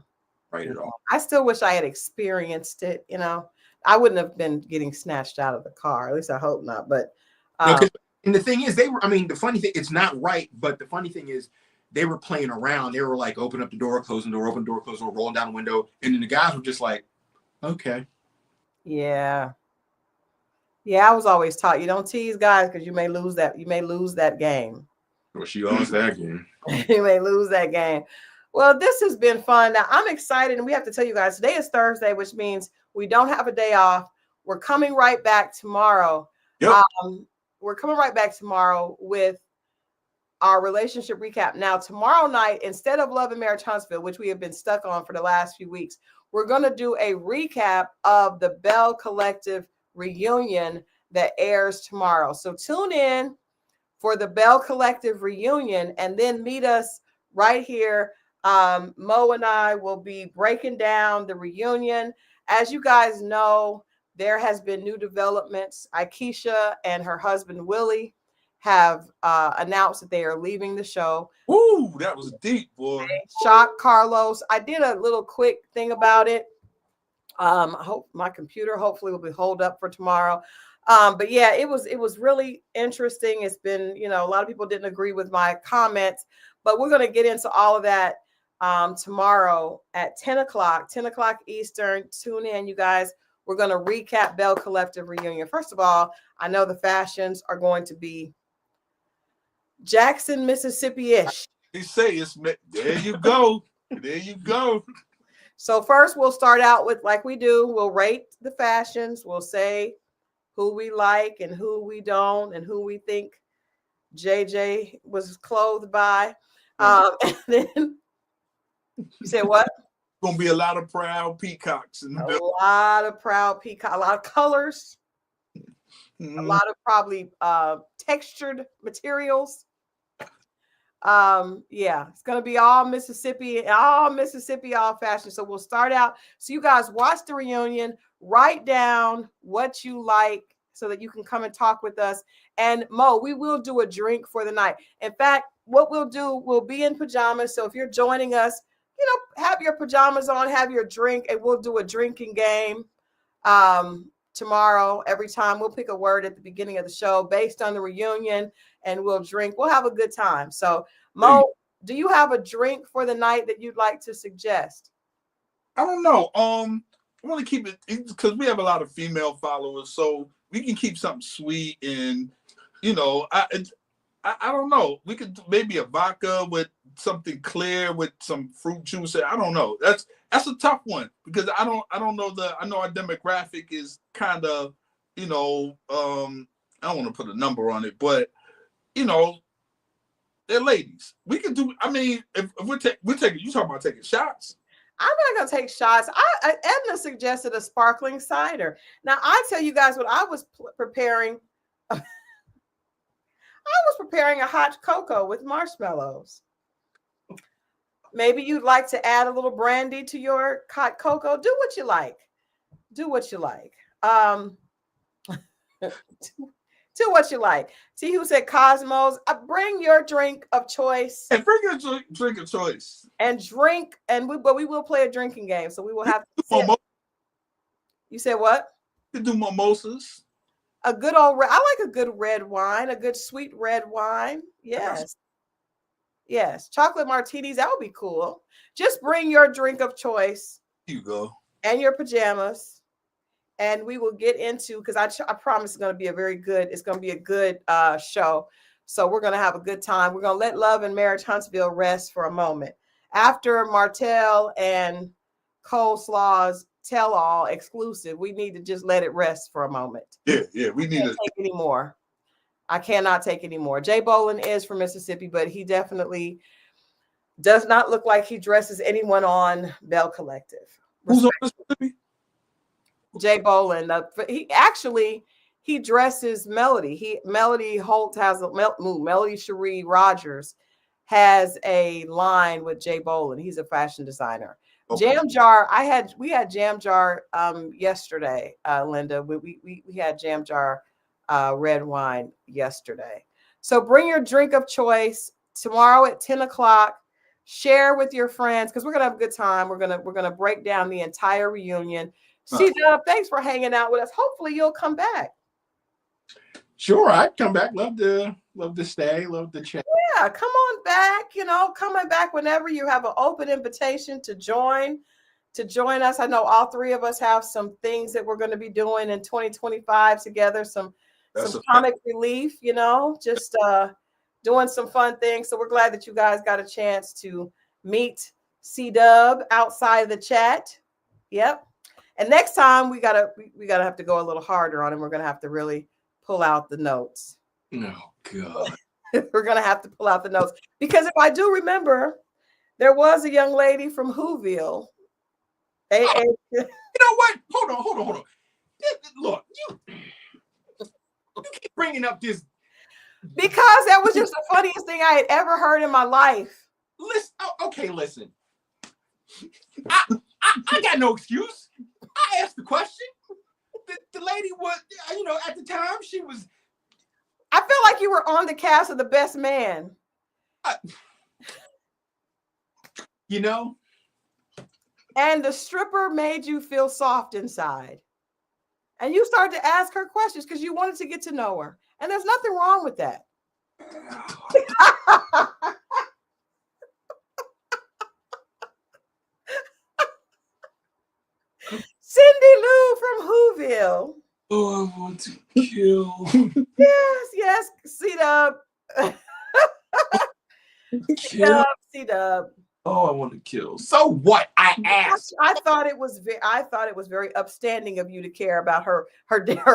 Right at all. I still wish I had experienced it. You know, I wouldn't have been getting snatched out of the car. At least I hope not. But No, and the thing is, the funny thing, it's not right, but the funny thing is, they were playing around. They were like, open up the door, closing the door, open the door, close the door, rolling down the window. And then the guys were just like, okay. Yeah. Yeah, I was always taught you don't tease guys because you may lose that. You may lose that game. Well, she lost that game. You may lose that game. Well, this has been fun. Now, I'm excited, and we have to tell you guys, today is Thursday, which means we don't have a day off. We're coming right back tomorrow. Yep. We're coming right back tomorrow with our relationship recap. Now, tomorrow night, instead of Love and Marriage Huntsville, which we have been stuck on for the last few weeks, we're going to do a recap of the Bell Collective reunion that airs tomorrow. So tune in for the Bell Collective reunion and then meet us right here. Mo and I will be breaking down the reunion. As you guys know, there has been new developments. Aikisha and her husband, Willie, have announced that they are leaving the show. Ooh, that was deep, boy. Shock Carlos. I did a little quick thing about it. I hope my computer hopefully will be holed up for tomorrow. But yeah, it was really interesting. It's been, a lot of people didn't agree with my comments, but we're going to get into all of that tomorrow at 10 o'clock Eastern. Tune in, you guys. We're going to recap Bell Collective reunion. First of all, I know the fashions are going to be Jackson, Mississippi-ish. He say it's there. You go. There you go. So first, we'll start out with, like we do, we'll rate the fashions. We'll say who we like and who we don't, and who we think JJ was clothed by. And then you say what? Gonna be a lot of proud peacocks in the building. A lot of proud peacock, a lot of colors, a lot of probably textured materials. Yeah, it's gonna be all Mississippi, all fashion. So we'll start out. So you guys watch the reunion, write down what you like so that you can come and talk with us. And Mo, we will do a drink for the night. In fact, what we'll do, we'll be in pajamas. So if you're joining us, have your pajamas on, have your drink, and we'll do a drinking game tomorrow. Every time we'll pick a word at the beginning of the show based on the reunion, and we'll drink. We'll have a good time. So, Mo, do you have a drink for the night that you'd like to suggest? I don't know. I want to keep it because we have a lot of female followers, so we can keep something sweet and I don't know. We could maybe a vodka with something clear with some fruit juice. I don't know. That's a tough one because I don't know I know our demographic is kind of, I don't want to put a number on it, but they're ladies. We can do. I mean, if we're taking, you talking about taking shots? I'm not gonna take shots. Edna suggested a sparkling cider. Now I tell you guys what I was preparing. I was preparing a hot cocoa with marshmallows. Maybe you'd like to add a little brandy to your hot cocoa. Do what you like. Do what you like. Do what you like. See who said Cosmos? Bring your drink of choice. And bring your drink of choice. And drink. But we will play a drinking game. So we will have to. You said what? You can do mimosas. A good old I like a good red wine, a good sweet red wine. Yes. Yes. Chocolate martinis, that would be cool. Just bring your drink of choice. Here you go. And your pajamas. And we will get into, because I promise it's going to be a good show. So we're going to have a good time. We're going to let Love and Marriage Huntsville rest for a moment. After Martell and Coleslaw's tell-all exclusive, we need to just let it rest for a moment. Yeah, we need to take any more. I cannot take any more. Jay Bolin is from Mississippi, but he definitely does not look like he dresses anyone on Bell Collective. Who's on Mississippi? Jay Bolin. he dresses Melody. Melody Holt has Melody Cherie Rogers has a line with Jay Bolin. He's a fashion designer. Okay. Jam Jar, we had Jam Jar yesterday, Linda. We had Jam Jar red wine yesterday. So bring your drink of choice tomorrow at 10 o'clock. Share with your friends because we're gonna have a good time. We're gonna break down the entire reunion. C-Dub, thanks for hanging out with us. Hopefully you'll come back. Sure, I'd come back. Love to stay. Love to chat. Yeah, come on back. Coming back whenever you have an open invitation to join us. I know all three of us have some things that we're going to be doing in 2025 together. Some comic relief. Just doing some fun things. So we're glad that you guys got a chance to meet C-Dub outside of the chat. Yep. And next time we gotta have to go a little harder on him. We're gonna have to really pull out the notes. Oh God. We're gonna have to pull out the notes because if I do remember, there was a young lady from Whoville. You know what? Hold on. Look, you keep bringing up this because that was just the funniest thing I had ever heard in my life. Listen, listen. I got no excuse. I asked the question. The lady was, at the time she was. I feel like you were on the cast of The Best Man. And the stripper made you feel soft inside. And you started to ask her questions because you wanted to get to know her. And there's nothing wrong with that. Cindy Lou from Whoville. Oh, I want to kill. Yes. C-Dub. C-Dub. Oh, I want to kill. So what? I asked. I thought it was very upstanding of you to care about her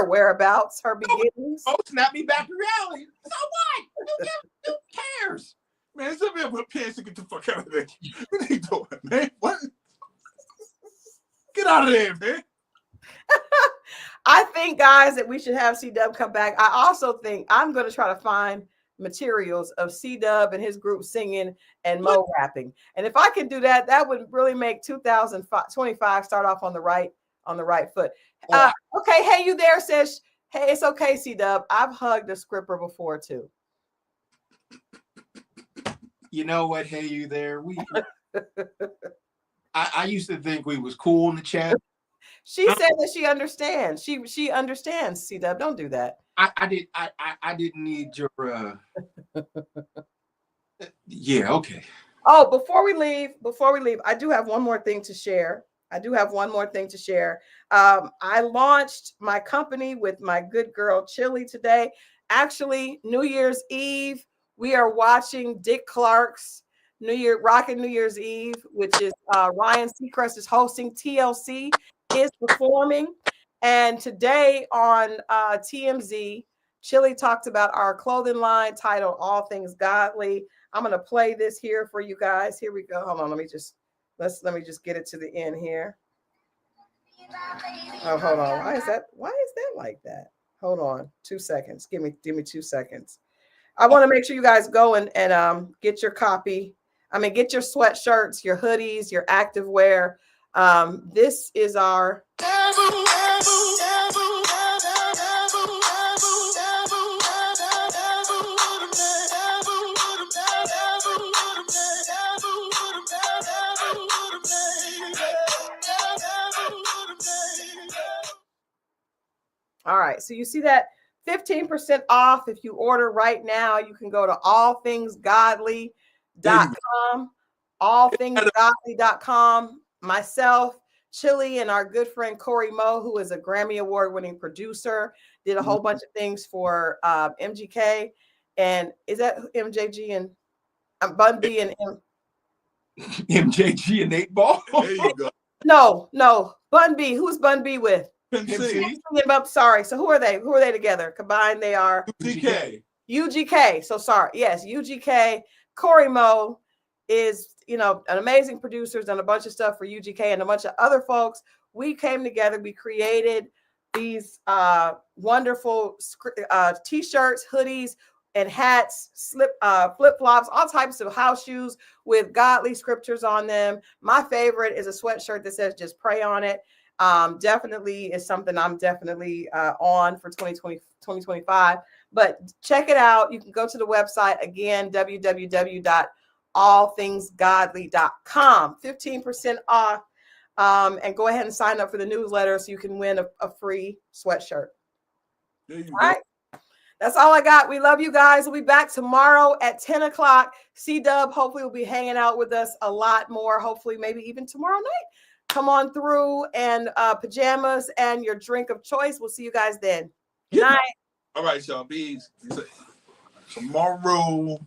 whereabouts, her beginnings. Oh, snap me back to reality. So what? Who cares? Man, somebody put pants to get the fuck out of there. What are you doing, man? What? Get out of there, man. I think, guys, that we should have C-Dub come back. I also think I'm going to try to find materials of C-Dub and his group singing and Mo rapping. And if I can do that, that would really make 2025 start off on the right foot. Okay, hey, you there says, hey, it's okay, C-Dub. I've hugged a scripper before too. You know what? Hey, you there? I used to think we was cool in the chat. She said that she understands. She understands. C-Dub, don't do that. I didn't need your. Yeah. Okay. Oh, before we leave, I do have one more thing to share. I launched my company with my good girl Chili today. Actually, New Year's Eve, we are watching Dick Clark's Rockin' New Year's Eve, which is Ryan Seacrest is hosting. TLC is performing. And today on TMZ, Chili talked about our clothing line titled All Things Godly. I'm going to play this here for you guys. Here we go. Hold on. Let me just get it to the end here. Oh, hold on. Why is that like that? Hold on. 2 seconds. Give me 2 seconds. I want to make sure you guys go and get your copy. Get your sweatshirts, your hoodies, your active wear. This is our all right. So you see that 15% off if you order right now. You can go to allthingsgodly.com, allthingsgodly.com. Myself, Chili, and our good friend Corey Moe, who is a Grammy Award-winning producer, did a whole bunch of things for MGK. And is that MJG and Bun B and MJG and 8 Ball? There you go. No. Bun B. Who's Bun B with? I'm sorry. So who are they? Who are they together? Combined, they are UGK. So sorry. Yes, UGK. Corey Moe is, an amazing producer, has done a bunch of stuff for UGK and a bunch of other folks. We came together. We created these wonderful t-shirts, hoodies, and hats, flip-flops, all types of house shoes with godly scriptures on them. My favorite is a sweatshirt that says just pray on it. Definitely is something I'm definitely on for 2025. But check it out. You can go to the website again, www.allthingsgodly.com. 15% off. And go ahead and sign up for the newsletter so you can win a free sweatshirt. There you All go. right. That's all I got. We love you guys. We'll be back tomorrow at 10 o'clock. C-Dub hopefully will be hanging out with us a lot more. Hopefully, maybe even tomorrow night. Come on through and pajamas and your drink of choice. We'll see you guys then. Good night. All right, y'all. Be easy. Tomorrow.